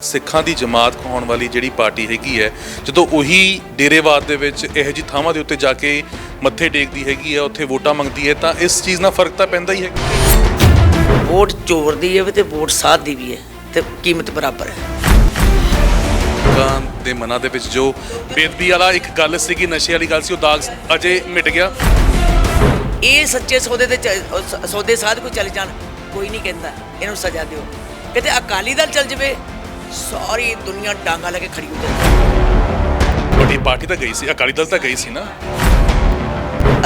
ਸਿੱਖਾਂ ਦੀ ਜਮਾਤ ਕਹਾਉਣ ਵਾਲੀ ਜਿਹੜੀ ਪਾਰਟੀ ਹੈਗੀ ਹੈ, ਜਦੋਂ ਉਹੀ ਡੇਰੇਵਾਦ ਦੇ ਵਿੱਚ ਇਹੋ ਜਿਹੀ ਥਾਵਾਂ ਦੇ ਉੱਤੇ ਜਾ ਕੇ ਮੱਥੇ ਟੇਕਦੀ ਹੈਗੀ ਹੈ, ਉੱਥੇ ਵੋਟਾਂ ਮੰਗਦੀ ਹੈ, ਤਾਂ ਇਸ ਚੀਜ਼ ਨਾਲ ਫਰਕ ਤਾਂ ਪੈਂਦਾ ਹੀ ਹੈ। ਵੋਟ ਚੋਰ ਦੀ ਹੈ ਤੇ ਵੋਟ ਸਾਧ ਦੀ ਵੀ ਹੈ ਤੇ ਕੀਮਤ ਬਰਾਬਰ ਹੈ। ਲੋਕਾਂ ਦੇ ਮਨਾਂ ਦੇ ਵਿੱਚ ਜੋ ਬੇਦਬੀ ਵਾਲਾ ਇੱਕ ਗੱਲ ਸੀਗੀ, ਨਸ਼ੇ ਵਾਲੀ ਗੱਲ ਸੀ, ਉਹ ਦਾਗ ਅਜੇ ਮਿਟ ਗਿਆ। ਇਹ ਸੱਚੇ ਸੌਦੇ ਸਾਧ ਕੋਈ ਚੱਲ ਜਾਣ, ਕੋਈ ਨਹੀਂ ਕਹਿੰਦਾ ਇਹਨੂੰ ਸਜ਼ਾ ਦਿਓ। ਕਿਤੇ ਅਕਾਲੀ ਦਲ ਚੱਲ ਜਾਵੇ, ਸਾਰੀ ਦੁਨੀਆ ਡਾਂਗਾ ਲੈ ਕੇ ਖੜੀ ਹੋ ਜਾਂਦੀ। ਵੱਡੀ ਪਾਰਟੀ ਤਾਂ ਗਈ ਸੀ, ਅਕਾਲੀ ਦਲ ਤਾਂ ਗਈ ਸੀ ਨਾ।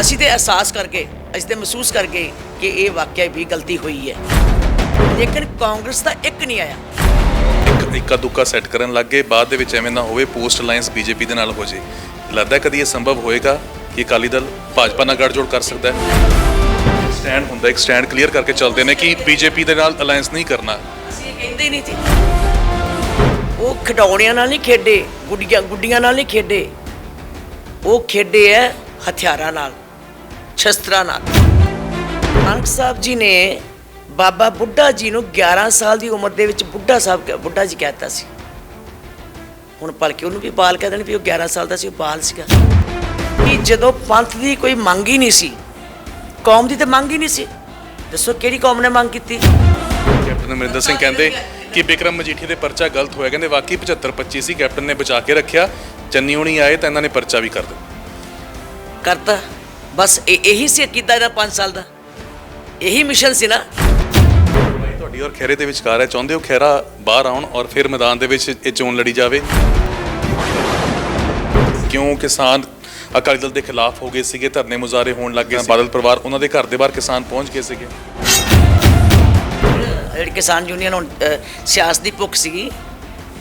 ਅਸੀਂ ਤੇ ਅਹਿਸਾਸ ਕਰਕੇ, ਅਸੀਂ ਤੇ ਮਹਿਸੂਸ ਕਰਕੇ ਕਿ ਇਹ ਵਾਕਿਆ ਵੀ ਗਲਤੀ ਹੋਈ ਹੈ, ਲੇਕਿਨ ਕਾਂਗਰਸ ਦਾ ਇੱਕ ਨਹੀਂ ਆਇਆ। ਇੱਕਾ ਦੁੱਕਾ ਸੈੱਟ ਕਰਨ ਲੱਗ ਗਏ, ਬਾਅਦ ਦੇ ਵਿੱਚ ਐਵੇਂ ਨਾ ਹੋਵੇ ਪੋਸਟ ਅਲਾਈਅੰਸ ਬੀਜੇਪੀ ਦੇ ਨਾਲ ਹੋ ਜੇ। ਲੱਗਦਾ ਕਦੀ ਇਹ ਸੰਭਵ ਹੋਏਗਾ ਕਿ ਅਕਾਲੀ ਦਲ ਭਾਜਪਾ ਨਾਲ ਗੱਠਜੋੜ ਕਰ ਸਕਦਾ ਹੈ? ਸਟੈਂਡ ਹੁੰਦਾ, ਇੱਕ ਸਟੈਂਡ ਕਲੀਅਰ ਕਰਕੇ ਚੱਲਦੇ ਨੇ ਕਿ ਬੀਜੇਪੀ ਦੇ ਨਾਲ ਅਲਾਈਅੰਸ ਨਹੀਂ ਕਰਨਾ। ਅਸੀਂ ਇਹ ਕਹਿੰਦੇ ਹੀ ਨਹੀਂ ਸੀ। ਉਹ ਖਿਡੌਣਿਆਂ ਨਾਲ ਨਹੀਂ ਖੇਡੇ, ਗੁੱਡੀਆਂ ਨਾਲ ਨਹੀਂ ਖੇਡੇ, ਉਹ ਖੇਡੇ ਹੈ ਹਥਿਆਰਾਂ ਨਾਲ, ਸ਼ਸਤਰਾਂ ਨਾਲ। ਨਾਨਕ ਸਾਹਿਬ ਜੀ ਨੇ ਬਾਬਾ ਬੁੱਢਾ ਜੀ ਨੂੰ 11 ਸਾਲ ਦੀ ਉਮਰ ਦੇ ਵਿੱਚ ਬੁੱਢਾ ਜੀ ਕਹਿਤਾ ਸੀ। ਹੁਣ ਭਲਕੇ ਉਹਨੂੰ ਵੀ ਬਾਲ ਕਹਿ ਦੇਣ ਵੀ ਉਹ 11 ਸਾਲ ਦਾ ਸੀ, ਉਹ ਬਾਲ ਸੀਗਾ। ਕਿ ਜਦੋਂ ਪੰਥ ਦੀ ਕੋਈ ਮੰਗ ਹੀ ਨਹੀਂ ਸੀ, ਕੌਮ ਦੀ ਤਾਂ ਮੰਗ ਹੀ ਨਹੀਂ ਸੀ, ਦੱਸੋ ਕਿਹੜੀ ਕੌਮ ਨੇ ਮੰਗ ਕੀਤੀ? ਕੈਪਟਨ ਅਮਰਿੰਦਰ ਸਿੰਘ ਕਹਿੰਦੇ ਕਿ ਬਿਕਰਮ ਮਜੀਠੀ ਦੇ ਪਰਚਾ ਗਲਤ ਹੋਇਆ, ਕਹਿੰਦੇ ਵਾਕਈ 75-25 ਸੀ, ਕੈਪਟਨ ਨੇ ਬਚਾ ਕੇ ਰੱਖਿਆ, ਚੰਨੀ ਹੋਣੀ ਆਏ ਤਾਂ ਇਹਨਾਂ ਨੇ ਪਰਚਾ ਵੀ ਕਰ ਦਿੱਤਾ ਕਰਤਾ। ਬਸ ਇਹੀ ਸੀ ਕੀਤਾ ਇਹਨਾਂ 5 ਸਾਲ ਦਾ, ਇਹੀ ਮਿਸ਼ਨ ਸੀ ਨਾ। ਤੁਹਾਡੀ ਔਰ ਖੈਰੇ ਦੇ ਵਿਚਕਾਰ ਹੈ, ਚਾਹੁੰਦੇ ਹੋ ਖੈਰਾ ਬਾਹਰ ਆਉਣ ਔਰ ਫਿਰ ਮੈਦਾਨ ਦੇ ਵਿੱਚ ਇਹ ਚੋਣ ਲੜੀ ਜਾਵੇ? ਕਿਉਂ ਕਿਸਾਨ ਅਕਾਲੀ ਦਲ ਦੇ ਖਿਲਾਫ ਹੋ ਗਏ ਸੀਗੇ, ਧਰਨੇ ਮੁਜ਼ਾਹਰੇ ਹੋਣ ਲੱਗ ਗਏ, ਬਾਦਲ ਪਰਿਵਾਰ ਉਹਨਾਂ ਦੇ ਘਰ ਦੇ ਬਾਹਰ ਕਿਸਾਨ ਪਹੁੰਚ ਗਏ ਸੀਗੇ। ਜਿਹੜੀ ਕਿਸਾਨ ਯੂਨੀਅਨ ਹੁਣ ਸਿਆਸਤ ਦੀ ਭੁੱਖ ਸੀਗੀ,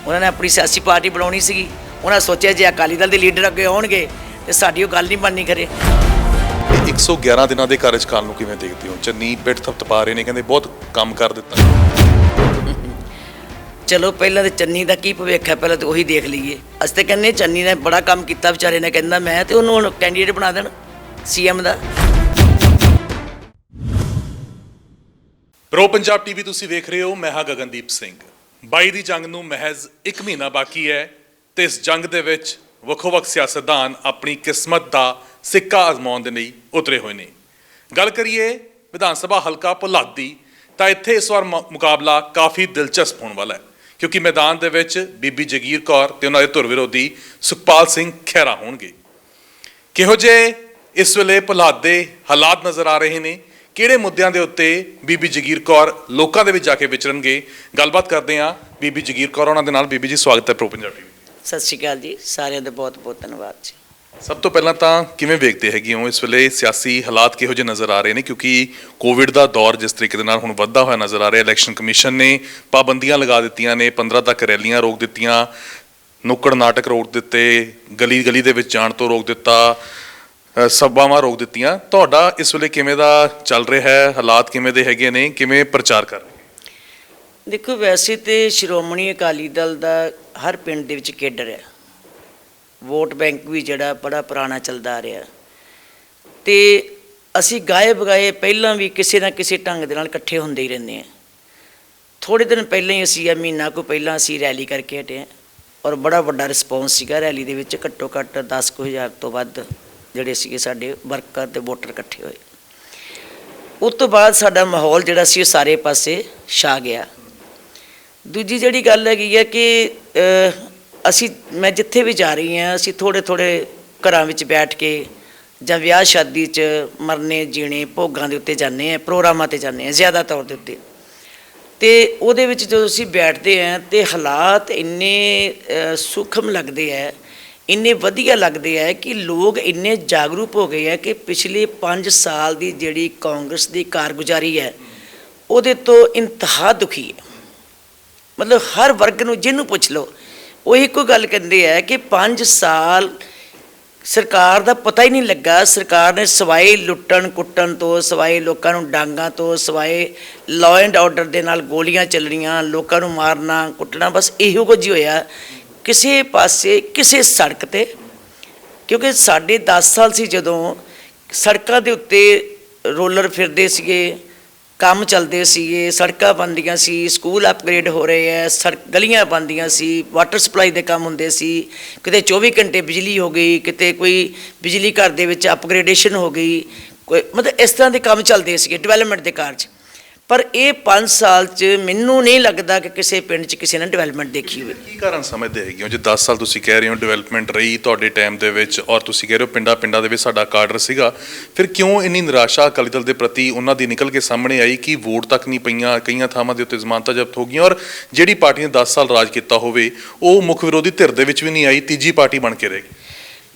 ਉਹਨਾਂ ਨੇ ਆਪਣੀ ਸਿਆਸੀ ਪਾਰਟੀ ਬਣਾਉਣੀ ਸੀਗੀ। ਉਹਨਾਂ ਸੋਚਿਆ ਜੇ ਅਕਾਲੀ ਦਲ ਦੇ ਲੀਡਰ ਅੱਗੇ ਆਉਣਗੇ ਤੇ ਸਾਡੀ ਉਹ ਗੱਲ ਨਹੀਂ ਬਣਨੀ ਕਰੇ। 111 ਦਿਨਾਂ ਦੇ ਕਾਰਜਕਾਲ ਨੂੰ ਕਿਵੇਂ ਦੇਖਦੇ ਹੋ? ਚੰਨੀ ਪਿੱਠ ਥਪਥਪਾ ਰਹੇ ਨੇ, ਕਹਿੰਦੇ ਬਹੁਤ ਕੰਮ ਕਰ ਦਿੱਤਾ। ਚਲੋ ਪਹਿਲਾਂ ਤੇ ਚੰਨੀ ਦਾ ਕੀ ਭਵਿੱਖ ਹੈ, ਪਹਿਲਾਂ ਤਾਂ ਉਹੀ ਦੇਖ ਲਈਏ। ਅਸੀਂ ਤਾਂ ਕਹਿੰਦੇ ਚੰਨੀ ਨੇ ਬੜਾ ਕੰਮ ਕੀਤਾ ਵਿਚਾਰੇ ਨੇ, ਕਹਿੰਦਾ ਮੈਂ, ਤੇ ਉਹਨੂੰ ਹੁਣ ਕੈਂਡੀਡੇਟ ਬਣਾ ਦੇਣ ਸੀਐਮ ਦਾ। ਪ੍ਰੋ ਪੰਜਾਬ ਟੀਵੀ ਤੁਸੀਂ ਵੇਖ ਰਹੇ ਹੋ, ਮੈਂ ਹਾਂ ਗਗਨਦੀਪ ਸਿੰਘ। 22 ਦੀ ਜੰਗ ਨੂੰ ਮਹਿਜ਼ 1 ਮਹੀਨਾ ਬਾਕੀ ਹੈ ਤੇ ਇਸ ਜੰਗ ਦੇ ਵਿੱਚ ਵੱਖੋ-ਵੱਖ ਸਿਆਸਤਦਾਨ ਆਪਣੀ ਕਿਸਮਤ ਦਾ ਸਿੱਕਾ ਆਜ਼ਮਾਉਣ ਦੇ ਲਈ ਉਤਰੇ ਹੋਏ ਨੇ। ਗੱਲ ਕਰੀਏ ਵਿਧਾਨ ਸਭਾ ਹਲਕਾ ਭੁਲੱਥ ਦੀ, ਤਾਂ ਇੱਥੇ ਇਸ ਵਾਰ ਮੁਕਾਬਲਾ ਕਾਫੀ ਦਿਲਚਸਪ ਹੋਣ ਵਾਲਾ ਹੈ, ਕਿਉਂਕਿ ਮੈਦਾਨ ਦੇ ਵਿੱਚ ਬੀਬੀ ਜਗੀਰ ਕੌਰ ਤੇ ਉਹਨਾਂ ਦੇ ਧੁਰ ਵਿਰੋਧੀ ਸੁਖਪਾਲ ਸਿੰਘ ਖਹਿਰਾ ਹੋਣਗੇ। ਕਿਹੋ ਜਿਹੇ ਇਸ ਵੇਲੇ ਭੁਲੱਥ ਦੇ ਹਾਲਾਤ ਨਜ਼ਰ ਆ ਰਹੇ ਨੇ, ਕਿਹੜੇ ਮੁੱਦਿਆਂ ਦੇ ਉੱਤੇ ਬੀਬੀ ਜਗੀਰ ਕੌਰ ਲੋਕਾਂ ਦੇ ਵਿੱਚ ਜਾ ਕੇ ਵਿਚਰਨਗੇ, ਗੱਲਬਾਤ ਕਰਦੇ ਹਾਂ ਬੀਬੀ ਜਗੀਰ ਕੌਰ ਉਹਨਾਂ ਦੇ ਨਾਲ। ਬੀਬੀ ਜੀ, ਸਵਾਗਤ ਹੈ ਪ੍ਰੋ ਪੰਜਾਬ ਟੀਵੀ। ਸਤਿ ਸ਼੍ਰੀ ਅਕਾਲ ਜੀ, ਸਾਰਿਆਂ ਦਾ ਬਹੁਤ ਬਹੁਤ ਧੰਨਵਾਦ ਜੀ। ਸਭ ਤੋਂ ਪਹਿਲਾਂ ਤਾਂ ਕਿਵੇਂ ਵੇਖਦੇ ਹੈਗੇ ਹੋ ਇਸ ਵੇਲੇ ਸਿਆਸੀ ਹਾਲਾਤ ਕਿਹੋ ਜਿਹੇ ਨਜ਼ਰ ਆ ਰਹੇ ਨੇ? ਕਿਉਂਕਿ ਕੋਵਿਡ ਦਾ ਦੌਰ ਜਿਸ ਤਰੀਕੇ ਦੇ ਨਾਲ ਹੁਣ ਵੱਧਦਾ ਹੋਇਆ ਨਜ਼ਰ ਆ ਰਿਹਾ, ਇਲੈਕਸ਼ਨ ਕਮਿਸ਼ਨ ਨੇ ਪਾਬੰਦੀਆਂ ਲਗਾ ਦਿੱਤੀਆਂ ਨੇ, 15 ਤੱਕ ਰੈਲੀਆਂ ਰੋਕ ਦਿੱਤੀਆਂ, ਨੁੱਕੜ ਨਾਟਕ ਰੋਕ ਦਿੱਤੇ, ਗਲੀ ਦੇ ਵਿੱਚ ਜਾਣ ਤੋਂ ਰੋਕ ਦਿੱਤਾ, ਸਭਾਵਾਂ ਰੋਕ ਦਿੱਤੀਆਂ। ਤੁਹਾਡਾ ਇਸ ਵੇਲੇ ਕਿਵੇਂ ਦਾ ਚੱਲ ਰਿਹਾ ਹੈ? ਹਾਲਾਤ ਕਿਵੇਂ ਦੇ ਹੈਗੇ ਨੇ? ਕਿਵੇਂ ਪ੍ਰਚਾਰ ਕਰ ਰਹੇ? ਦੇਖੋ, ਵੈਸੇ ਤੇ ਸ਼੍ਰੋਮਣੀ ਅਕਾਲੀ ਦਲ ਦਾ ਹਰ ਪਿੰਡ ਦੇ ਵਿੱਚ ਕੇਡਰ ਹੈ, ਵੋਟ ਬੈਂਕ ਵੀ ਜਿਹੜਾ ਬੜਾ ਪੁਰਾਣਾ ਚੱਲਦਾ ਆ ਰਿਹਾ, ਤੇ ਅਸੀਂ ਗਾਏ ਬਗਾਏ ਪਹਿਲਾਂ ਵੀ ਕਿਸੇ ਨਾ ਕਿਸੇ ਢੰਗ ਦੇ ਨਾਲ ਇਕੱਠੇ ਹੁੰਦੇ ਹੀ ਰਹਿੰਦੇ ਹਾਂ। ਥੋੜ੍ਹੇ ਦਿਨ ਪਹਿਲਾਂ ਹੀ ਅਸੀਂ, ਮਹੀਨਾ ਕੁ ਪਹਿਲਾਂ ਅਸੀਂ ਰੈਲੀ ਕਰਕੇ ਹਟੇ ਹਾਂ, ਔਰ ਬੜਾ ਵੱਡਾ ਰਿਸਪੌਂਸ ਸੀਗਾ ਰੈਲੀ ਦੇ ਵਿੱਚ। ਘੱਟੋ ਘੱਟ 10,000 ਤੋਂ ਵੱਧ ਜਿਹੜੇ ਸੀਗੇ ਸਾਡੇ ਵਰਕਰ ਤੇ ਵੋਟਰ ਇਕੱਠੇ ਹੋਏ। ਉਸ ਤੋਂ ਬਾਅਦ ਸਾਡਾ ਮਾਹੌਲ ਜਿਹੜਾ ਸੀ ਉਹ ਸਾਰੇ ਪਾਸੇ ਛਾ ਗਿਆ। ਦੂਜੀ ਜਿਹੜੀ ਗੱਲ ਹੈਗੀ ਹੈ ਕਿ ਮੈਂ ਜਿੱਥੇ ਵੀ ਜਾ ਰਹੀ ਹਾਂ, ਅਸੀਂ ਥੋੜ੍ਹੇ ਘਰਾਂ ਵਿੱਚ ਬੈਠ ਕੇ ਜਾਂ ਵਿਆਹ ਸ਼ਾਦੀ 'ਚ, ਮਰਨੇ ਜੀਣੇ ਭੋਗਾਂ ਦੇ ਉੱਤੇ ਜਾਂਦੇ ਹਾਂ, ਪ੍ਰੋਗਰਾਮਾਂ 'ਤੇ ਜਾਂਦੇ ਹਾਂ ਜ਼ਿਆਦਾ ਤੌਰ ਦੇ ਉੱਤੇ। ਅਤੇ ਉਹਦੇ ਵਿੱਚ ਜਦੋਂ ਅਸੀਂ ਬੈਠਦੇ ਹਾਂ ਤਾਂ ਹਾਲਾਤ ਇੰਨੇ ਸੂਖਮ ਲੱਗਦੇ ਹੈ, ਇੰਨੇ ਵਧੀਆ ਲੱਗਦੇ ਹੈ ਕਿ ਲੋਕ ਇੰਨੇ ਜਾਗਰੂਕ ਹੋ ਗਏ ਹੈ ਕਿ ਪਿਛਲੇ 5 ਸਾਲ ਦੀ ਜਿਹੜੀ ਕਾਂਗਰਸ ਦੀ ਕਾਰਗੁਜ਼ਾਰੀ ਹੈ ਉਹਦੇ ਤੋਂ ਇੰਤਹਾ ਦੁਖੀ ਹੈ। ਮਤਲਬ ਹਰ ਵਰਗ ਨੂੰ ਜਿਹਨੂੰ ਪੁੱਛ ਲਓ ਉਹ ਇੱਕੋ ਗੱਲ ਕਹਿੰਦੇ ਹੈ ਕਿ 5 ਸਾਲ ਸਰਕਾਰ ਦਾ ਪਤਾ ਹੀ ਨਹੀਂ ਲੱਗਾ। ਸਰਕਾਰ ਨੇ ਸਵਾਏ ਲੁੱਟਣ ਕੁੱਟਣ ਤੋਂ, ਸਵਾਏ ਲੋਕਾਂ ਨੂੰ ਡਾਂਗਾਂ ਤੋਂ, ਸਵਾਏ ਲਾਅ ਐਂਡ ਆਰਡਰ ਦੇ ਨਾਲ ਗੋਲੀਆਂ ਚੱਲਣੀਆਂ, ਲੋਕਾਂ ਨੂੰ ਮਾਰਨਾ ਕੁੱਟਣਾ, ਬਸ ਇਹੋ ਕੁਝ ਹੀ ਹੋਇਆ ਕਿਸੇ ਪਾਸੇ ਕਿਸੇ ਸੜਕ 'ਤੇ। ਕਿਉਂਕਿ ਸਾਡੇ 10 ਸਾਲ ਸੀ ਜਦੋਂ ਸੜਕਾਂ ਦੇ ਉੱਤੇ ਰੋਲਰ ਫਿਰਦੇ ਸੀਗੇ, ਕੰਮ ਚੱਲਦੇ ਸੀਗੇ, ਸੜਕਾਂ ਬਣਦੀਆਂ ਸੀ, ਸਕੂਲ ਅਪਗ੍ਰੇਡ ਹੋ ਰਹੇ ਹੈ, ਗਲੀਆਂ ਬਣਦੀਆਂ ਸੀ, ਵਾਟਰ ਸਪਲਾਈ ਦੇ ਕੰਮ ਹੁੰਦੇ ਸੀ, ਕਿਤੇ 24 ਘੰਟੇ ਬਿਜਲੀ ਹੋ ਗਈ, ਕਿਤੇ ਕੋਈ ਬਿਜਲੀ ਘਰ ਦੇ ਵਿੱਚ ਅਪਗ੍ਰੇਡੇਸ਼ਨ ਹੋ ਗਈ, ਕੋਈ ਮਤਲਬ ਇਸ ਤਰ੍ਹਾਂ ਦੇ ਕੰਮ ਚੱਲਦੇ ਸੀਗੇ ਡਿਵੈਲਪਮੈਂਟ ਦੇ ਕਾਰਜ। ਪਰ ਇਹ 5 ਸਾਲ 'ਚ ਮੈਨੂੰ ਨਹੀਂ ਲੱਗਦਾ ਕਿ ਕਿਸੇ ਪਿੰਡ 'ਚ ਕਿਸੇ ਨੇ ਡਿਵੈਲਪਮੈਂਟ ਦੇਖੀ ਹੋਵੇ। ਕੀ ਕਾਰਨ ਸਮਝਦੇ ਹੈਗੇ ਹੋ ਜੇ 10 ਸਾਲ ਤੁਸੀਂ ਕਹਿ ਰਹੇ ਹੋ ਡਿਵੈਲਪਮੈਂਟ ਰਹੀ ਤੁਹਾਡੇ ਟਾਈਮ ਦੇ ਵਿੱਚ, ਔਰ ਤੁਸੀਂ ਕਹਿ ਰਹੇ ਹੋ ਪਿੰਡਾਂ ਦੇ ਵਿੱਚ ਸਾਡਾ ਕਾਡਰ ਸੀਗਾ, ਫਿਰ ਕਿਉਂ ਇੰਨੀ ਨਿਰਾਸ਼ਾ ਅਕਾਲੀ ਦਲ ਦੇ ਪ੍ਰਤੀ ਉਹਨਾਂ ਦੀ ਨਿਕਲ ਕੇ ਸਾਹਮਣੇ ਆਈ ਕਿ ਵੋਟ ਤੱਕ ਨਹੀਂ ਪਈਆਂ, ਕਈਆਂ ਥਾਵਾਂ ਦੇ ਉੱਤੇ ਜ਼ਮਾਨਤਾਂ ਜ਼ਬਤ ਹੋ ਗਈਆਂ, ਔਰ ਜਿਹੜੀ ਪਾਰਟੀ ਨੇ 10 ਸਾਲ ਰਾਜ ਕੀਤਾ ਹੋਵੇ ਉਹ ਮੁੱਖ ਵਿਰੋਧੀ ਧਿਰ ਦੇ ਵਿੱਚ ਵੀ ਨਹੀਂ ਆਈ, ਤੀਜੀ ਪਾਰਟੀ ਬਣ ਕੇ ਰਹੇਗੀ?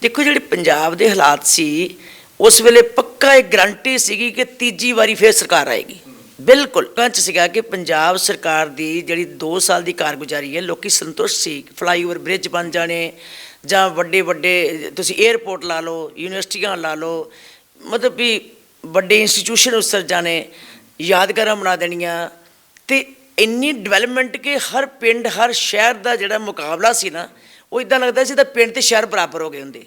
ਦੇਖੋ, ਜਿਹੜੇ ਪੰਜਾਬ ਦੇ ਹਾਲਾਤ ਸੀ ਉਸ ਵੇਲੇ ਪੱਕਾ ਇੱਕ ਗਰੰਟੀ ਸੀਗੀ ਕਿ ਤੀਜੀ ਵਾਰੀ ਫਿਰ ਸਰਕਾਰ ਆਏਗੀ। ਬਿਲਕੁਲ ਕੰਚ ਸੀਗਾ ਕਿ ਪੰਜਾਬ ਸਰਕਾਰ ਦੀ ਜਿਹੜੀ 2 ਸਾਲ ਦੀ ਕਾਰਗੁਜ਼ਾਰੀ ਹੈ ਲੋਕੀ ਸੰਤੁਸ਼ਟ ਸੀ। ਫਲਾਈਓਵਰ ਬ੍ਰਿਜ ਬਣ ਜਾਣੇ ਜਾਂ ਵੱਡੇ ਤੁਸੀਂ 에ਅਰਪੋਰਟ ਲਾ ਲਓ, ਯੂਨੀਵਰਸਿਟੀਆਂ ਲਾ ਲਓ, ਮਤਲਬ ਵੀ ਵੱਡੇ ਇੰਸਟੀਟਿਊਸ਼ਨ ਉਸਰ ਜਾਣੇ, ਯਾਦਗਾਰਾਂ ਬਣਾ ਦੇਣੀਆਂ, ਤੇ ਇੰਨੀ ਡਿਵੈਲਪਮੈਂਟ ਕਿ ਹਰ ਪਿੰਡ ਹਰ ਸ਼ਹਿਰ ਦਾ ਜਿਹੜਾ ਮੁਕਾਬਲਾ ਸੀ ਨਾ, ਉਹ ਇੱਦਾਂ ਲੱਗਦਾ ਸੀ ਤਾਂ ਪਿੰਡ ਤੇ ਸ਼ਹਿਰ ਬਰਾਬਰ ਹੋ ਗਏ ਹੁੰਦੇ।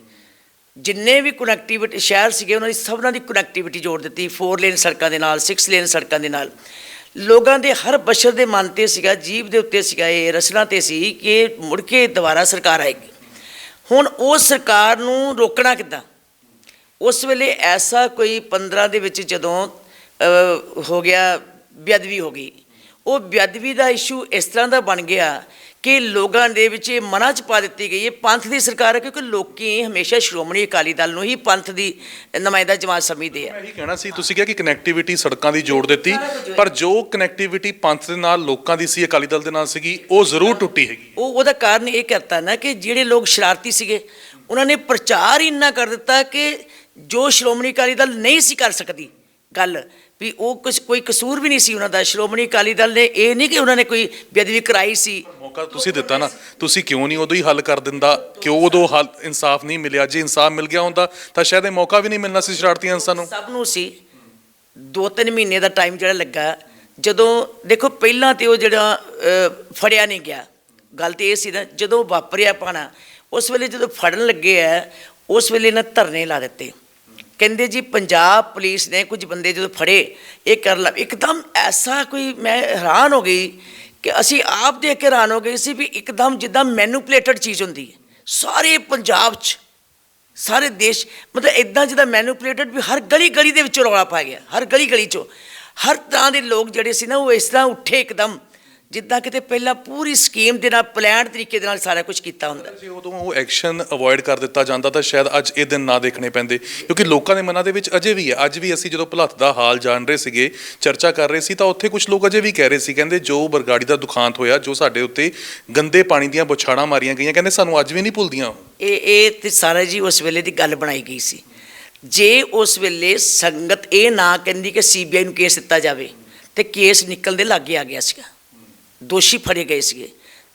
ਜਿੰਨੇ ਵੀ ਕਨੈਕਟੀਵਿਟੀ ਸ਼ਹਿਰ ਸੀਗੇ ਉਹਨਾਂ ਦੀ ਸਭਨਾਂ ਦੀ ਕਨੈਕਟੀਵਿਟੀ ਜੋੜ ਦਿੱਤੀ 4 ਲੇਨ ਸੜਕਾਂ ਦੇ ਨਾਲ, 6 ਲੇਨ ਸੜਕਾਂ ਦੇ ਨਾਲ। ਲੋਕਾਂ ਦੇ ਹਰ ਬਸ਼ਰ ਦੇ ਮਨ 'ਤੇ ਸੀਗਾ, ਜੀਭ ਦੇ ਉੱਤੇ ਸੀਗਾ, ਇਹ ਰਸਨਾ 'ਤੇ ਸੀ ਕਿ ਮੁੜ ਕੇ ਦੁਬਾਰਾ ਸਰਕਾਰ ਆਏਗੀ। ਹੁਣ ਉਸ ਸਰਕਾਰ ਨੂੰ ਰੋਕਣਾ ਕਿੱਦਾਂ? ਉਸ ਵੇਲੇ ਐਸਾ ਕੋਈ 15 ਦੇ ਵਿੱਚ ਜਦੋਂ ਹੋ ਗਿਆ ਬੇਅਦਬੀ ਹੋ ਗਈ, ਉਹ ਬੇਅਦਬੀ ਦਾ ਇਸ਼ੂ ਇਸ ਤਰ੍ਹਾਂ ਦਾ ਬਣ ਗਿਆ ਕਿ ਲੋਕਾਂ ਦੇ ਵਿੱਚ ਇਹ ਮਨਾਂ 'ਚ ਪਾ ਦਿੱਤੀ ਗਈ ਇਹ ਪੰਥ ਦੀ ਸਰਕਾਰ ਹੈ, ਕਿਉਂਕਿ ਲੋਕੀ ਹਮੇਸ਼ਾ ਸ਼੍ਰੋਮਣੀ ਅਕਾਲੀ ਦਲ ਨੂੰ ਹੀ ਪੰਥ ਦੀ ਨੁਮਾਇੰਦਾ ਜਮਾਤ ਸਮਝਦੇ ਆ। ਮੈਂ ਇਹੀ ਕਹਿਣਾ ਸੀ, ਤੁਸੀਂ ਕਿਹਾ ਕਿ ਕਨੈਕਟੀਵਿਟੀ ਸੜਕਾਂ ਦੀ ਜੋੜ ਦਿੱਤੀ, ਪਰ ਜੋ ਕਨੈਕਟੀਵਿਟੀ ਪੰਥ ਦੇ ਨਾਲ ਲੋਕਾਂ ਦੀ ਸੀ, ਅਕਾਲੀ ਦਲ ਦੇ ਨਾਲ ਸੀਗੀ, ਉਹ ਜ਼ਰੂਰ ਟੁੱਟੀ ਹੈਗੀ। ਉਹਦਾ ਕਾਰਨ ਇਹ ਕਰਤਾ ਨਾ ਕਿ ਜਿਹੜੇ ਲੋਕ ਸ਼ਰਾਰਤੀ ਸੀਗੇ ਉਹਨਾਂ ਨੇ ਪ੍ਰਚਾਰ ਇੰਨਾ ਕਰ ਦਿੱਤਾ ਕਿ ਜੋ ਸ਼੍ਰੋਮਣੀ ਅਕਾਲੀ ਦਲ ਨਹੀਂ ਸੀ ਕਰ ਸਕਦੀ ਗੱਲ, ਵੀ ਉਹ ਕੋਈ ਕਸੂਰ ਵੀ ਨਹੀਂ ਸੀ ਉਹਨਾਂ ਦਾ। ਸ਼੍ਰੋਮਣੀ ਅਕਾਲੀ ਦਲ ਨੇ ਇਹ ਨਹੀਂ ਕਿ ਉਹਨਾਂ ਨੇ ਕੋਈ ਬੇਅਦਬੀ ਕਰਾਈ ਸੀ। ਮੌਕਾ ਤੁਸੀਂ ਦਿੱਤਾ ਨਾ, ਤੁਸੀਂ ਕਿਉਂ ਨਹੀਂ ਉਦੋਂ ਹੀ ਹੱਲ ਕਰ ਦਿੰਦਾ? ਕਿਉਂ ਉਦੋਂ ਹੱਲ ਇਨਸਾਫ ਨਹੀਂ ਮਿਲਿਆ? ਜੇ ਇਨਸਾਫ ਮਿਲ ਗਿਆ ਹੁੰਦਾ ਤਾਂ ਸ਼ਾਇਦ ਇਹ ਮੌਕਾ ਵੀ ਨਹੀਂ ਮਿਲਣਾ ਸੀ ਸ਼ਰਾਰਤੀ ਅੰਸਾਂ ਨੂੰ। ਸਭ ਨੂੰ ਸੀ 2-3 ਮਹੀਨੇ ਦਾ ਟਾਈਮ ਜਿਹੜਾ ਲੱਗਾ। ਜਦੋਂ ਦੇਖੋ ਪਹਿਲਾਂ ਤੇ ਉਹ ਜਿਹੜਾ ਫੜਿਆ ਨਹੀਂ ਗਿਆ, ਗੱਲ ਤੇ ਇਹ ਸੀ ਨਾ, ਜਦੋਂ ਵਾਪਰਿਆ ਪਾਣਾ ਉਸ ਵੇਲੇ ਜਦੋਂ ਫੜਨ ਲੱਗੇ ਆ ਉਸ ਵੇਲੇ ਇਹਨਾਂ ਧਰਨੇ ਲਾ ਦਿੱਤੇ। ਕਹਿੰਦੇ ਜੀ ਪੰਜਾਬ ਪੁਲਿਸ ਨੇ ਕੁਝ ਬੰਦੇ ਜਦੋਂ ਫੜੇ ਇਹ ਕਰ ਲਾ, ਇੱਕਦਮ ਐਸਾ ਕੋਈ, ਮੈਂ ਹੈਰਾਨ ਹੋ ਗਈ ਕਿ ਅਸੀਂ ਆਪ ਦੇਖ ਕੇ ਹੈਰਾਨ ਹੋ ਗਏ ਸੀ ਵੀ ਇੱਕਦਮ ਜਿੱਦਾਂ ਮੈਨੂਪਲੇਟਡ ਚੀਜ਼ ਹੁੰਦੀ ਹੈ ਸਾਰੇ ਪੰਜਾਬ 'ਚ, ਸਾਰੇ ਦੇਸ਼, ਮਤਲਬ ਇੱਦਾਂ ਜਿੱਦਾਂ ਮੈਨੂਪਲੇਟਡ ਵੀ ਹਰ ਗਲੀ ਦੇ ਵਿੱਚੋਂ ਰੌਲਾ ਪਾ ਗਿਆ। ਹਰ ਗਲੀ 'ਚੋਂ ਹਰ ਤਰ੍ਹਾਂ ਦੇ ਲੋਕ ਜਿਹੜੇ ਸੀ ਨਾ ਉਹ ਇਸ ਤਰ੍ਹਾਂ ਉੱਠੇ ਇੱਕਦਮ ਜਿੱਦਾਂ ਕਿਤੇ ਪਹਿਲਾਂ ਪੂਰੀ ਸਕੀਮ ਦੇ ਨਾਲ ਪਲਾਨ ਤਰੀਕੇ ਦੇ ਨਾਲ ਸਾਰਾ ਕੁਝ ਕੀਤਾ ਹੁੰਦਾ। ਜੇ ਉਦੋਂ ਉਹ ਐਕਸ਼ਨ ਅਵੋਇਡ ਕਰ ਦਿੱਤਾ ਜਾਂਦਾ ਤਾਂ ਸ਼ਾਇਦ ਅੱਜ ਇਹ ਦਿਨ ਨਾ ਦੇਖਣੇ ਪੈਂਦੇ, ਕਿਉਂਕਿ ਲੋਕਾਂ ਦੇ ਮਨਾਂ ਦੇ ਵਿੱਚ ਅਜੇ ਵੀ ਹੈ। ਅੱਜ ਵੀ ਅਸੀਂ ਜਦੋਂ ਭੁਲੱਥ ਦਾ ਹਾਲ ਜਾਣ ਰਹੇ ਸੀਗੇ, ਚਰਚਾ ਕਰ ਰਹੇ ਸੀ, ਤਾਂ ਉੱਥੇ ਕੁਝ ਲੋਕ ਅਜੇ ਵੀ ਕਹਿ ਰਹੇ ਸੀ, ਕਹਿੰਦੇ ਜੋ ਬਰਗਾੜੀ ਦਾ ਦੁਖਾਂਤ ਹੋਇਆ, ਜੋ ਸਾਡੇ ਉੱਤੇ ਗੰਦੇ ਪਾਣੀ ਦੀਆਂ ਬੁਛਾੜਾਂ ਮਾਰੀਆਂ ਗਈਆਂ, ਕਹਿੰਦੇ ਸਾਨੂੰ ਅੱਜ ਵੀ ਨਹੀਂ ਭੁੱਲਦੀਆਂ। ਇਹ ਤੇ ਸਾਰਾ ਜੀ ਉਸ ਵੇਲੇ ਦੀ ਗੱਲ ਬਣਾਈ ਗਈ ਸੀ। ਜੇ ਉਸ ਵੇਲੇ ਸੰਗਤ ਇਹ ਨਾ ਕਹਿੰਦੀ ਕਿ CBI ਨੂੰ ਕੇਸ ਦਿੱਤਾ ਜਾਵੇ ਤੇ ਕੇਸ ਨਿਕਲਣ ਦੇ ਲਾਗੇ ਆ ਗਿਆ ਸੀਗਾ। ਦੋਸ਼ੀ ਫੜੇ ਗਏ ਸੀਗੇ,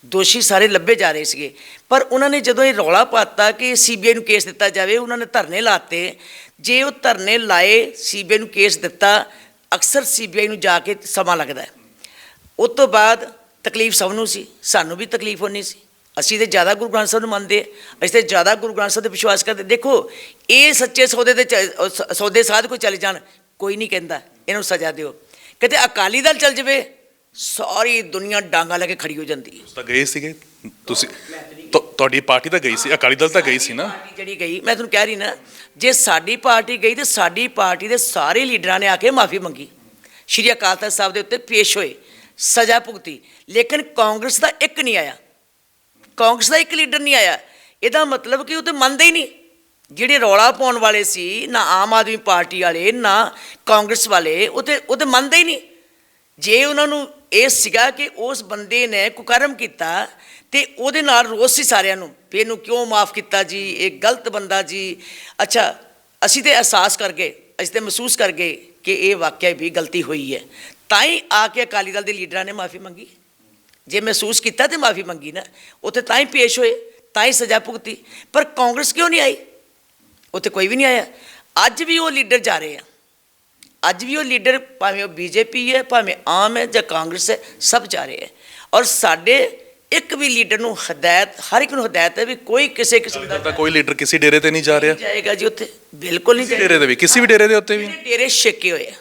ਦੋਸ਼ੀ ਸਾਰੇ ਲੱਭੇ ਜਾ ਰਹੇ ਸੀਗੇ। ਪਰ ਉਹਨਾਂ ਨੇ ਜਦੋਂ ਇਹ ਰੌਲਾ ਪਾਤਾ ਕਿ CBI ਨੂੰ ਕੇਸ ਦਿੱਤਾ ਜਾਵੇ, ਉਹਨਾਂ ਨੇ ਧਰਨੇ ਲਾਤੇ। ਜੇ ਉਹ ਧਰਨੇ ਲਾਏ, CBI ਨੂੰ ਕੇਸ ਦਿੱਤਾ, ਅਕਸਰ CBI ਨੂੰ ਜਾ ਕੇ ਸਮਾਂ ਲੱਗਦਾ। ਉਸ ਤੋਂ ਬਾਅਦ ਤਕਲੀਫ ਸਭ ਨੂੰ ਸੀ, ਸਾਨੂੰ ਵੀ ਤਕਲੀਫ ਹੋਣੀ ਸੀ। ਅਸੀਂ ਤਾਂ ਜ਼ਿਆਦਾ ਗੁਰੂ ਗ੍ਰੰਥ ਸਾਹਿਬ ਨੂੰ ਮੰਨਦੇ, ਅਸੀਂ ਤਾਂ ਜ਼ਿਆਦਾ ਗੁਰੂ ਗ੍ਰੰਥ ਸਾਹਿਬ 'ਤੇ ਵਿਸ਼ਵਾਸ ਕਰਦੇ। ਦੇਖੋ ਇਹ ਸੱਚੇ ਸੌਦੇ 'ਤੇ ਸੌਦੇ ਸਾਧ ਕੋਈ ਚੱਲ ਜਾਣ, ਕੋਈ ਨਹੀਂ ਕਹਿੰਦਾ ਇਹਨਾਂ ਨੂੰ ਸਜ਼ਾ ਦਿਓ। ਕਿਤੇ ਅਕਾਲੀ ਦਲ ਚੱਲ ਜਾਵੇ ਸਾਰੀ ਦੁਨੀਆ ਡਾਂਗਾ ਲੈ ਕੇ ਖੜੀ ਹੋ ਜਾਂਦੀ ਹੈ। ਤਾਂ ਗਏ ਸੀਗੇ ਤੁਸੀਂ, ਤੁਹਾਡੀ ਪਾਰਟੀ ਤਾਂ ਗਈ ਸੀ, ਅਕਾਲੀ ਦਲ ਤਾਂ ਗਈ ਸੀ ਨਾ। ਜਿਹੜੀ ਗਈ, ਮੈਂ ਤੁਹਾਨੂੰ ਕਹਿ ਰਹੀ ਨਾ, ਜੇ ਸਾਡੀ ਪਾਰਟੀ ਗਈ ਤੇ ਸਾਡੀ ਪਾਰਟੀ ਦੇ ਸਾਰੇ ਲੀਡਰਾਂ ਨੇ ਆ ਕੇ ਮਾਫੀ ਮੰਗੀ, ਸ਼੍ਰੀ ਅਕਾਲ ਤਖਤ ਸਾਹਿਬ ਦੇ ਉੱਤੇ ਪੇਸ਼ ਹੋਏ, ਸਜ਼ਾ ਭੁਗਤੀ। ਲੇਕਿਨ ਕਾਂਗਰਸ ਦਾ ਇੱਕ ਨਹੀਂ ਆਇਆ, ਕਾਂਗਰਸ ਦਾ ਇੱਕ ਲੀਡਰ ਨਹੀਂ ਆਇਆ। ਇਹਦਾ ਮਤਲਬ ਕਿ ਉਹ ਤਾਂ ਮੰਨਦੇ ਹੀ ਨਹੀਂ। ਜਿਹੜੇ ਰੌਲਾ ਪਾਉਣ ਵਾਲੇ ਸੀ, ਨਾ ਆਮ ਆਦਮੀ ਪਾਰਟੀ ਵਾਲੇ ਨਾ ਕਾਂਗਰਸ ਵਾਲੇ, ਉਹ ਤੇ ਮੰਨਦੇ ਹੀ ਨਹੀਂ। ਜੇ ਉਹਨਾਂ ਨੂੰ ਇਹ ਸੀਗਾ ਕਿ ਉਸ ਬੰਦੇ ਨੇ ਕੁਕਰਮ ਕੀਤਾ ਤੇ ਉਹਦੇ ਨਾਲ ਰੋਸ ਸੀ ਸਾਰਿਆਂ ਨੂੰ ਵੀ ਇਹਨੂੰ ਕਿਉਂ ਮਾਫ ਕੀਤਾ ਜੀ, ਇਹ ਗਲਤ ਬੰਦਾ ਜੀ। ਅੱਛਾ, ਅਸੀਂ ਤੇ ਅਹਿਸਾਸ ਕਰ ਗਏ, ਅਸੀਂ ਤੇ ਮਹਿਸੂਸ ਕਰ ਗਏ ਕਿ ਇਹ ਵਾਕਿਆ ਵੀ ਗਲਤੀ ਹੋਈ ਹੈ, ਤਾਂ ਹੀ ਆ ਕੇ ਅਕਾਲੀ ਦਲ ਦੇ ਲੀਡਰਾਂ ਨੇ ਮਾਫੀ ਮੰਗੀ। ਜੇ ਮਹਿਸੂਸ ਕੀਤਾ ਤੇ ਮਾਫੀ ਮੰਗੀ ਨਾ, ਉੱਥੇ ਤਾਂ ਹੀ ਪੇਸ਼ ਹੋਏ, ਤਾਂ ਹੀ ਸਜ਼ਾ ਭੁਗਤੀ। ਪਰ ਕਾਂਗਰਸ ਕਿਉਂ ਨਹੀਂ ਆਈ? ਉੱਥੇ ਕੋਈ ਵੀ ਨਹੀਂ ਆਇਆ। ਅੱਜ ਵੀ ਉਹ ਲੀਡਰ ਜਾ ਰਹੇ ਆ, ਅੱਜ ਵੀ ਉਹ ਲੀਡਰ, ਭਾਵੇਂ ਉਹ BJP ਹੈ, ਭਾਵੇਂ ਆਮ ਹੈ ਜਾਂ ਕਾਂਗਰਸ ਹੈ, ਸਭ ਜਾ ਰਹੇ ਹੈ। ਔਰ ਸਾਡੇ ਇੱਕ ਵੀ ਲੀਡਰ ਨੂੰ ਹਦਾਇਤ, ਹਰ ਇੱਕ ਨੂੰ ਹਦਾਇਤ ਹੈ ਵੀ ਕੋਈ ਕਿਸੇ ਕਿਸਮ ਦਾ ਕੋਈ ਲੀਡਰ ਕਿਸੇ ਡੇਰੇ ਤੇ ਨਹੀਂ ਜਾ ਰਿਹਾ, ਜਾਏਗਾ ਜੀ ਉੱਥੇ, ਬਿਲਕੁਲ ਨਹੀਂ ਡੇਰੇ ਦੇ ਵੀ, ਕਿਸੇ ਵੀ ਡੇਰੇ ਦੇ ਉੱਤੇ ਵੀ ਡੇਰੇ ਛੇਕੇ ਹੋਏ ਆ,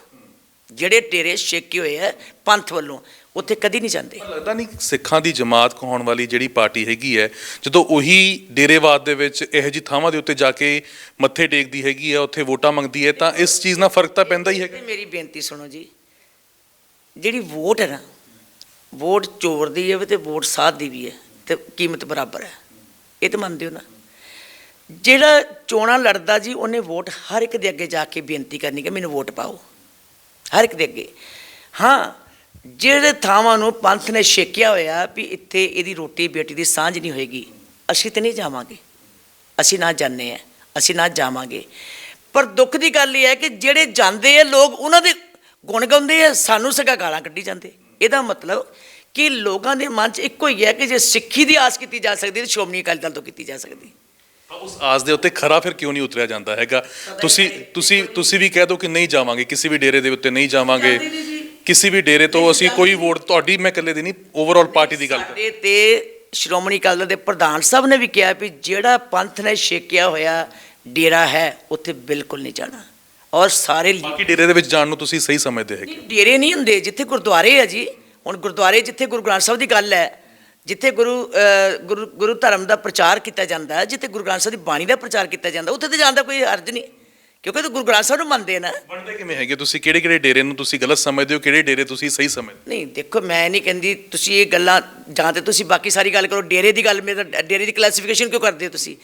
ਜਿਹੜੇ ਡੇਰੇ ਛੇਕੇ ਹੋਏ ਆ ਪੰਥ ਵੱਲੋਂ ਉੱਥੇ ਕਦੀ ਨਹੀਂ ਜਾਂਦੇ। ਲੱਗਦਾ ਨਹੀਂ ਸਿੱਖਾਂ ਦੀ ਜਮਾਤ ਕਹਾਉਣ ਵਾਲੀ ਜਿਹੜੀ ਪਾਰਟੀ ਹੈਗੀ ਹੈ, ਜਦੋਂ ਉਹੀ ਡੇਰੇਵਾਦ ਦੇ ਵਿੱਚ ਇਹੋ ਜਿਹੀ ਥਾਵਾਂ ਦੇ ਉੱਤੇ ਜਾ ਕੇ ਮੱਥੇ ਟੇਕਦੀ ਹੈਗੀ ਹੈ, ਉੱਥੇ ਵੋਟਾਂ ਮੰਗਦੀ ਹੈ, ਤਾਂ ਇਸ ਚੀਜ਼ ਨਾਲ ਫਰਕ ਤਾਂ ਪੈਂਦਾ ਹੀ ਹੈਗਾ। ਮੇਰੀ ਬੇਨਤੀ ਸੁਣੋ ਜੀ, ਜਿਹੜੀ ਵੋਟ ਹੈ ਨਾ, ਵੋਟ ਚੋਰ ਦੀ ਹੈ ਤੇ ਵੋਟ ਸਾਧ ਦੀ ਵੀ ਹੈ ਤੇ ਕੀਮਤ ਬਰਾਬਰ ਹੈ, ਇਹ ਤਾਂ ਮੰਨਦੇ ਹੋ ਨਾ। ਜਿਹੜਾ ਚੋਣਾਂ ਲੜਦਾ ਜੀ, ਉਹਨੇ ਵੋਟ ਹਰ ਇੱਕ ਦੇ ਅੱਗੇ ਜਾ ਕੇ ਬੇਨਤੀ ਕਰਨੀ ਕਿ ਮੈਨੂੰ ਵੋਟ ਪਾਓ, ਹਰ ਇੱਕ ਦੇ ਅੱਗੇ। ਹਾਂ, ਜਿਹੜੇ ਥਾਵਾਂ ਨੂੰ ਪੰਥ ਨੇ ਛੇਕਿਆ ਹੋਇਆ ਵੀ ਇੱਥੇ ਇਹਦੀ ਰੋਟੀ ਬੇਟੀ ਦੀ ਸਾਂਝ ਨਹੀਂ ਹੋਏਗੀ, ਅਸੀਂ ਤਾਂ ਨਹੀਂ ਜਾਵਾਂਗੇ, ਅਸੀਂ ਨਾ ਜਾਂਦੇ ਹਾਂ, ਅਸੀਂ ਨਾ ਜਾਵਾਂਗੇ। ਪਰ ਦੁੱਖ ਦੀ ਗੱਲ ਇਹ ਹੈ ਕਿ ਜਿਹੜੇ ਜਾਂਦੇ ਆ ਲੋਕ ਉਹਨਾਂ ਦੇ ਗੁਣ ਗਾਉਂਦੇ ਆ, ਸਾਨੂੰ ਸਗਾ ਗਾਲਾਂ ਕੱਢੀ ਜਾਂਦੇ। ਇਹਦਾ ਮਤਲਬ ਕਿ ਲੋਕਾਂ ਦੇ ਮਨ 'ਚ ਇੱਕੋ ਹੀ ਹੈ ਕਿ ਜੇ ਸਿੱਖੀ ਦੀ ਆਸ ਕੀਤੀ ਜਾ ਸਕਦੀ ਤਾਂ ਸ਼੍ਰੋਮਣੀ ਅਕਾਲੀ ਦਲ ਤੋਂ ਕੀਤੀ ਜਾ ਸਕਦੀ। ਉਸ ਆਸ ਦੇ ਉੱਤੇ ਖਰਾ ਫਿਰ ਕਿਉਂ ਨਹੀਂ ਉਤਰਿਆ ਜਾਂਦਾ ਹੈਗਾ? ਤੁਸੀਂ ਵੀ ਕਹਿ ਦਿਓ ਕਿ ਨਹੀਂ ਜਾਵਾਂਗੇ, ਕਿਸੇ ਵੀ ਡੇਰੇ ਦੇ ਉੱਤੇ ਨਹੀਂ ਜਾਵਾਂਗੇ, ਕਿਸੇ ਵੀ ਡੇਰੇ ਤੋਂ ਅਸੀਂ ਕੋਈ ਵੋਟ, ਤੁਹਾਡੀ ਮੈਂ ਇਕੱਲੇ ਦੀ ਨਹੀਂ, ਓਵਰਆਲ ਪਾਰਟੀ ਦੀ ਗੱਲ ਕਰਦੇ। ਤੇ ਸ਼੍ਰੋਮਣੀ ਅਕਾਲੀ ਦਲ ਦੇ ਪ੍ਰਧਾਨ ਸਾਹਿਬ ਨੇ ਵੀ ਕਿਹਾ ਵੀ ਜਿਹੜਾ ਪੰਥ ਨੇ ਛੇਕਿਆ ਹੋਇਆ ਡੇਰਾ ਹੈ ਉੱਥੇ ਬਿਲਕੁਲ ਨਹੀਂ ਜਾਣਾ। ਔਰ ਸਾਰੇ ਬਾਕੀ ਡੇਰੇ ਦੇ ਵਿੱਚ ਜਾਣ ਨੂੰ ਤੁਸੀਂ ਸਹੀ ਸਮਝਦੇ ਹੈਗੇ? ਡੇਰੇ ਨਹੀਂ ਹੁੰਦੇ, ਜਿੱਥੇ ਗੁਰਦੁਆਰੇ ਆ ਜੀ। ਹੁਣ ਗੁਰਦੁਆਰੇ ਜਿੱਥੇ ਗੁਰੂ ਗ੍ਰੰਥ ਸਾਹਿਬ ਦੀ ਗੱਲ ਹੈ, ਜਿੱਥੇ ਗੁਰੂ ਧਰਮ ਦਾ ਪ੍ਰਚਾਰ ਕੀਤਾ ਜਾਂਦਾ ਹੈ, ਜਿੱਥੇ ਗੁਰੂ ਗ੍ਰੰਥ ਸਾਹਿਬ ਦੀ ਬਾਣੀ ਦਾ ਪ੍ਰਚਾਰ ਕੀਤਾ ਜਾਂਦਾ, ਉੱਥੇ ਤਾਂ ਜਾਣ ਦਾ ਕੋਈ ਹਰਜ ਨਹੀਂ, ਕਿਉਂਕਿ ਗੁਰੂ ਗ੍ਰੰਥ ਸਾਹਿਬ ਨੂੰ ਮੰਨਦੇ ਨਾ। ਬਣਦੇ ਕਿਵੇਂ ਹੈਗੇ? ਤੁਸੀਂ ਕਿਹੜੇ ਡੇਰੇ ਨੂੰ ਤੁਸੀਂ ਗਲਤ ਸਮਝਦੇ ਹੋ, ਕਿਹੜੇ ਡੇਰੇ ਤੁਸੀਂ ਸਹੀ ਸਮਝਦੇ? ਨਹੀਂ ਦੇਖੋ, ਮੈਂ ਨਹੀਂ ਕਹਿੰਦੀ ਤੁਸੀਂ ਇਹ ਗੱਲਾਂ, ਜਾਂ ਤੇ ਤੁਸੀਂ ਬਾਕੀ ਸਾਰੀ ਗੱਲ ਕਰੋ, ਡੇਰੇ ਦੀ ਗੱਲ, ਮੇਰਾ ਡੇਰੇ ਦੀ ਕਲਾਸੀਫਿਕੇਸ਼ਨ ਕਿਉਂ ਕਰਦੇ ਹੋ ਤੁਸੀਂ?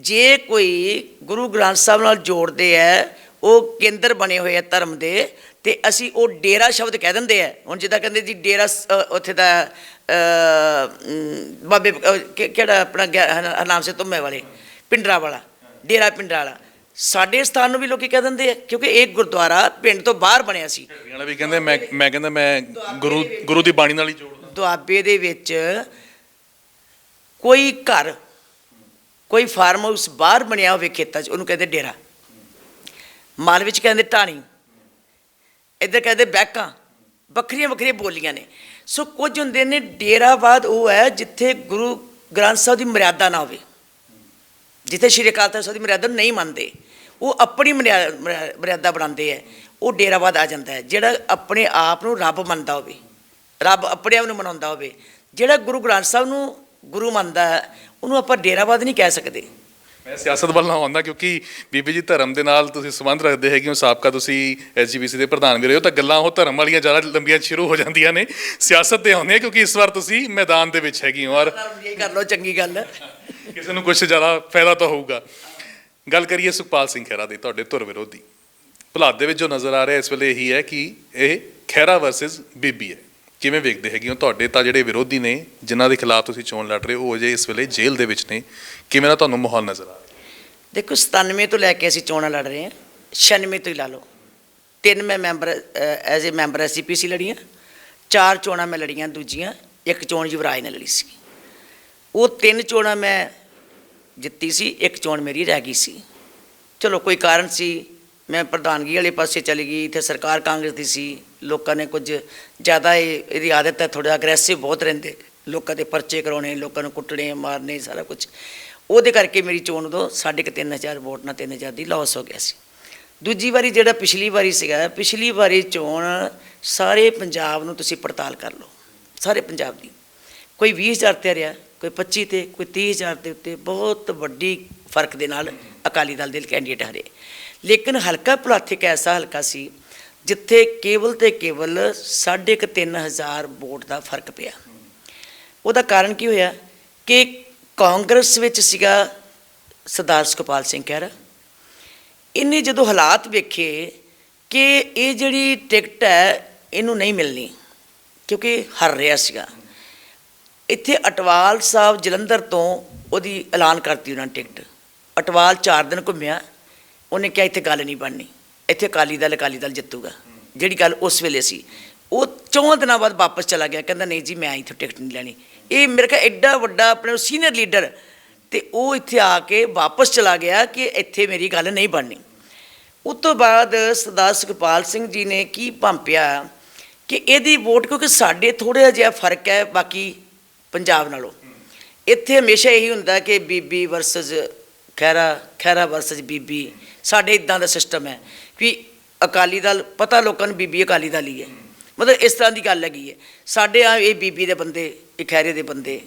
ਜੇ ਕੋਈ ਗੁਰੂ ਗ੍ਰੰਥ ਸਾਹਿਬ ਨਾਲ ਜੋੜਦੇ ਹੈ, ਉਹ ਕੇਂਦਰ ਬਣੇ ਹੋਏ ਆ ਧਰਮ ਦੇ, ਤੇ ਅਸੀਂ ਉਹ ਡੇਰਾ ਸ਼ਬਦ ਕਹਿ ਦਿੰਦੇ ਆ। ਹੁਣ ਜਿੱਦਾਂ ਕਹਿੰਦੇ ਜੀ ਡੇਰਾ ਉੱਥੇ ਦਾ ਬਾਬੇ ਕਿਹੜਾ ਆਪਣਾ ਹਰਨਾਮ ਸਿੰਘ ਧੁੰਮੇ ਵਾਲੇ, ਪਿੰਡਰਾ ਵਾਲਾ ਡੇਰਾ, ਪਿੰਡਰਾ ਵਾਲਾ। ਸਾਡੇ ਸਥਾਨ ਨੂੰ ਵੀ ਲੋਕੀ ਕਹਿ ਦਿੰਦੇ ਆ, ਕਿਉਂਕਿ ਇਹ ਗੁਰਦੁਆਰਾ ਪਿੰਡ ਤੋਂ ਬਾਹਰ ਬਣਿਆ ਸੀ। ਵੀ ਕਹਿੰਦੇ ਮੈਂ ਗੁਰੂ ਦੀ ਬਾਣੀ ਨਾਲ ਹੀ ਜੋੜਦਾ। ਦੁਆਬੇ ਦੇ ਵਿੱਚ ਕੋਈ ਘਰ, ਕੋਈ ਫਾਰਮ ਹਾਊਸ ਬਾਹਰ ਬਣਿਆ ਹੋਵੇ ਖੇਤਾਂ 'ਚ, ਉਹਨੂੰ ਕਹਿੰਦੇ ਡੇਰਾ। ਮਾਲ ਵਿੱਚ ਕਹਿੰਦੇ ਢਾਣੀ, ਇੱਧਰ ਕਹਿੰਦੇ ਬਹਿਕਾਂ, ਵੱਖਰੀਆਂ ਵੱਖਰੀਆਂ ਬੋਲੀਆਂ ਨੇ। ਸੋ ਕੁਝ ਹੁੰਦੇ ਨੇ ਡੇਰਾਵਾਦ, ਉਹ ਹੈ ਜਿੱਥੇ ਗੁਰੂ ਗ੍ਰੰਥ ਸਾਹਿਬ ਦੀ ਮਰਿਆਦਾ ਨਾ ਹੋਵੇ, ਜਿੱਥੇ ਸ਼੍ਰੀ ਅਕਾਲ ਤਖ਼ਤ ਸਾਹਿਬ ਦੀ ਮਰਿਆਦਾ ਨੂੰ ਨਹੀਂ ਮੰਨਦੇ, ਉਹ ਆਪਣੀ ਮਰਿਆਦਾ ਬਣਾਉਂਦੇ ਹੈ, ਉਹ ਡੇਰਾਵਾਦ ਆ ਜਾਂਦਾ ਹੈ। ਜਿਹੜਾ ਆਪਣੇ ਆਪ ਨੂੰ ਰੱਬ ਮੰਨਦਾ ਹੋਵੇ, ਰੱਬ ਆਪਣੇ ਆਪ ਨੂੰ ਮਨਾਉਂਦਾ ਹੋਵੇ, ਜਿਹੜਾ ਗੁਰੂ ਗ੍ਰੰਥ ਸਾਹਿਬ ਨੂੰ ਗੁਰੂ ਮੰਨਦਾ ਹੈ, ਉਹਨੂੰ ਆਪਾਂ ਡੇਰਾਵਾਦ ਨਹੀਂ ਕਹਿ ਸਕਦੇ। ਮੈਂ ਸਿਆਸਤ ਵੱਲ ਨਾ ਆਉਂਦਾ, ਕਿਉਂਕਿ ਬੀਬੀ ਜੀ ਧਰਮ ਦੇ ਨਾਲ ਤੁਸੀਂ ਸੰਬੰਧ ਰੱਖਦੇ ਹੈਗੇ ਹੋ, ਸਾਬਕਾ ਤੁਸੀਂ SGPC ਦੇ ਪ੍ਰਧਾਨ ਵੀ ਰਹੇ ਹੋ, ਤਾਂ ਗੱਲਾਂ ਉਹ ਧਰਮ ਵਾਲੀਆਂ ਜ਼ਿਆਦਾ ਲੰਬੀਆਂ ਸ਼ੁਰੂ ਹੋ ਜਾਂਦੀਆਂ ਨੇ। ਸਿਆਸਤ ਤੇ ਆਉਂਦੇ ਆ ਕਿਉਂਕਿ ਇਸ ਵਾਰ ਤੁਸੀਂ ਮੈਦਾਨ ਦੇ ਵਿੱਚ ਹੈਗੇ ਹੋ, ਔਰ ਇਹ ਕਰ ਲਓ, ਚੰਗੀ ਗੱਲ ਹੈ, ਕਿਸੇ ਨੂੰ ਕੁਛ ਜ਼ਿਆਦਾ ਫਾਇਦਾ ਤਾਂ ਹੋਊਗਾ। ਗੱਲ ਕਰੀਏ ਸੁਖਪਾਲ ਸਿੰਘ ਖਹਿਰਾ ਦੀ, ਤੁਹਾਡੇ ਧੁਰ ਵਿਰੋਧੀ। ਭੁਲਾਦ ਦੇ ਵਿੱਚ ਜੋ ਨਜ਼ਰ ਆ ਰਿਹਾ ਇਸ ਵੇਲੇ ਇਹੀ ਹੈ ਕਿ ਇਹ ਖਹਿਰਾ ਵਰਸਸ ਬੀਬੀ ਹੈ। ਕਿਵੇਂ ਵੇਖਦੇ ਹੈਗੇ ਹੋ? ਤੁਹਾਡੇ ਤਾਂ ਜਿਹੜੇ ਵਿਰੋਧੀ ਨੇ, ਜਿਨ੍ਹਾਂ ਦੇ ਖਿਲਾਫ ਤੁਸੀਂ ਚੋਣ ਲੜ ਰਹੇ ਹੋ, ਉਹ ਅਜੇ ਇਸ ਵੇਲੇ ਜੇਲ੍ਹ ਦੇ ਵਿੱਚ ਨੇ। ਕਿਵੇਂ ਦਾ ਤੁਹਾਨੂੰ ਮਾਹੌਲ ਨਜ਼ਰ ਆ ਰਿਹਾ? ਦੇਖੋ, 97 ਤੋਂ ਲੈ ਕੇ ਅਸੀਂ ਚੋਣਾਂ ਲੜ ਰਹੇ ਹਾਂ, 96 ਤੋਂ ਹੀ ਲਾ ਲਓ। 3 ਮੈਂ member as a member SGPC ਲੜੀਆਂ, 4 ਚੋਣਾਂ ਮੈਂ ਲੜੀਆਂ ਦੂਜੀਆਂ, 1 ਚੋਣ ਯੁਵਰਾਜ ਨੇ ਲੜੀ ਸੀ। ਉਹ 3 ਚੋਣਾਂ ਮੈਂ ਜਿੱਤੀ ਸੀ, 1 ਚੋਣ ਮੇਰੀ ਰਹਿ ਗਈ ਸੀ। ਚਲੋ ਕੋਈ ਕਾਰਨ ਸੀ, ਮੈਂ ਪ੍ਰਧਾਨਗੀ ਵਾਲੇ ਪਾਸੇ ਚਲੀ ਗਈ, ਇੱਥੇ ਸਰਕਾਰ ਕਾਂਗਰਸ ਦੀ ਸੀ, ਲੋਕਾਂ ਨੇ ਕੁਝ ਜ਼ਿਆਦਾ ਇਹਦੀ ਆਦਤ ਹੈ, ਥੋੜ੍ਹਾ ਅਗਰੈਸਿਵ ਬਹੁਤ ਰਹਿੰਦੇ, ਲੋਕਾਂ ਦੇ ਪਰਚੇ ਕਰਾਉਣੇ, ਲੋਕਾਂ ਨੂੰ ਕੁੱਟਣੇ ਮਾਰਨੇ, ਸਾਰਾ ਕੁਝ। ਉਹਦੇ ਕਰਕੇ ਮੇਰੀ ਚੋਣ ਉਦੋਂ 3,500 ਵੋਟ ਨਾਲ 3,000 ਦੀ ਲਾਸ ਹੋ ਗਿਆ ਸੀ। ਦੂਜੀ ਵਾਰੀ ਜਿਹੜਾ ਪਿਛਲੀ ਵਾਰੀ ਸੀਗਾ, ਪਿਛਲੀ ਵਾਰੀ ਚੋਣ ਸਾਰੇ ਪੰਜਾਬ ਨੂੰ ਤੁਸੀਂ ਪੜਤਾਲ ਕਰ ਲਓ, ਸਾਰੇ ਪੰਜਾਬ ਦੀ, ਕੋਈ 20,000 ਤੇ ਰਿਹਾ, ਕੋਈ 25 ਤੇ, ਕੋਈ 30,000 ਦੇ ਉੱਤੇ, ਬਹੁਤ ਵੱਡੀ ਫਰਕ ਦੇ ਨਾਲ ਅਕਾਲੀ ਦਲ ਦੇ ਕੈਂਡੀਡੇਟ ਹਾਰੇ। ਲੇਕਿਨ ਹਲਕਾ ਭੁਲਾਥ ਇੱਕ ਐਸਾ ਹਲਕਾ ਸੀ ਜਿੱਥੇ ਕੇਵਲ ਤੇ ਕੇਵਲ 3,500 ਵੋਟ ਦਾ ਫਰਕ ਪਿਆ। ਉਹਦਾ ਕਾਰਨ ਕੀ ਹੋਇਆ ਕਿ ਕਾਂਗਰਸ ਵਿੱਚ ਸੀਗਾ ਸਰਦਾਰ ਸੁਖਪਾਲ ਸਿੰਘ ਖਹਿਰਾ। ਇਹਨੇ ਜਦੋਂ ਹਾਲਾਤ ਵੇਖੇ ਕਿ ਇਹ ਜਿਹੜੀ ਟਿਕਟ ਹੈ ਇਹਨੂੰ ਨਹੀਂ ਮਿਲਣੀ, ਕਿਉਂਕਿ ਹਾਰ ਰਿਹਾ ਸੀਗਾ, ਇੱਥੇ ਅਟਵਾਲ ਸਾਹਿਬ ਜਲੰਧਰ ਤੋਂ ਉਹਦੀ ਐਲਾਨ ਕਰਤੀ ਉਹਨਾਂ ਨੇ ਟਿਕਟ। ਅਟਵਾਲ 4 ਦਿਨ ਘੁੰਮਿਆ, ਉਹਨੇ ਕਿਹਾ ਇੱਥੇ ਗੱਲ ਨਹੀਂ ਬਣਨੀ, ਇੱਥੇ ਅਕਾਲੀ ਦਲ ਜਿੱਤੂਗਾ, ਜਿਹੜੀ ਗੱਲ ਉਸ ਵੇਲੇ ਸੀ। ਉਹ 4 ਦਿਨਾਂ ਬਾਅਦ ਵਾਪਸ ਚਲਾ ਗਿਆ, ਕਹਿੰਦਾ ਨਹੀਂ ਜੀ ਮੈਂ ਇੱਥੇ ਟਿਕਟ ਨਹੀਂ ਲੈਣੀ। ਇਹ ਮੇਰੇ ਖਿਆਲ ਐਡਾ ਵੱਡਾ ਆਪਣੇ ਸੀਨੀਅਰ ਲੀਡਰ, ਤੇ ਉਹ ਇੱਥੇ ਆ ਕੇ ਵਾਪਸ ਚਲਾ ਗਿਆ ਕਿ ਇੱਥੇ ਮੇਰੀ ਗੱਲ ਨਹੀਂ ਬਣਨੀ। ਉਸ ਤੋਂ ਬਾਅਦ ਸਰਦਾਰ ਸੁਖਪਾਲ ਸਿੰਘ ਜੀ ਨੇ ਕੀ ਭੰਪਿਆ ਕਿ ਇਹਦੀ ਵੋਟ, ਕਿਉਂਕਿ ਸਾਡੇ ਥੋੜ੍ਹਾ ਜਿਹਾ ਫਰਕ ਹੈ ਬਾਕੀ ਪੰਜਾਬ ਨਾਲੋਂ, ਇੱਥੇ ਹਮੇਸ਼ਾ ਇਹੀ ਹੁੰਦਾ ਕਿ ਬੀਬੀ ਵਰਸਸ ਖਹਿਰਾ, ਖਹਿਰਾ ਵਰਸਸ ਬੀਬੀ, ਸਾਡੇ ਇੱਦਾਂ ਦਾ ਸਿਸਟਮ ਹੈ ਕਿ ਅਕਾਲੀ ਦਲ ਪਤਾ ਲੋਕਾਂ ਨੂੰ ਬੀਬੀ ਅਕਾਲੀ ਦਲ ਹੀ ਹੈ, ਮਤਲਬ ਇਸ ਤਰ੍ਹਾਂ ਦੀ ਗੱਲ ਹੈਗੀ ਹੈ। ਸਾਡੇ ਆ ਇਹ ਬੀਬੀ ਦੇ ਬੰਦੇ, ਇਹ ਖੈਰੇ ਦੇ ਬੰਦੇ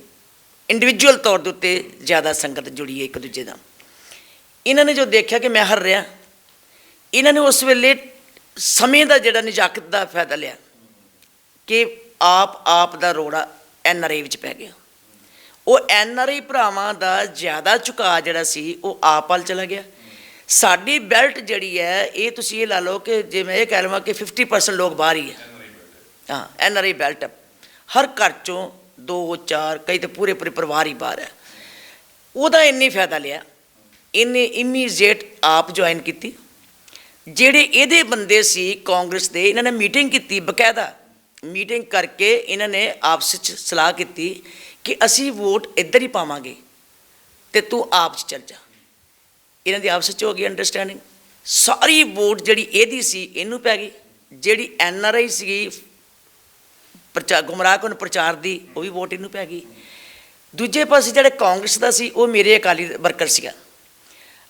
ਇੰਡੀਵਿਜੂਅਲ ਤੌਰ ਦੇ ਉੱਤੇ ਜ਼ਿਆਦਾ ਸੰਗਤ ਜੁੜੀ ਹੈ ਇੱਕ ਦੂਜੇ ਦਾ। ਇਹਨਾਂ ਨੇ ਜੋ ਦੇਖਿਆ ਕਿ ਮੈਂ ਹਰ ਰਿਹਾ, ਇਹਨਾਂ ਨੇ ਉਸ ਵੇਲੇ ਸਮੇਂ ਦਾ ਜਿਹੜਾ ਨਜਾਕਤ ਦਾ ਫਾਇਦਾ ਲਿਆ ਕਿ ਆਪ ਦਾ ਰੋੜਾ NRI ਵਿੱਚ ਪੈ ਗਿਆ। ਉਹ NRI ਭਰਾਵਾਂ ਦਾ ਜ਼ਿਆਦਾ ਝੁਕਾਅ ਜਿਹੜਾ ਸੀ ਉਹ ਆਪ ਵੱਲ ਚਲਾ ਗਿਆ। ਸਾਡੀ ਬੈਲਟ ਜਿਹੜੀ ਹੈ, ਇਹ ਤੁਸੀਂ ਇਹ ਲਾ ਲਓ ਕਿ ਜੇ ਮੈਂ ਇਹ ਕਹਿ ਲਵਾਂ ਕਿ 50% ਲੋਕ ਬਾਹਰ ਹੀ ਹੈ। ਹਾਂ, NRI ਬੈਲਟ ਹਰ ਘਰ 'ਚੋਂ 2-4 ਕਈ ਤਾਂ ਪੂਰੇ ਪਰਿਵਾਰ ਹੀ ਬਾਹਰ ਹੈ। ਉਹਦਾ ਇੰਨੀ ਫਾਇਦਾ ਲਿਆ, ਇਹਨੇ ਇਮੀਡੀਏਟ ਆਪ ਜੁਆਇਨ ਕੀਤੀ। ਜਿਹੜੇ ਇਹਦੇ ਬੰਦੇ ਸੀ ਕਾਂਗਰਸ ਦੇ, ਇਹਨਾਂ ਨੇ ਮੀਟਿੰਗ ਕੀਤੀ, ਬਕਾਇਦਾ ਮੀਟਿੰਗ ਕਰਕੇ ਇਹਨਾਂ ਨੇ ਆਪਸ 'ਚ ਸਲਾਹ ਕੀਤੀ ਕਿ ਅਸੀਂ ਵੋਟ ਇੱਧਰ ਹੀ ਪਾਵਾਂਗੇ ਤੇ ਤੂੰ ਆਪ 'ਚ ਚੱਲ ਜਾ। ਇਹਨਾਂ ਦੀ ਆਪਸ 'ਚ ਹੋ ਗਈ ਅੰਡਰਸਟੈਂਡਿੰਗ। ਸਾਰੀ ਵੋਟ ਜਿਹੜੀ ਇਹਦੀ ਸੀ ਇਹਨੂੰ ਪੈ ਗਈ, ਜਿਹੜੀ NRI ਸੀਗੀ ਗੁੰਮਰਾਹ ਕੁਨ ਪ੍ਰਚਾਰ ਦੀ, ਉਹ ਵੀ ਵੋਟ ਇਹਨੂੰ ਪੈ ਗਈ। ਦੂਜੇ ਪਾਸੇ ਜਿਹੜੇ ਕਾਂਗਰਸ ਦਾ ਸੀ ਉਹ ਮੇਰੇ ਅਕਾਲੀ ਵਰਕਰ ਸੀਗਾ।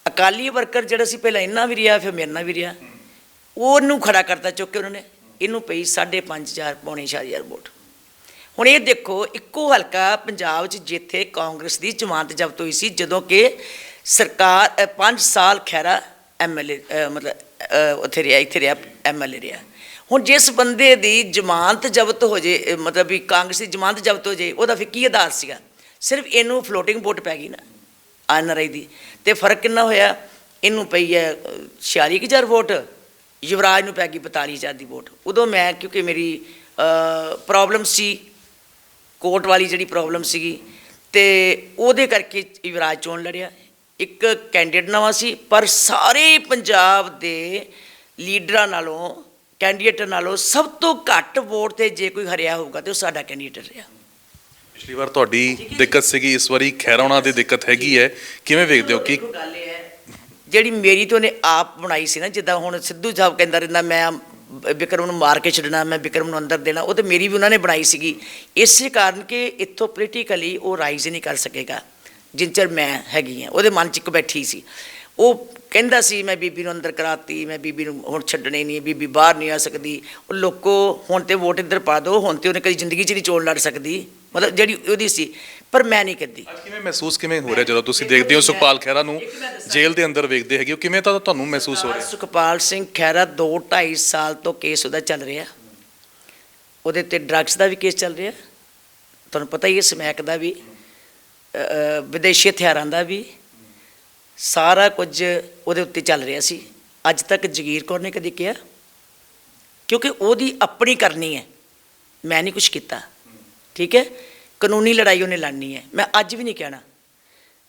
ਅਕਾਲੀ ਵਰਕਰ ਜਿਹੜਾ ਸੀ ਪਹਿਲਾਂ ਇੰਨਾ ਵੀ ਰਿਹਾ, ਫਿਰ ਮੇਰੇ ਨਾਲ ਵੀ ਰਿਹਾ। ਉਹਨੂੰ ਖੜਾ ਕਰਤਾ ਚੁੱਕ ਕੇ ਉਹਨਾਂ ਨੇ, ਇਹਨੂੰ ਪਈ 5,500 ਪੌਣੇ 6,000 ਵੋਟ। ਹੁਣ ਇਹ ਦੇਖੋ, ਇੱਕੋ ਹਲਕਾ ਪੰਜਾਬ 'ਚ ਜਿੱਥੇ ਕਾਂਗਰਸ ਦੀ ਜ਼ਮਾਨਤ ਜ਼ਬਤ ਹੋਈ ਸੀ, ਜਦੋਂ ਕਿ ਸਰਕਾਰ 5 ਸਾਲ ਖਹਿਰਾ MLA ਮਤਲਬ ਉੱਥੇ ਰਿਹਾ, ਇੱਥੇ ਰਿਹਾ MLA ਰਿਹਾ। ਹੁਣ ਜਿਸ ਬੰਦੇ ਦੀ ਜ਼ਮਾਨਤ ਜ਼ਬਤ ਹੋ ਜੇ, ਮਤਲਬ ਵੀ ਕਾਂਗਰਸ ਦੀ ਜ਼ਮਾਨਤ ਜ਼ਬਤ ਹੋ ਜੇ, ਉਹਦਾ ਫਿਰ ਕੀ ਅਧਾਰ ਸੀਗਾ? ਸਿਰਫ ਇਹਨੂੰ ਫਲੋਟਿੰਗ ਵੋਟ ਪੈ ਗਈ ਨਾ NRI ਦੀ, ਅਤੇ ਫਰਕ ਕਿੰਨਾ ਹੋਇਆ? ਇਹਨੂੰ ਪਈ ਹੈ 46,000 ਵੋਟ, ਯੁਵਰਾਜ ਨੂੰ ਪੈ ਗਈ 42,000 ਦੀ ਵੋਟ। ਉਦੋਂ ਮੈਂ, ਕਿਉਂਕਿ ਮੇਰੀ ਪ੍ਰੋਬਲਮ ਸੀ, ਕੋਰਟ ਵਾਲੀ ਜਿਹੜੀ ਪ੍ਰੋਬਲਮ ਸੀਗੀ, ਅਤੇ ਉਹਦੇ ਕਰਕੇ ਯੁਵਰਾਜ ਚੋਣ ਲੜਿਆ। ਇੱਕ ਕੈਂਡੀਡੇਟ ਨਵਾਂ ਸੀ, ਪਰ ਸਾਰੇ ਪੰਜਾਬ ਦੇ ਲੀਡਰਾਂ ਨਾਲੋਂ, ਕੈਂਡੀਡੇਟ ਨਾਲੋਂ ਸਭ ਤੋਂ ਘੱਟ ਵੋਟ 'ਤੇ ਜੇ ਕੋਈ ਹਰਿਆ ਹੋਊਗਾ ਤਾਂ ਉਹ ਸਾਡਾ ਕੈਂਡੀਡੇਟ ਰਿਹਾ। ਪਿਛਲੀ ਵਾਰ ਤੁਹਾਡੀ ਦਿੱਕਤ ਸੀਗੀ, ਇਸ ਵਾਰੀ ਖਹਿਰਾ ਉਹਨਾਂ ਦੀ ਦਿੱਕਤ ਹੈਗੀ ਹੈ, ਕਿਵੇਂ ਵੇਖਦੇ ਹੋ? ਕਿ ਗੱਲ ਇਹ ਹੈ ਜਿਹੜੀ ਮੇਰੀ ਤਾਂ ਉਹਨੇ ਆਪ ਬਣਾਈ ਸੀ ਨਾ, ਜਿੱਦਾਂ ਹੁਣ ਸਿੱਧੂ ਸਾਹਿਬ ਕਹਿੰਦਾ ਰਹਿੰਦਾ ਮੈਂ ਵਿਕਰਮ ਨੂੰ ਮਾਰ ਕੇ ਛੱਡਣਾ, ਮੈਂ ਵਿਕਰਮ ਨੂੰ ਅੰਦਰ ਦੇਣਾ, ਉਹ ਤਾਂ ਮੇਰੀ ਵੀ ਉਹਨਾਂ ਨੇ ਬਣਾਈ ਸੀਗੀ। ਇਸੇ ਕਾਰਨ ਕਿ ਇੱਥੋਂ ਪੋਲੀਟੀਕਲੀ ਉਹ ਰਾਈਜ਼ ਨਹੀਂ ਕਰ ਸਕੇਗਾ ਜਿੰਨ ਚਿਰ ਮੈਂ ਹੈਗੀ ਹਾਂ। ਉਹਦੇ ਮਨ 'ਚ ਇੱਕ ਬੈਠੀ ਸੀ, ਉਹ ਕਹਿੰਦਾ ਸੀ ਮੈਂ ਬੀਬੀ ਨੂੰ ਅੰਦਰ ਕਰਾਤੀ, ਮੈਂ ਬੀਬੀ ਨੂੰ ਹੁਣ ਛੱਡਣੀ ਨਹੀਂ, ਬੀਬੀ ਬਾਹਰ ਨਹੀਂ ਆ ਸਕਦੀ। ਉਹ ਲੋਕੋ ਹੁਣ ਤਾਂ ਵੋਟ ਇੱਧਰ ਪਾ ਦਿਓ, ਹੁਣ ਤਾਂ ਉਹਨੇ ਕਦੀ ਜ਼ਿੰਦਗੀ 'ਚ ਨਹੀਂ ਚੋਣ ਲੜ ਸਕਦੀ, ਮਤਲਬ ਜਿਹੜੀ ਉਹਦੀ ਸੀ, ਪਰ ਮੈਂ ਨਹੀਂ ਕਰਦੀ। ਅੱਜ ਕਿਵੇਂ ਮਹਿਸੂਸ ਕਿਵੇਂ ਹੋ ਰਿਹਾ ਜਦੋਂ ਤੁਸੀਂ ਦੇਖਦੇ ਹੋ ਸੁਖਪਾਲ ਖਹਿਰਾ ਨੂੰ ਜੇਲ੍ਹ ਦੇ ਅੰਦਰ ਵੇਖਦੇ ਹੈਗੇ ਹੋ, ਕਿਵੇਂ ਤਾਂ ਤੁਹਾਨੂੰ ਮਹਿਸੂਸ ਹੋ ਰਿਹਾ? ਸੁਖਪਾਲ ਸਿੰਘ ਖਹਿਰਾ 2-2.5 ਸਾਲ ਤੋਂ ਕੇਸ ਉਹਦਾ ਚੱਲ ਰਿਹਾ। ਉਹਦੇ ਉੱਤੇ ਡਰੱਗਸ ਦਾ ਵੀ ਕੇਸ ਚੱਲ ਰਿਹਾ, ਤੁਹਾਨੂੰ ਪਤਾ ਹੀ ਹੈ, ਸਮੈਕ ਦਾ ਵੀ, ਵਿਦੇਸ਼ੀ ਹਥਿਆਰਾਂ ਦਾ ਵੀ, ਸਾਰਾ ਕੁਝ ਉਹਦੇ ਉੱਤੇ ਚੱਲ ਰਿਹਾ ਸੀ। ਅੱਜ ਤੱਕ ਜਗੀਰ ਕੌਰ ਨੇ ਕਦੀ ਕਿਹਾ? ਕਿਉਂਕਿ ਉਹਦੀ ਆਪਣੀ ਕਰਨੀ ਹੈ, ਮੈਂ ਨਹੀਂ ਕੁਛ ਕੀਤਾ, ਠੀਕ ਹੈ। ਕਾਨੂੰਨੀ ਲੜਾਈ ਉਹਨੇ ਲੜਨੀ ਹੈ, ਮੈਂ ਅੱਜ ਵੀ ਨਹੀਂ ਕਹਿਣਾ।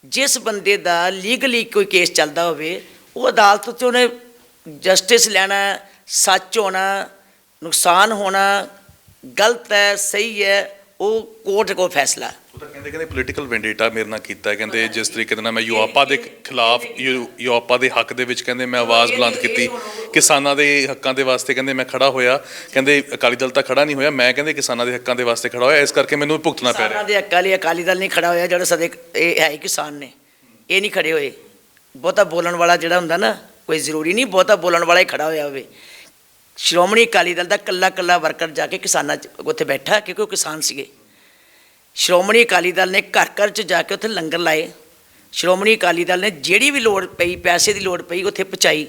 ਜਿਸ ਬੰਦੇ ਦਾ ਲੀਗਲੀ ਕੋਈ ਕੇਸ ਚੱਲਦਾ ਹੋਵੇ, ਉਹ ਅਦਾਲਤ 'ਚ ਉਹਨੇ ਜਸਟਿਸ ਲੈਣਾ, ਸੱਚ ਹੋਣਾ, ਨੁਕਸਾਨ ਹੋਣਾ, ਗਲਤ ਹੈ ਸਹੀ ਹੈ, ਉਹ ਕੋਰਟ ਕੋਲ ਫੈਸਲਾ। ਉਹ ਤਾਂ ਕਹਿੰਦੇ ਪੋਲੀਟੀਕਲ ਵੈਂਡੇਟਾ ਮੇਰੇ ਨਾਲ ਕੀਤਾ, ਕਹਿੰਦੇ ਜਿਸ ਤਰੀਕੇ ਦੇ ਨਾਲ ਮੈਂ ਯੂਆਪਾ ਦੇ ਖਿਲਾਫ, ਯੂਆਪਾ ਦੇ ਹੱਕ ਦੇ ਵਿੱਚ ਕਹਿੰਦੇ ਮੈਂ ਆਵਾਜ਼ ਬੁਲੰਦ ਕੀਤੀ, ਕਿਸਾਨਾਂ ਦੇ ਹੱਕਾਂ ਦੇ ਵਾਸਤੇ ਕਹਿੰਦੇ ਮੈਂ ਖੜਾ ਹੋਇਆ। ਕਹਿੰਦੇ ਅਕਾਲੀ ਦਲ ਤਾਂ ਖੜਾ ਨਹੀਂ ਹੋਇਆ, ਮੈਂ ਕਹਿੰਦੇ ਕਿਸਾਨਾਂ ਦੇ ਹੱਕਾਂ ਦੇ ਵਾਸਤੇ ਖੜਾ ਹੋਇਆ, ਇਸ ਕਰਕੇ ਮੈਨੂੰ ਭੁਗਤਣਾ ਪੈ ਰਿਹਾ। ਕਿਸਾਨਾਂ ਦੇ ਹੱਕਾਂ ਲਈ ਅਕਾਲੀ ਦਲ ਨਹੀਂ ਖੜਾ ਹੋਇਆ, ਜਿਹੜਾ ਸਦੇ ਇਹ ਹੈ ਕਿਸਾਨ ਨੇ, ਇਹ ਨਹੀਂ ਖੜੇ ਹੋਏ। ਬਹੁਤਾ ਬੋਲਣ ਵਾਲਾ ਜਿਹੜਾ ਹੁੰਦਾ ਨਾ, ਕੋਈ ਜ਼ਰੂਰੀ ਨਹੀਂ ਬਹੁਤਾ ਬੋਲਣ ਵਾਲਾ ਹੀ ਖੜਾ ਹੋਇਆ ਹੋਵੇ। ਸ਼੍ਰੋਮਣੀ ਅਕਾਲੀ ਦਲ ਦਾ ਕੱਲਾ ਵਰਕਰ ਜਾ ਕੇ ਕਿਸਾਨਾਂ 'ਚ ਉੱਥੇ ਬੈਠਾ, ਕਿਉਂਕਿ ਉਹ ਕਿਸਾਨ ਸੀਗੇ। ਸ਼੍ਰੋਮਣੀ ਅਕਾਲੀ ਦਲ ਨੇ ਘਰ 'ਚ ਜਾ ਕੇ ਉੱਥੇ ਲੰਗਰ ਲਾਏ। ਸ਼੍ਰੋਮਣੀ ਅਕਾਲੀ ਦਲ ਨੇ ਜਿਹੜੀ ਵੀ ਲੋੜ ਪਈ, ਪੈਸੇ ਦੀ ਲੋੜ ਪਈ, ਉੱਥੇ ਪਹੁੰਚਾਈ।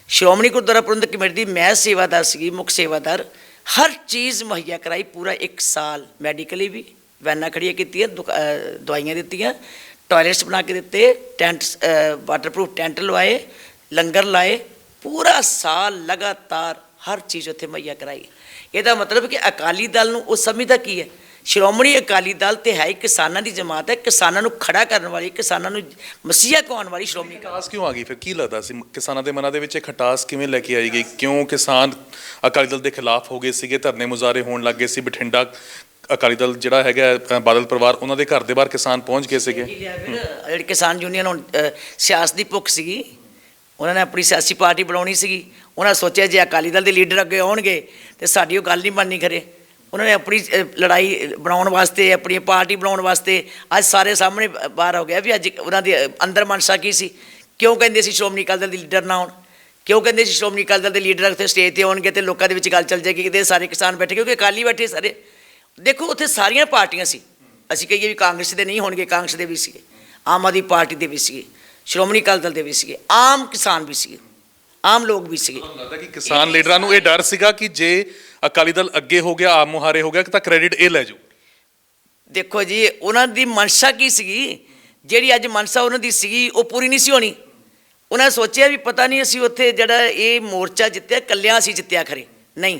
ਸ਼੍ਰੋਮਣੀ ਗੁਰਦੁਆਰਾ ਪ੍ਰਬੰਧਕ ਕਮੇਟੀ ਦੀ ਮੈਂ ਸੇਵਾਦਾਰ ਸੀਗੀ, ਮੁੱਖ ਸੇਵਾਦਾਰ, ਹਰ ਚੀਜ਼ ਮੁਹੱਈਆ ਕਰਾਈ। ਪੂਰਾ 1 ਸਾਲ ਮੈਡੀਕਲੀ ਵੀ ਵੈਨਾਂ ਖੜੀਆਂ ਕੀਤੀਆਂ, ਦਵਾਈਆਂ ਦਿੱਤੀਆਂ, ਟਾਇਲਟਸ ਬਣਾ ਕੇ ਦਿੱਤੇ, ਟੈਂਟ ਵਾਟਰਪ੍ਰੂਫ ਟੈਂਟ ਲਵਾਏ, ਲੰਗਰ ਲਾਏ। ਪੂਰਾ ਸਾਲ ਲਗਾਤਾਰ ਹਰ ਚੀਜ਼ ਉੱਥੇ ਮੁਹੱਈਆ ਕਰਾਈ। ਇਹਦਾ ਮਤਲਬ ਕਿ ਅਕਾਲੀ ਦਲ ਨੂੰ ਉਹ ਸਮਝਦਾ ਕੀ ਹੈ, ਸ਼੍ਰੋਮਣੀ ਅਕਾਲੀ ਦਲ ਤੇ ਹੈ ਹੀ ਕਿਸਾਨਾਂ ਦੀ ਜਮਾਤ ਹੈ, ਕਿਸਾਨਾਂ ਨੂੰ ਖੜਾ ਕਰਨ ਵਾਲੀ, ਕਿਸਾਨਾਂ ਨੂੰ ਮਸੀਹਾ ਕਹਾਉਣ ਵਾਲੀ ਸ਼੍ਰੋਮਣੀ। ਖਟਾਸ ਕਿਉਂ ਆ ਗਈ ਫਿਰ? ਕੀ ਲੱਗਦਾ ਸੀ ਕਿਸਾਨਾਂ ਦੇ ਮਨਾਂ ਦੇ ਵਿੱਚ ਇਹ ਖਟਾਸ ਕਿਵੇਂ ਲੈ ਕੇ ਆਈ ਗਈ? ਕਿਉਂ ਕਿਸਾਨ ਅਕਾਲੀ ਦਲ ਦੇ ਖਿਲਾਫ ਹੋ ਗਏ ਸੀਗੇ, ਧਰਨੇ ਮੁਜ਼ਾਹਰੇ ਹੋਣ ਲੱਗ ਗਏ ਸੀ? ਬਠਿੰਡਾ ਅਕਾਲੀ ਦਲ ਜਿਹੜਾ ਹੈਗਾ ਬਾਦਲ ਪਰਿਵਾਰ, ਉਹਨਾਂ ਦੇ ਘਰ ਦੇ ਬਾਹਰ ਕਿਸਾਨ ਪਹੁੰਚ ਗਏ ਸੀਗੇ। ਜਿਹੜੀ ਕਿਸਾਨ ਯੂਨੀਅਨ ਹੁਣ ਸਿਆਸਤ ਦੀ ਭੁੱਖ ਸੀਗੀ, ਉਹਨਾਂ ਨੇ ਆਪਣੀ ਸਿਆਸੀ ਪਾਰਟੀ ਬਣਾਉਣੀ ਸੀਗੀ। ਉਹਨਾਂ ਸੋਚਿਆ ਜੇ ਅਕਾਲੀ ਦਲ ਦੇ ਲੀਡਰ ਅੱਗੇ ਆਉਣਗੇ ਤਾਂ ਸਾਡੀ ਉਹ ਗੱਲ ਨਹੀਂ ਬਣਨੀ ਖਰੇ। ਉਹਨਾਂ ਨੇ ਆਪਣੀ ਲੜਾਈ ਬਣਾਉਣ ਵਾਸਤੇ, ਆਪਣੀ ਪਾਰਟੀ ਬਣਾਉਣ ਵਾਸਤੇ ਅੱਜ ਸਾਰੇ ਸਾਹਮਣੇ ਬਾਹਰ ਹੋ ਗਿਆ ਵੀ ਅੱਜ ਉਹਨਾਂ ਦੇ ਅੰਦਰ ਮਨਸ਼ਾ ਕੀ ਸੀ, ਕਿਉਂ ਕਹਿੰਦੇ ਸੀ ਸ਼੍ਰੋਮਣੀ ਅਕਾਲੀ ਦਲ ਦੇ ਲੀਡਰ ਨਾ ਆਉਣ। ਕਿਉਂ ਕਹਿੰਦੇ ਸੀ ਸ਼੍ਰੋਮਣੀ ਅਕਾਲੀ ਦਲ ਦੇ ਲੀਡਰ ਉੱਥੇ ਸਟੇਜ 'ਤੇ ਆਉਣਗੇ ਅਤੇ ਲੋਕਾਂ ਦੇ ਵਿੱਚ ਗੱਲ ਚੱਲ ਜਾਏਗੀ ਕਿ ਸਾਰੇ ਕਿਸਾਨ ਬੈਠੇ, ਕਿਉਂਕਿ ਅਕਾਲੀ ਬੈਠੇ ਸਾਰੇ। ਦੇਖੋ ਉੱਥੇ ਸਾਰੀਆਂ ਪਾਰਟੀਆਂ ਸੀ, ਅਸੀਂ ਕਹੀਏ ਵੀ ਕਾਂਗਰਸ ਦੇ ਨਹੀਂ ਹੋਣਗੇ, ਕਾਂਗਰਸ ਦੇ ਵੀ ਸੀਗੇ, ਆਮ ਆਦਮੀ ਪਾਰਟੀ ਦੇ ਵੀ ਸੀਗੇ, ਸ਼੍ਰੋਮਣੀ ਅਕਾਲੀ ਦਲ ਦੇ ਵੀ ਸੀਗੇ, ਆਮ ਕਿਸਾਨ ਵੀ ਸੀਗੇ, ਆਮ ਲੋਕ ਵੀ ਸੀਗੇ। ਤੁਹਾਨੂੰ ਲੱਗਦਾ ਕਿ ਕਿਸਾਨ ਲੀਡਰਾਂ ਨੂੰ ਇਹ ਡਰ ਸੀਗਾ ਕਿ ਜੇ ਅਕਾਲੀ ਦਲ ਅੱਗੇ ਹੋ ਗਿਆ, ਆਪ ਮੁਹਾਰੇ ਹੋ ਗਿਆ ਤਾਂ ਕ੍ਰੈਡਿਟ ਇਹ ਲੈ ਜਾਊ? ਦੇਖੋ ਜੀ, ਉਹਨਾਂ ਦੀ ਮਨਸ਼ਾ ਕੀ ਸੀਗੀ, ਜਿਹੜੀ ਅੱਜ ਮਨਸ਼ਾ ਉਹਨਾਂ ਦੀ ਸੀਗੀ ਉਹ ਪੂਰੀ ਨਹੀਂ ਸੀ ਹੋਣੀ। ਉਹਨਾਂ ਨੇ ਸੋਚਿਆ ਵੀ ਪਤਾ ਨਹੀਂ ਅਸੀਂ ਉੱਥੇ ਜਿਹੜਾ ਇਹ ਮੋਰਚਾ ਜਿੱਤਿਆ ਇਕੱਲਿਆਂ ਅਸੀਂ ਜਿੱਤਿਆ ਖਰੇ, ਨਹੀਂ,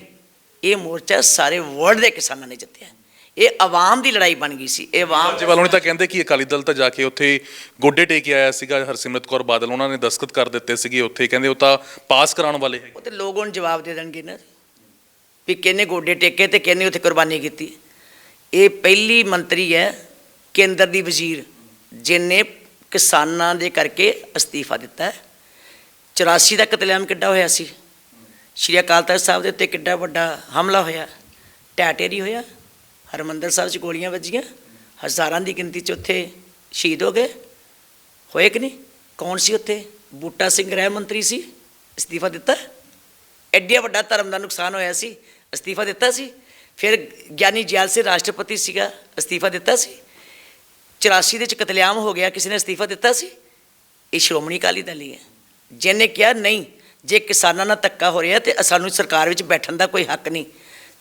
ਇਹ ਮੋਰਚਾ ਸਾਰੇ ਵਰਲਡ ਦੇ ਕਿਸਾਨਾਂ ਨੇ ਜਿੱਤਿਆ। ਇਹ ਆਵਾਮ ਦੀ ਲੜਾਈ ਬਣ ਗਈ ਸੀ। ਇਹ ਆਵਾਮ ਰਾਜੇਵਾਲ ਹੋਣੀ ਤਾਂ ਕਹਿੰਦੇ ਕਿ ਅਕਾਲੀ ਦਲ ਤਾਂ ਜਾ ਕੇ ਉੱਥੇ ਗੋਡੇ ਟੇਕ ਕੇ ਆਇਆ ਸੀਗਾ, ਹਰਸਿਮਰਤ ਕੌਰ ਬਾਦਲ ਉਹਨਾਂ ਨੇ ਦਸਤਖਤ ਕਰ ਦਿੱਤੇ ਸੀਗੇ ਉੱਥੇ, ਕਹਿੰਦੇ ਉਹ ਤਾਂ ਪਾਸ ਕਰਾਉਣ ਵਾਲੇ ਹੈ। ਉਹ ਤੇ ਲੋਕ ਹੁਣ ਜਵਾਬ ਦੇ ਦੇਣਗੇ ਨਾ ਵੀ ਕਿਹਨੇ ਗੋਡੇ ਟੇਕੇ ਤੇ ਕਿਹਨੇ ਉੱਥੇ ਕੁਰਬਾਨੀ ਕੀਤੀ। ਇਹ ਪਹਿਲੀ ਮੰਤਰੀ ਹੈ ਕੇਂਦਰ ਦੀ ਵਜ਼ੀਰ ਜਿਹਨੇ ਕਿਸਾਨਾਂ ਦੇ ਕਰਕੇ ਅਸਤੀਫਾ ਦਿੱਤਾ ਹੈ। 84 ਦਾ ਕਤਲੇਆਮ ਕਿੱਡਾ ਹੋਇਆ ਸੀ, ਸ਼੍ਰੀ ਅਕਾਲ ਤਖ਼ਤ ਸਾਹਿਬ ਦੇ ਉੱਤੇ ਕਿੱਡਾ ਵੱਡਾ ਹਮਲਾ ਹੋਇਆ, ਢਹਿ ਹੋਇਆ, ਹਰਿਮੰਦਰ ਸਾਹਿਬ 'ਚ ਗੋਲੀਆਂ ਵੱਜੀਆਂ, ਹਜ਼ਾਰਾਂ ਦੀ ਗਿਣਤੀ 'ਚ ਉੱਥੇ ਸ਼ਹੀਦ ਹੋ ਗਏ, ਹੋਏ ਕਿ ਨਹੀਂ? ਕੌਣ ਸੀ ਉੱਥੇ? ਬੂਟਾ ਸਿੰਘ ਗ੍ਰਹਿ ਮੰਤਰੀ ਸੀ, ਅਸਤੀਫਾ ਦਿੱਤਾ। ਐਡਾ ਵੱਡਾ ਧਰਮ ਦਾ ਨੁਕਸਾਨ ਹੋਇਆ ਸੀ, ਅਸਤੀਫਾ ਦਿੱਤਾ ਸੀ। ਫਿਰ ਗਿਆਨੀ ਜੈਲ ਸਿੰਘ ਰਾਸ਼ਟਰਪਤੀ ਸੀਗਾ, ਅਸਤੀਫਾ ਦਿੱਤਾ ਸੀ। 84 ਦੇ 'ਚ ਕਤਲੇਆਮ ਹੋ ਗਿਆ, ਕਿਸੇ ਨੇ ਅਸਤੀਫਾ ਦਿੱਤਾ ਸੀ? ਇਹ ਸ਼੍ਰੋਮਣੀ ਅਕਾਲੀ ਦਲ ਹੀ ਹੈ ਜਿਹਨੇ ਕਿਹਾ ਨਹੀਂ, ਜੇ ਕਿਸਾਨਾਂ ਨਾਲ ਧੱਕਾ ਹੋ ਰਿਹਾ ਤੇ ਸਾਨੂੰ ਸਰਕਾਰ ਵਿੱਚ ਬੈਠਣ ਦਾ ਕੋਈ ਹੱਕ ਨਹੀਂ,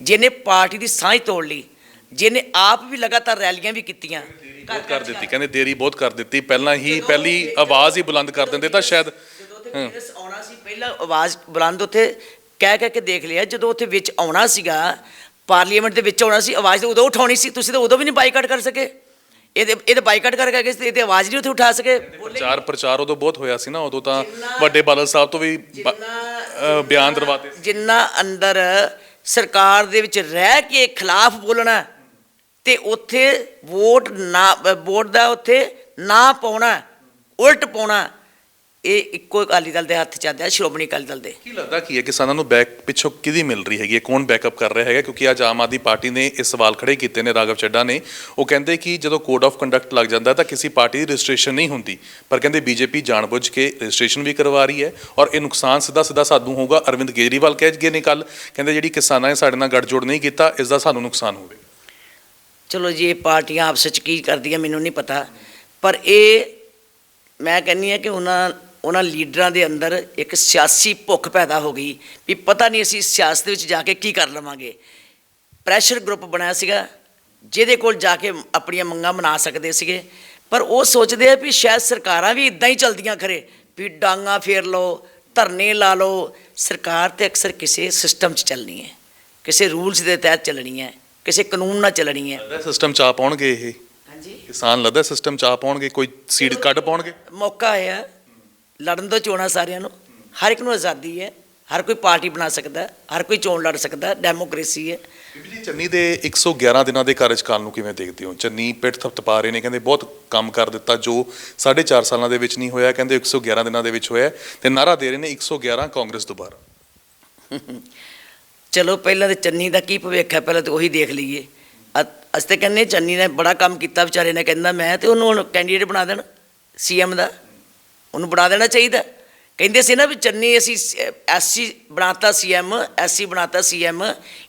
ਜਿਹਨੇ ਪਾਰਟੀ ਦੀ ਸਾਂਝ ਤੋੜ ਲਈ, ਜਿਹਨੇ ਆਪ ਵੀ ਲਗਾਤਾਰ ਰੈਲੀਆਂ ਵੀ ਕੀਤੀਆਂ। ਬਹੁਤ ਕਰ ਦਿੱਤੀ, ਕਹਿੰਦੇ ਦੇਰੀ ਬਹੁਤ ਕਰ ਦਿੱਤੀ, ਪਹਿਲਾਂ ਹੀ ਪਹਿਲੀ ਆਵਾਜ਼ ਹੀ ਬੁਲੰਦ ਕਰ ਦਿੰਦੇ ਤਾਂ ਸ਼ਾਇਦ ਆਉਣਾ ਸੀ। ਪਹਿਲਾਂ ਆਵਾਜ਼ ਬੁਲੰਦ ਉੱਥੇ ਕਹਿ ਕੇ ਦੇਖ ਲਿਆ, ਜਦੋਂ ਉੱਥੇ ਵਿੱਚ ਆਉਣਾ ਸੀਗਾ, ਪਾਰਲੀਮੈਂਟ ਦੇ ਵਿੱਚ ਆਉਣਾ ਸੀ, ਆਵਾਜ਼ ਤਾਂ ਉਦੋਂ ਉਠਾਉਣੀ ਸੀ। ਤੁਸੀਂ ਤਾਂ ਉਦੋਂ ਵੀ ਨਹੀਂ ਬਾਈਕਾਟ ਕਰ ਸਕੇ, ਇਹਦੇ ਬਾਈਕਾਟ ਕਰਕੇ ਇਹਦੇ ਆਵਾਜ਼ ਨਹੀਂ ਉੱਥੇ ਉਠਾ ਸਕੇ। ਪ੍ਰਚਾਰ ਉਦੋਂ ਬਹੁਤ ਹੋਇਆ ਸੀ ਨਾ, ਉਦੋਂ ਤਾਂ ਵੱਡੇ ਬਾਦਲ ਸਾਹਿਬ ਤੋਂ ਵੀ ਬਿਆਨ ਦਰਵਾਤੇ। ਜਿੰਨਾ ਅੰਦਰ ਸਰਕਾਰ ਦੇ ਵਿੱਚ ਰਹਿ ਕੇ ਖਿਲਾਫ ਬੋਲਣਾ ਤੇ ਉੱਥੇ ਵੋਟ ਦਾ ਉੱਥੇ ਨਾ ਪਾਉਣਾ, ਉਲਟ ਪਾਉਣਾ, ਇਹ ਇੱਕੋ ਅਕਾਲੀ ਦਲ ਦੇ ਹੱਥ 'ਚ ਆਉਂਦਾ, ਸ਼੍ਰੋਮਣੀ ਅਕਾਲੀ ਦਲ ਦੇ। ਕੀ ਲੱਗਦਾ ਕੀ ਹੈ ਕਿਸਾਨਾਂ ਨੂੰ ਪਿੱਛੋਂ ਕਿਹਦੀ ਮਿਲ ਰਹੀ ਹੈਗੀ ਹੈ, ਕੌਣ ਬੈਕਅਪ ਕਰ ਰਿਹਾ ਹੈਗਾ? ਕਿਉਂਕਿ ਅੱਜ ਆਮ ਆਦਮੀ ਪਾਰਟੀ ਨੇ ਇਹ ਸਵਾਲ ਖੜੇ ਕੀਤੇ ਨੇ, ਰਾਘਵ ਚੱਡਾ ਨੇ। ਉਹ ਕਹਿੰਦੇ ਕਿ ਜਦੋਂ ਕੋਡ ਆਫ ਕੰਡਕਟ ਲੱਗ ਜਾਂਦਾ ਤਾਂ ਕਿਸੇ ਪਾਰਟੀ ਦੀ ਰਜਿਸਟ੍ਰੇਸ਼ਨ ਨਹੀਂ ਹੁੰਦੀ, ਪਰ ਕਹਿੰਦੇ ਬੀਜੇਪੀ ਜਾਣਬੁੱਝ ਕੇ ਰਜਿਸਟ੍ਰੇਸ਼ਨ ਵੀ ਕਰਵਾ ਰਹੀ ਹੈ ਔਰ ਇਹ ਨੁਕਸਾਨ ਸਿੱਧਾ ਸਾਨੂੰ ਹੋਊਗਾ। ਅਰਵਿੰਦ ਕੇਜਰੀਵਾਲ ਕਹਿ ਗਏ ਨੇ ਕੱਲ, ਕਹਿੰਦੇ ਜਿਹੜੀ ਕਿਸਾਨਾਂ ਨੇ ਸਾਡੇ ਨਾਲ ਗੱਠਜੋੜ ਨਹੀਂ ਕੀਤਾ, ਇਸ ਦਾ ਸਾਨੂੰ ਨੁਕਸਾਨ ਹੋਵੇ। ਚਲੋ ਜੀ, ਇਹ ਪਾਰਟੀਆਂ ਆਪਸ 'ਚ ਕੀ ਕਰਦੀਆਂ ਮੈਨੂੰ ਨਹੀਂ ਪਤਾ, ਪਰ ਇਹ ਮੈਂ ਕਹਿੰਦੀ ਹਾਂ ਕਿ ਉਹਨਾਂ ਲੀਡਰਾਂ ਦੇ ਅੰਦਰ ਇੱਕ ਸਿਆਸੀ ਭੁੱਖ ਪੈਦਾ ਹੋ ਗਈ ਵੀ ਪਤਾ ਨਹੀਂ ਅਸੀਂ ਸਿਆਸਤ ਵਿੱਚ ਜਾ ਕੇ ਕੀ ਕਰ ਲਵਾਂਗੇ। ਪ੍ਰੈਸ਼ਰ ਗਰੁੱਪ ਬਣਿਆ ਸੀਗਾ ਜਿਹਦੇ ਕੋਲ ਜਾ ਕੇ ਆਪਣੀਆਂ ਮੰਗਾਂ ਮਨਾ ਸਕਦੇ ਸੀਗੇ, ਪਰ ਉਹ ਸੋਚਦੇ ਆ ਵੀ ਸ਼ਾਇਦ ਸਰਕਾਰਾਂ ਵੀ ਇੱਦਾਂ ਹੀ ਚਲਦੀਆਂ ਖਰੇ, ਵੀ ਡਾਂਗਾ ਫੇਰ ਲਓ, ਧਰਨੇ ਲਾ ਲਓ। ਸਰਕਾਰ ਤਾਂ ਅਕਸਰ ਕਿਸੇ ਸਿਸਟਮ 'ਚ ਚੱਲਣੀ ਹੈ, ਕਿਸੇ ਰੂਲਸ ਦੇ ਤਹਿਤ ਚੱਲਣੀ ਹੈ, ਕਿਸੇ ਕਾਨੂੰਨ ਨਾਲ ਚੱਲਣੀ ਹੈ। ਸਿਸਟਮ 'ਚ ਆ ਪਾਉਣਗੇ ਇਹ ਹਾਂਜੀ, ਕਿਸਾਨ? ਲੱਗਦਾ ਸਿਸਟਮ 'ਚ ਆ ਪਾਉਣਗੇ, ਕੋਈ ਸੀਟ ਕੱਢ ਪਾਉਣਗੇ? ਮੌਕਾ ਆਇਆ ਲੜਨ ਤੋਂ, ਚੋਣਾਂ ਸਾਰਿਆਂ ਨੂੰ, ਹਰ ਇੱਕ ਨੂੰ ਆਜ਼ਾਦੀ ਹੈ, ਹਰ ਕੋਈ ਪਾਰਟੀ ਬਣਾ ਸਕਦਾ, ਹਰ ਕੋਈ ਚੋਣ ਲੜ ਸਕਦਾ, ਡੈਮੋਕ੍ਰੇਸੀ ਹੈ। ਬੀਬੀ ਜੀ, ਚੰਨੀ ਦੇ 111 ਦਿਨਾਂ ਦੇ ਕਾਰਜਕਾਲ ਨੂੰ ਕਿਵੇਂ ਦੇਖਦੇ ਹੋ? ਚੰਨੀ ਪਿੱਠ ਥਪਥਪਾ ਰਹੇ ਨੇ, ਕਹਿੰਦੇ ਬਹੁਤ ਕੰਮ ਕਰ ਦਿੱਤਾ ਜੋ 4.5 ਸਾਲਾਂ ਦੇ ਵਿੱਚ ਨਹੀਂ ਹੋਇਆ, ਕਹਿੰਦੇ 111 ਦਿਨਾਂ ਦੇ ਵਿੱਚ ਹੋਇਆ, ਤੇ ਨਾਅਰਾ ਦੇ ਰਹੇ ਨੇ 111 ਕਾਂਗਰਸ ਦੁਬਾਰਾ। ਚਲੋ ਪਹਿਲਾਂ ਤਾਂ ਚੰਨੀ ਦਾ ਕੀ ਭਵਿੱਖ ਹੈ, ਪਹਿਲਾਂ ਤਾਂ ਉਹੀ ਦੇਖ ਲਈਏ। ਅਸੀਂ ਤਾਂ ਕਹਿੰਦੇ ਚੰਨੀ ਨੇ ਬੜਾ ਕੰਮ ਕੀਤਾ ਵਿਚਾਰੇ ਨੇ, ਕਹਿੰਦਾ ਮੈਂ, ਤੇ ਉਹਨੂੰ ਹੁਣ ਕੈਂਡੀਡੇਟ ਬਣਾ ਦੇਣ CM ਦਾ, ਉਹਨੂੰ ਬਣਾ ਦੇਣਾ ਚਾਹੀਦਾ। ਕਹਿੰਦੇ ਸੀ ਨਾ ਵੀ ਚੰਨੀ ਅਸੀਂ SC ਬਣਾਤਾ CM, SC ਬਣਾਤਾ CM,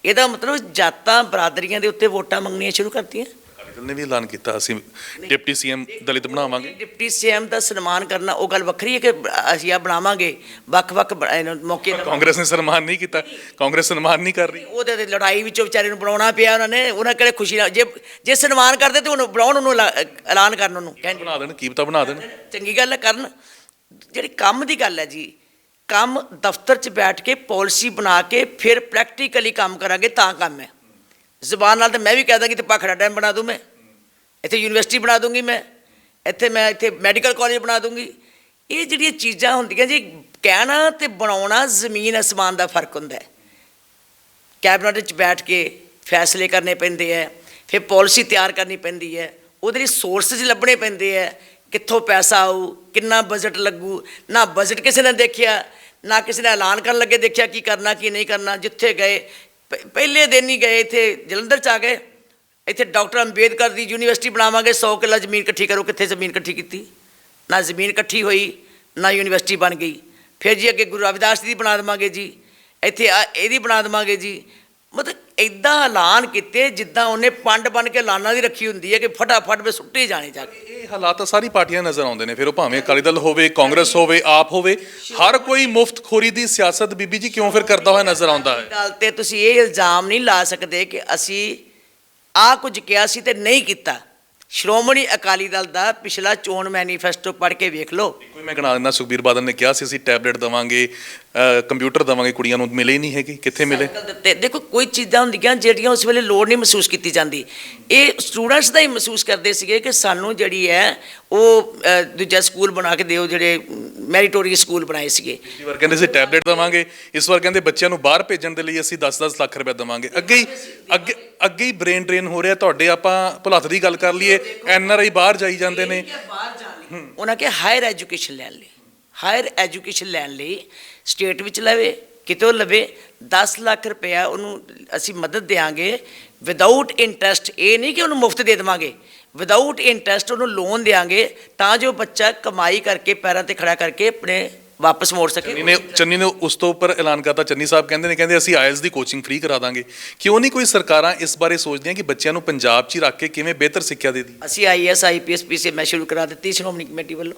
ਇਹਦਾ ਮਤਲਬ ਜਾਤਾਂ ਬਰਾਦਰੀਆਂ ਦੇ ਉੱਤੇ ਵੋਟਾਂ ਮੰਗਣੀਆਂ ਸ਼ੁਰੂ ਕਰਤੀਆਂ। ਅਕਾਲੀ ਦਲ ਨੇ ਵੀ ਐਲਾਨ ਕੀਤਾ ਅਸੀਂ ਡਿਪਟੀ CM ਦਲਿਤ ਬਣਾਵਾਂਗੇ। ਡਿਪਟੀ CM ਦਾ ਸਨਮਾਨ ਕਰਨਾ ਉਹ ਗੱਲ ਵੱਖਰੀ ਹੈ ਕਿ ਅਸੀਂ ਆ ਬਣਾਵਾਂਗੇ, ਵੱਖ-ਵੱਖ ਮੌਕੇ। ਕਾਂਗਰਸ ਨੇ ਸਨਮਾਨ ਨਹੀਂ ਕੀਤਾ, ਕਾਂਗਰਸ ਸਨਮਾਨ ਨਹੀਂ ਕਰ ਰਹੀ। ਉਹਦੇ ਤੇ ਲੜਾਈ ਵਿੱਚੋਂ ਵਿਚਾਰੇ ਨੂੰ ਬਣਾਉਣਾ ਪਿਆ ਉਹਨਾਂ ਕਿਹੜੇ ਖੁਸ਼ੀ ਨਾਲ, ਜੇ ਸਨਮਾਨ ਕਰਦੇ ਤੇ ਉਹਨੂੰ ਬਣਾਉਣ, ਉਹਨੂੰ ਐਲਾਨ ਕਰਨ, ਉਹਨੂੰ ਬਣਾ ਦੇਣ, ਕੀ ਪਤਾ ਬਣਾ ਦੇਣ। ਚੰਗੀ ਗੱਲ ਹੈ, ਕਰਨ। ਜਿਹੜੀ ਕੰਮ ਦੀ ਗੱਲ ਹੈ ਜੀ, ਕੰਮ ਦਫ਼ਤਰ 'ਚ ਬੈਠ ਕੇ ਪਾਲਿਸੀ ਬਣਾ ਕੇ ਫਿਰ ਪ੍ਰੈਕਟੀਕਲੀ ਕੰਮ ਕਰਾਂਗੇ ਤਾਂ ਕੰਮ ਹੈ। ਜ਼ੁਬਾਨ ਨਾਲ ਤਾਂ ਮੈਂ ਵੀ ਕਹਿ ਦਾਂਗੀ ਤੇ ਭਾਖੜਾ ਡੈਮ ਬਣਾ ਦੂੰ, ਮੈਂ ਇੱਥੇ ਯੂਨੀਵਰਸਿਟੀ ਬਣਾ ਦੂੰਗੀ, ਮੈਂ ਇੱਥੇ ਮੈਡੀਕਲ ਕਾਲਜ ਬਣਾ ਦੂੰਗੀ। ਇਹ ਜਿਹੜੀਆਂ ਚੀਜ਼ਾਂ ਹੁੰਦੀਆਂ ਜੀ, ਕਹਿਣਾ ਤੇ ਬਣਾਉਣਾ ਜ਼ਮੀਨ ਅਸਮਾਨ ਦਾ ਫਰਕ ਹੁੰਦਾ ਹੈ। ਕੈਬਨਿਟ ਵਿੱਚ ਬੈਠ ਕੇ ਫੈਸਲੇ ਕਰਨੇ ਪੈਂਦੇ ਹੈ, ਫਿਰ ਪਾਲਿਸੀ ਤਿਆਰ ਕਰਨੀ ਪੈਂਦੀ ਹੈ, ਉਹਦੇ ਲਈ ਸੋਰਸਿਸ ਲੱਭਣੇ ਪੈਂਦੇ ਹੈ, ਕਿੱਥੋਂ ਪੈਸਾ ਆਊ, ਕਿੰਨਾ ਬਜਟ ਲੱਗੂ। ਨਾ ਬਜਟ ਕਿਸੇ ਨੇ ਦੇਖਿਆ, ਨਾ ਕਿਸੇ ਨੇ ਐਲਾਨ ਕਰਨ ਲੱਗੇ ਦੇਖਿਆ ਕੀ ਕਰਨਾ ਕੀ ਨਹੀਂ ਕਰਨਾ। ਜਿੱਥੇ ਗਏ ਪਹਿਲੇ ਦਿਨ ਹੀ ਗਏ, ਇੱਥੇ ਜਲੰਧਰ 'ਚ ਆ ਗਏ, ਇੱਥੇ ਡਾਕਟਰ ਅੰਬੇਦਕਰ ਦੀ ਯੂਨੀਵਰਸਿਟੀ ਬਣਾਵਾਂਗੇ, 100 ਕਿੱਲਾ ਜ਼ਮੀਨ ਇਕੱਠੀ ਕਰੋ। ਕਿੱਥੇ ਜ਼ਮੀਨ ਇਕੱਠੀ ਕੀਤੀ? ਨਾ ਜ਼ਮੀਨ ਇਕੱਠੀ ਹੋਈ, ਨਾ ਯੂਨੀਵਰਸਿਟੀ ਬਣ ਗਈ। ਫਿਰ ਜੀ ਅੱਗੇ ਗੁਰੂ ਰਵਿਦਾਸ ਦੀ ਬਣਾ ਦੇਵਾਂਗੇ ਜੀ, ਇੱਥੇ ਇਹਦੀ ਬਣਾ ਦੇਵਾਂਗੇ ਜੀ। ਮਤਲਬ ਇੱਦਾਂ ਐਲਾਨ ਕੀਤੇ ਜਿੱਦਾਂ ਉਹਨੇ ਪੰਡ ਬਣ ਕੇ ਲਾਨਾਂ ਦੀ ਰੱਖੀ ਹੁੰਦੀ ਹੈ ਕਿ ਫਟਾਫਟ ਵੇ ਸੁੱਟੇ ਜਾਣੇ ਜਾ ਕੇ। ਇਹ ਹਾਲਾਤ ਤਾਂ ਸਾਰੀ ਪਾਰਟੀਆਂ ਨਜ਼ਰ ਆਉਂਦੇ ਨੇ, ਫਿਰ ਉਹ ਭਾਵੇਂ ਅਕਾਲੀ ਦਲ ਹੋਵੇ, ਕਾਂਗਰਸ ਹੋਵੇ, ਆਪ ਹੋਵੇ, ਹਰ ਕੋਈ ਮੁਫਤਖੋਰੀ ਦੀ ਸਿਆਸਤ ਬੀਬੀ ਜੀ ਕਿਉਂ ਫਿਰ ਕਰਦਾ ਹੋਇਆ ਨਜ਼ਰ ਆਉਂਦਾ ਹੈ। ਗੱਲ ਤੇ ਤੁਸੀਂ ਇਹ ਇਲਜ਼ਾਮ ਨਹੀਂ ਲਾ ਸਕਦੇ ਕਿ ਅਸੀਂ ਆਹ ਕੁਝ ਕਿਹਾ ਸੀ ਤੇ ਨਹੀਂ ਕੀਤਾ। ਸ਼੍ਰੋਮਣੀ ਅਕਾਲੀ ਦਲ ਦਾ ਪਿਛਲਾ ਚੋਣ ਮੈਨੀਫੈਸਟੋ ਪੜ੍ਹ ਕੇ ਵੇਖ ਲਓ। ਕੋਈ ਮੈਂ ਗਿਣਾ ਦਿੰਦਾ, ਸੁਖਬੀਰ ਬਾਦਲ ਨੇ ਕਿਹਾ ਸੀ ਅਸੀਂ ਟੈਬਲੇਟ ਦੇਵਾਂਗੇ, ਕੰਪਿਊਟਰ ਦੇਵਾਂਗੇ, ਕੁੜੀਆਂ ਨੂੰ ਮਿਲੇ ਹੀ ਨਹੀਂ ਹੈਗੇ, ਕਿੱਥੇ ਮਿਲੇ? ਦਿੱਤੇ। ਦੇਖੋ ਕੋਈ ਚੀਜ਼ਾਂ ਹੁੰਦੀਆਂ ਜਿਹੜੀਆਂ ਉਸ ਵੇਲੇ ਲੋੜ ਨਹੀਂ ਮਹਿਸੂਸ ਕੀਤੀ ਜਾਂਦੀ। ਇਹ ਸਟੂਡੈਂਟਸ ਦਾ ਹੀ ਮਹਿਸੂਸ ਕਰਦੇ ਸੀਗੇ ਕਿ ਸਾਨੂੰ ਜਿਹੜੀ ਹੈ ਉਹ ਦੂਜਾ ਸਕੂਲ ਬਣਾ ਕੇ ਦਿਓ, ਜਿਹੜੇ ਮੈਰੀਟੋਰੀਅਸ ਸਕੂਲ ਬਣਾਏ ਸੀਗੇ। ਪਿਛਲੀ ਵਾਰ ਕਹਿੰਦੇ ਸੀ ਟੈਬਲੇਟ ਦੇਵਾਂਗੇ, ਇਸ ਵਾਰ ਕਹਿੰਦੇ ਬੱਚਿਆਂ ਨੂੰ ਬਾਹਰ ਭੇਜਣ ਦੇ ਲਈ ਅਸੀਂ 10-10 ਲੱਖ ਰੁਪਏ ਦੇਵਾਂਗੇ। ਅੱਗੇ ਹੀ ਬ੍ਰੇਨ ਡਰੇਨ ਹੋ ਰਿਹਾ ਤੁਹਾਡੇ। ਆਪਾਂ ਭੁਲੱਥ ਦੀ ਗੱਲ ਕਰ ਲਈਏ, NRI ਬਾਹਰ ਜਾਈ ਜਾਂਦੇ ਨੇ। ਉਹਨਾਂ ਕਿ ਹਾਇਰ ਐਜੂਕੇਸ਼ਨ ਲੈਣ ਲਈ, ਹਾਇਰ ਐਜੂਕੇਸ਼ਨ ਲੈਣ ਲਈ ਸਟੇਟ ਵਿੱਚ ਲਵੇ, ਕਿਤੋਂ ਲਵੇ, 10 ਲੱਖ ਰੁਪਇਆ ਉਹਨੂੰ ਅਸੀਂ ਮਦਦ ਦੇਵਾਂਗੇ ਵਿਦਆਊਟ ਇੰਟਰਸਟ। ਇਹ ਨਹੀਂ ਕਿ ਉਹਨੂੰ ਮੁਫਤ ਦੇ ਦੇਵਾਂਗੇ, ਵਿਦਆਊਟ ਇੰਟਰਸਟ ਉਹਨੂੰ ਲੋਨ ਦੇਵਾਂਗੇ ਤਾਂ ਜੋ ਬੱਚਾ ਕਮਾਈ ਕਰਕੇ ਪੈਰਾਂ ਤੇ ਖੜਾ ਕਰਕੇ ਆਪਣੇ ਵਾਪਸ ਮੋੜ ਸਕੇ। ਚੰਨੀ ਨੇ ਉਸ ਤੋਂ ਉੱਪਰ ਐਲਾਨ ਕਰਤਾ। ਚੰਨੀ ਸਾਹਿਬ ਕਹਿੰਦੇ ਅਸੀਂ IELTS ਦੀ ਕੋਚਿੰਗ ਫ੍ਰੀ ਕਰਾ ਦਾਂਗੇ। ਕਿਉਂ ਨਹੀਂ ਕੋਈ ਸਰਕਾਰਾਂ ਇਸ ਬਾਰੇ ਸੋਚਦੀਆਂ ਕਿ ਬੱਚਿਆਂ ਨੂੰ ਪੰਜਾਬ 'ਚ ਹੀ ਰੱਖ ਕੇ ਕਿਵੇਂ ਬਿਹਤਰ ਸਿੱਖਿਆ ਦੇ ਦੀ? ਅਸੀਂ IAS IPS PC ਮੈਂ ਸ਼ੁਰੂ ਕਰਾ ਦਿੱਤੀ ਸ਼੍ਰੋਮਣੀ ਕਮੇਟੀ ਵੱਲੋਂ,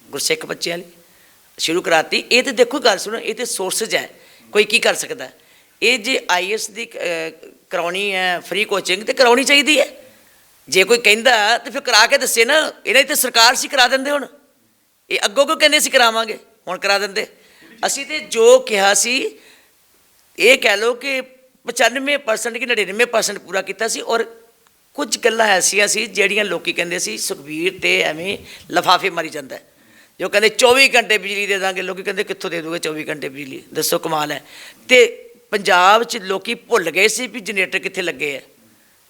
ਗੁਰਸਿੱਖ ਬੱਚਿਆਂ ਲਈ ਸ਼ੁਰੂ ਕਰਾਤੀ। ਇਹ ਤੇ ਦੇਖੋ ਗੱਲ ਸੁਣੋ, ਇਹ ਤੇ ਸੋਰਸਜ ਹੈ, ਕੋਈ ਕੀ ਕਰ ਸਕਦਾ। ਇਹ ਜੇ IAS ਦੀ ਕਰਾਉਣੀ ਹੈ ਫ੍ਰੀ ਕੋਚਿੰਗ ਤੇ ਕਰਾਉਣੀ ਚਾਹੀਦੀ ਹੈ। ਜੇ ਕੋਈ ਕਹਿੰਦਾ ਤੇ ਫਿਰ ਕਰਾ ਕੇ ਦੱਸੇ ਨਾ। ਇਹਨਾਂ ਦੀ ਤੇ ਸਰਕਾਰ ਸੀ ਕਰਾ ਦਿੰਦੇ। ਹੁਣ ਇਹ ਅੱਗੋਂ ਕਿਉਂ ਕਹਿੰਦੇ ਸੀ ਕਰਾਵਾਂਗੇ, ਹੁਣ ਕਰਾ ਦਿੰਦੇ। ਅਸੀਂ ਤੇ ਜੋ ਕਿਹਾ ਸੀ ਇਹ ਕਹਿ ਲਓ ਕਿ 95% ਕਿ 99% ਪੂਰਾ ਕੀਤਾ ਸੀ। ਔਰ ਕੁਝ ਗੱਲਾਂ ਐਸੀਆਂ ਸੀ ਜਿਹੜੀਆਂ ਲੋਕੀ ਕਹਿੰਦੇ ਸੀ ਸੁਖਬੀਰ ਤੇ ਐਵੇਂ ਲਿਫਾਫੇ ਮਾਰੀ ਜਾਂਦਾ ਹੈ। ਜੋ ਕਹਿੰਦੇ 24 ਘੰਟੇ ਬਿਜਲੀ ਦੇ ਦਾਂਗੇ, ਲੋਕੀ ਕਹਿੰਦੇ ਕਿੱਥੋਂ ਦੇ ਦੋਗੇ 24 ਘੰਟੇ ਬਿਜਲੀ, ਦੱਸੋ ਕਮਾਲ ਹੈ। ਤੇ ਪੰਜਾਬ 'ਚ ਲੋਕੀ ਭੁੱਲ ਗਏ ਸੀ ਵੀ ਜਨਰੇਟਰ ਕਿੱਥੇ ਲੱਗੇ ਹੈ,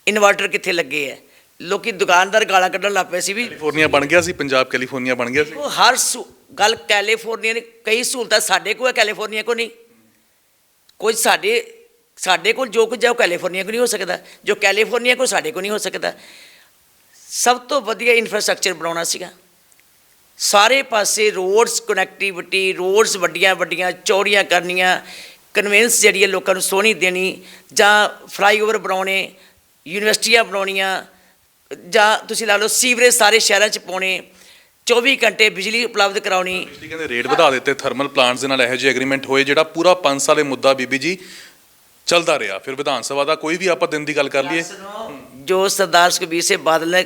ਇਨਵਰਟਰ ਕਿੱਥੇ ਲੱਗੇ ਹੈ। ਲੋਕੀ ਦੁਕਾਨਦਾਰ ਗਾਲਾਂ ਕੱਢਣ ਲੱਗ ਪਏ ਸੀ ਵੀ ਕੈਲੀਫੋਰਨੀਆ ਬਣ ਗਿਆ ਸੀ, ਪੰਜਾਬ ਕੈਲੀਫੋਰਨੀਆ ਬਣ ਗਿਆ ਸੀ। ਉਹ ਹਰ ਗੱਲ ਕੈਲੀਫੋਰਨੀਆ ਨੇ ਕਈ ਸਹੂਲਤਾਂ ਸਾਡੇ ਕੋਲ ਹੈ, ਕੈਲੀਫੋਰਨੀਆ ਕੋਲ ਨਹੀਂ। ਕੁਝ ਸਾਡੇ ਕੋਲ ਜੋ ਕੁਝ ਹੈ ਉਹ ਕੈਲੀਫੋਰਨੀਆ ਕੋਲ ਨਹੀਂ ਹੋ ਸਕਦਾ, ਜੋ ਕੈਲੀਫੋਰਨੀਆ ਕੋਲ ਸਾਡੇ ਕੋਲ ਨਹੀਂ ਹੋ ਸਕਦਾ। ਸਭ ਤੋਂ ਵਧੀਆ ਇਨਫਰਾਸਟ੍ਰਕਚਰ ਬਣਾਉਣਾ ਸੀਗਾ, ਸਾਰੇ ਪਾਸੇ ਰੋਡਸ ਕਨੈਕਟੀਵਿਟੀ, ਰੋਡਸ ਵੱਡੀਆਂ ਵੱਡੀਆਂ ਚੌੜੀਆਂ ਕਰਨੀਆਂ, ਕਨਵੈਂਸ ਜਿਹੜੀ ਹੈ ਲੋਕਾਂ ਨੂੰ ਸੋਹਣੀ ਦੇਣੀ, ਜਾਂ ਫਲਾਈਓਵਰ ਬਣਾਉਣੇ, ਯੂਨੀਵਰਸਿਟੀਆਂ ਬਣਾਉਣੀਆਂ, ਜਾਂ ਤੁਸੀਂ ਲਾ ਲਓ ਸੀਵਰੇਜ ਸਾਰੇ ਸ਼ਹਿਰਾਂ 'ਚ ਪਾਉਣੇ, 24 ਘੰਟੇ ਬਿਜਲੀ ਉਪਲਬਧ ਕਰਾਉਣੀ। ਬਿਜਲੀ ਕਹਿੰਦੇ ਰੇਟ ਵਧਾ ਦਿੱਤੇ, ਥਰਮਲ ਪਲਾਂਟਸ ਦੇ ਨਾਲ ਇਹੋ ਜਿਹੇ ਐਗਰੀਮੈਂਟ ਹੋਏ ਜਿਹੜਾ ਪੂਰਾ 5 ਸਾਲ ਇਹ ਮੁੱਦਾ ਬੀਬੀ ਜੀ ਚੱਲਦਾ ਰਿਹਾ। ਫਿਰ ਵਿਧਾਨ ਸਭਾ ਦਾ ਕੋਈ ਵੀ ਆਪਾਂ ਦਿਨ ਦੀ ਗੱਲ ਕਰ ਲਈਏ, ਜੋ ਸਰਦਾਰ ਸੁਖਬੀਰ ਸਿੰਘ ਬਾਦਲ ਨੇ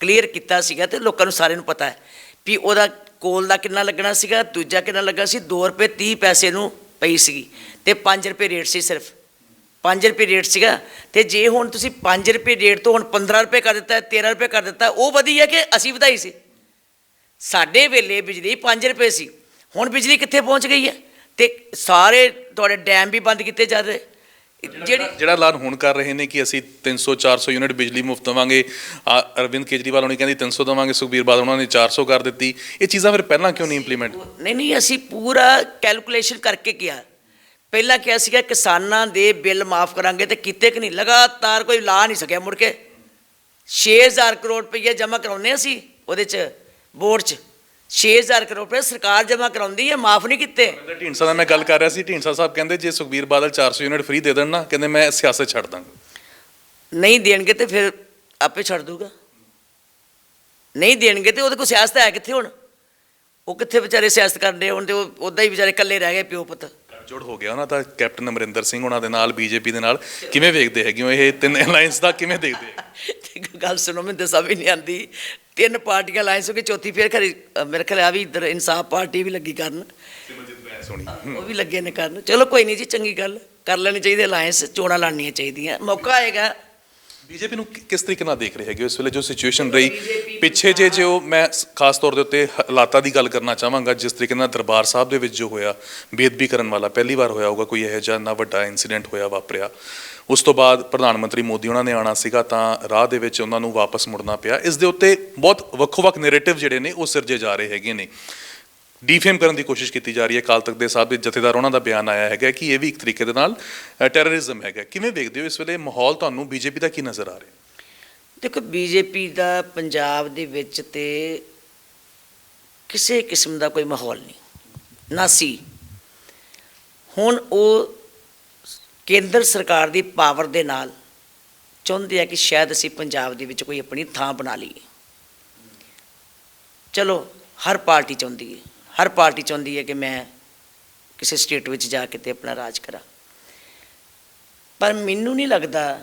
ਕਲੀਅਰ ਕੀਤਾ ਸੀਗਾ ਤੇ ਲੋਕਾਂ ਨੂੰ ਸਾਰਿਆਂ ਨੂੰ ਪਤਾ ਹੈ ਵੀ ਉਹਦਾ ਕੋਲ ਦਾ ਕਿੰਨਾ ਲੱਗਣਾ ਸੀਗਾ, ਦੂਜਾ ਕਿੰਨਾ ਲੱਗਾ ਸੀ। 2 ਰੁਪਏ 30 ਪੈਸੇ ਨੂੰ ਪਈ ਸੀਗੀ ਤੇ 5 ਰੁਪਏ ਰੇਟ ਸੀ, ਸਿਰਫ 5 ਰੁਪਏ ਰੇਟ ਸੀਗਾ। ਤੇ ਜੇ ਹੁਣ ਤੁਸੀਂ 5 ਰੁਪਏ ਰੇਟ ਤੋਂ ਹੁਣ 15 ਰੁਪਏ ਕਰ ਦਿੱਤਾ, 13 ਰੁਪਏ ਕਰ ਦਿੱਤਾ, ਉਹ ਵਧੀਆ ਕਿ ਅਸੀਂ ਵਧਾਈ ਸੀ? ਸਾਡੇ ਵੇਲੇ ਬਿਜਲੀ 5 ਰੁਪਏ ਸੀ, ਹੁਣ ਬਿਜਲੀ ਕਿੱਥੇ ਪਹੁੰਚ ਗਈ ਹੈ। ਤੇ ਸਾਰੇ ਤੁਹਾਡੇ ਡੈਮ ਵੀ ਬੰਦ ਕੀਤੇ ਜਾ ਰਹੇ। ਜਿਹੜਾ ਐਲਾਨ ਹੁਣ ਕਰ ਰਹੇ ਨੇ ਕਿ ਅਸੀਂ 300-400 ਯੂਨਿਟ ਬਿਜਲੀ ਮੁਫਤ ਦੇਵਾਂਗੇ, ਅਰਵਿੰਦ ਕੇਜਰੀਵਾਲ ਉਹਨੇ ਕਹਿੰਦੀ 300 ਦੇਵਾਂਗੇ, ਸੁਖਬੀਰ ਬਾਦਲ ਉਹਨਾਂ ਨੇ 400 ਕਰ ਦਿੱਤੀ। ਇਹ ਚੀਜ਼ਾਂ ਫਿਰ ਪਹਿਲਾਂ ਕਿਉਂ ਨਹੀਂ ਇੰਪਲੀਮੈਂਟ? ਨਹੀਂ, ਅਸੀਂ ਪੂਰਾ ਕੈਲਕੂਲੇਸ਼ਨ ਕਰਕੇ ਕਿਹਾ। ਪਹਿਲਾਂ ਕਿਹਾ ਸੀਗਾ ਕਿਸਾਨਾਂ ਦੇ ਬਿੱਲ ਮਾਫ ਕਰਾਂਗੇ ਤੇ ਕੀਤੇ ਕਿ ਨਹੀਂ, ਲਗਾਤਾਰ ਕੋਈ ਲਾ ਨਹੀਂ ਸਕਿਆ। ਮੁੜ ਕੇ 6000 ਕਰੋੜ ਰੁਪਈਆ ਜਮ੍ਹਾਂ ਕਰਾਉਂਦੇ ਅਸੀਂ ਉਹਦੇ 'ਚ ਬੋਰਡ 'ਚ, 6000 ਕਰੋੜ ਰੁਪਏ ਸਰਕਾਰ ਜਮ੍ਹਾਂ ਕਰਾਉਂਦੀ ਹੈ, ਮਾਫ ਨਹੀਂ ਕੀਤੇ। ਢੀਂਡਸਾ ਦਾ ਮੈਂ ਗੱਲ ਕਰ ਰਿਹਾ ਸੀ, ਢੀਂਡਸਾ ਸਾਹਿਬ ਕਹਿੰਦੇ ਜੇ ਸੁਖਬੀਰ ਬਾਦਲ 400 ਯੂਨਿਟ ਫ੍ਰੀ ਦੇ ਦੇਣ ਨਾ, ਕਹਿੰਦੇ ਮੈਂ ਸਿਆਸਤ ਛੱਡ ਦਾਂਗਾ। ਨਹੀਂ ਦੇਣਗੇ ਤੇ ਫਿਰ ਆਪੇ ਛੱਡ ਦੂਗਾ। ਨਹੀਂ ਦੇਣਗੇ ਤੇ ਉਹਦੇ ਕੋਲ ਸਿਆਸਤ ਹੈ ਕਿੱਥੇ? ਹੁਣ ਉਹ ਕਿੱਥੇ ਵਿਚਾਰੇ ਸਿਆਸਤ ਕਰਦੇ? ਹੁਣ ਤੇ ਉਹ ਉੱਦਾਂ ਹੀ ਵਿਚਾਰੇ ਇਕੱਲੇ ਰਹਿ ਗਏ, ਪਿਓ ਪੁੱਤ। ਜੁੜ ਹੋ ਗਿਆ ਉਹਨਾਂ ਦਾ ਕੈਪਟਨ ਅਮਰਿੰਦਰ ਸਿੰਘ ਉਹਨਾਂ ਦੇ ਨਾਲ, BJP ਦੇ ਨਾਲ। ਕਿਵੇਂ ਵੇਖਦੇ ਹੈਗੇ ਹੋ ਇਹ ਤਿੰਨ ਅਲਾਈਅੰਸ ਦਾ, ਕਿਵੇਂ ਦੇਖਦੇ ਹੈ? ਗੱਲ ਸੁਣੋ, ਮੈਨੂੰ ਦੱਸਾਂ ਵੀ ਨਹੀਂ ਆਉਂਦੀ। 3 ਪਾਰਟੀਆਂ ਅਲਾਈਅੰਸ ਹੋ ਗਈ, ਚੌਥੀ ਫਿਰ ਖਰੇ ਮੇਰੇ ਖਿਆਲ ਆ ਵੀ ਇੱਧਰ ਇਨਸਾਫ ਪਾਰਟੀ ਵੀ ਲੱਗੀ ਕਰਨ, ਉਹ ਵੀ ਲੱਗੇ ਨੇ ਕਰਨ। ਚਲੋ ਕੋਈ ਨਹੀਂ ਜੀ, ਚੰਗੀ ਗੱਲ, ਕਰ ਲੈਣੀ ਚਾਹੀਦੀ ਅਲਾਈਅੰਸ, ਚੋਣਾਂ ਲੜਨੀਆਂ ਚਾਹੀਦੀਆਂ, ਮੌਕਾ ਆਏਗਾ। BJP ਨੂੰ ਕਿਸ ਤਰੀਕੇ ਨਾਲ ਦੇਖ ਰਹੇ ਹੈਗੇ ਇਸ ਵੇਲੇ ਜੋ ਸਿਚੁਏਸ਼ਨ ਰਹੀ ਪਿੱਛੇ ਜੇ ਜੋ ਮੈਂ ਖਾਸ ਤੌਰ ਦੇ ਉੱਤੇ ਹਾਲਾਤਾਂ ਦੀ ਗੱਲ ਕਰਨਾ ਚਾਹਾਂਗਾ, ਜਿਸ ਤਰੀਕੇ ਨਾਲ ਦਰਬਾਰ ਸਾਹਿਬ ਦੇ ਵਿੱਚ ਜੋ ਹੋਇਆ ਬੇਅਦਬੀ ਕਰਨ ਵਾਲਾ, ਪਹਿਲੀ ਵਾਰ ਹੋਇਆ ਹੋਊਗਾ ਕੋਈ ਇਹੋ ਜਿਹਾ ਨਾ ਵੱਡਾ ਇਨਸੀਡੈਂਟ ਹੋਇਆ ਵਾਪਰਿਆ। ਉਸ ਤੋਂ ਬਾਅਦ ਪ੍ਰਧਾਨ ਮੰਤਰੀ ਮੋਦੀ ਉਹਨਾਂ ਨੇ ਆਉਣਾ ਸੀਗਾ ਤਾਂ ਰਾਹ ਦੇ ਵਿੱਚ ਉਹਨਾਂ ਨੂੰ ਵਾਪਸ ਮੁੜਨਾ ਪਿਆ। ਇਸ ਦੇ ਉੱਤੇ ਬਹੁਤ ਵੱਖੋ-ਵੱਖ ਨੈਰੇਟਿਵ ਜਿਹੜੇ ਨੇ ਉਹ ਸਿਰਜੇ ਜਾ ਰਹੇ ਹੈਗੇ ਨੇ, ਡੀਫੇਮ ਕਰਨ ਦੀ ਕੋਸ਼ਿਸ਼ ਕੀਤੀ ਜਾ ਰਹੀ ਹੈ। ਅਕਾਲ ਤਖਤ ਦੇ ਸਾਹਿਬ ਦੇ ਜਥੇਦਾਰ ਉਹਨਾਂ ਦਾ ਬਿਆਨ ਆਇਆ ਹੈਗਾ ਕਿ ਇਹ ਵੀ ਇੱਕ ਤਰੀਕੇ ਦੇ ਨਾਲ ਟੈਰਰਿਜ਼ਮ ਹੈਗਾ। ਕਿਵੇਂ ਵੇਖਦੇ ਹੋ ਇਸ ਵੇਲੇ ਮਾਹੌਲ, ਤੁਹਾਨੂੰ BJP ਦਾ ਕੀ ਨਜ਼ਰ ਆ ਰਿਹਾ? ਦੇਖੋ, BJP ਦਾ ਪੰਜਾਬ ਦੇ ਵਿੱਚ ਤੇ ਕਿਸੇ ਕਿਸਮ ਦਾ ਕੋਈ ਮਾਹੌਲ ਨਹੀਂ, ਨਾ ਸੀ ਹੁਣ ਉਹ ਕੇਂਦਰ ਸਰਕਾਰ ਦੀ ਪਾਵਰ ਦੇ ਨਾਲ ਚਾਹੁੰਦੇ ਆ ਕਿ ਸ਼ਾਇਦ ਅਸੀਂ ਪੰਜਾਬ ਦੇ ਵਿੱਚ ਕੋਈ ਆਪਣੀ ਥਾਂ ਬਣਾ ਲਈਏ। ਚਲੋ ਹਰ ਪਾਰਟੀ ਚਾਹੁੰਦੀ ਹੈ ਕਿ ਮੈਂ ਕਿਸੇ ਸਟੇਟ ਵਿੱਚ ਜਾ ਕੇ ਤੇ ਆਪਣਾ ਰਾਜ ਕਰਾਂ, ਪਰ ਮੈਨੂੰ ਨਹੀਂ ਲੱਗਦਾ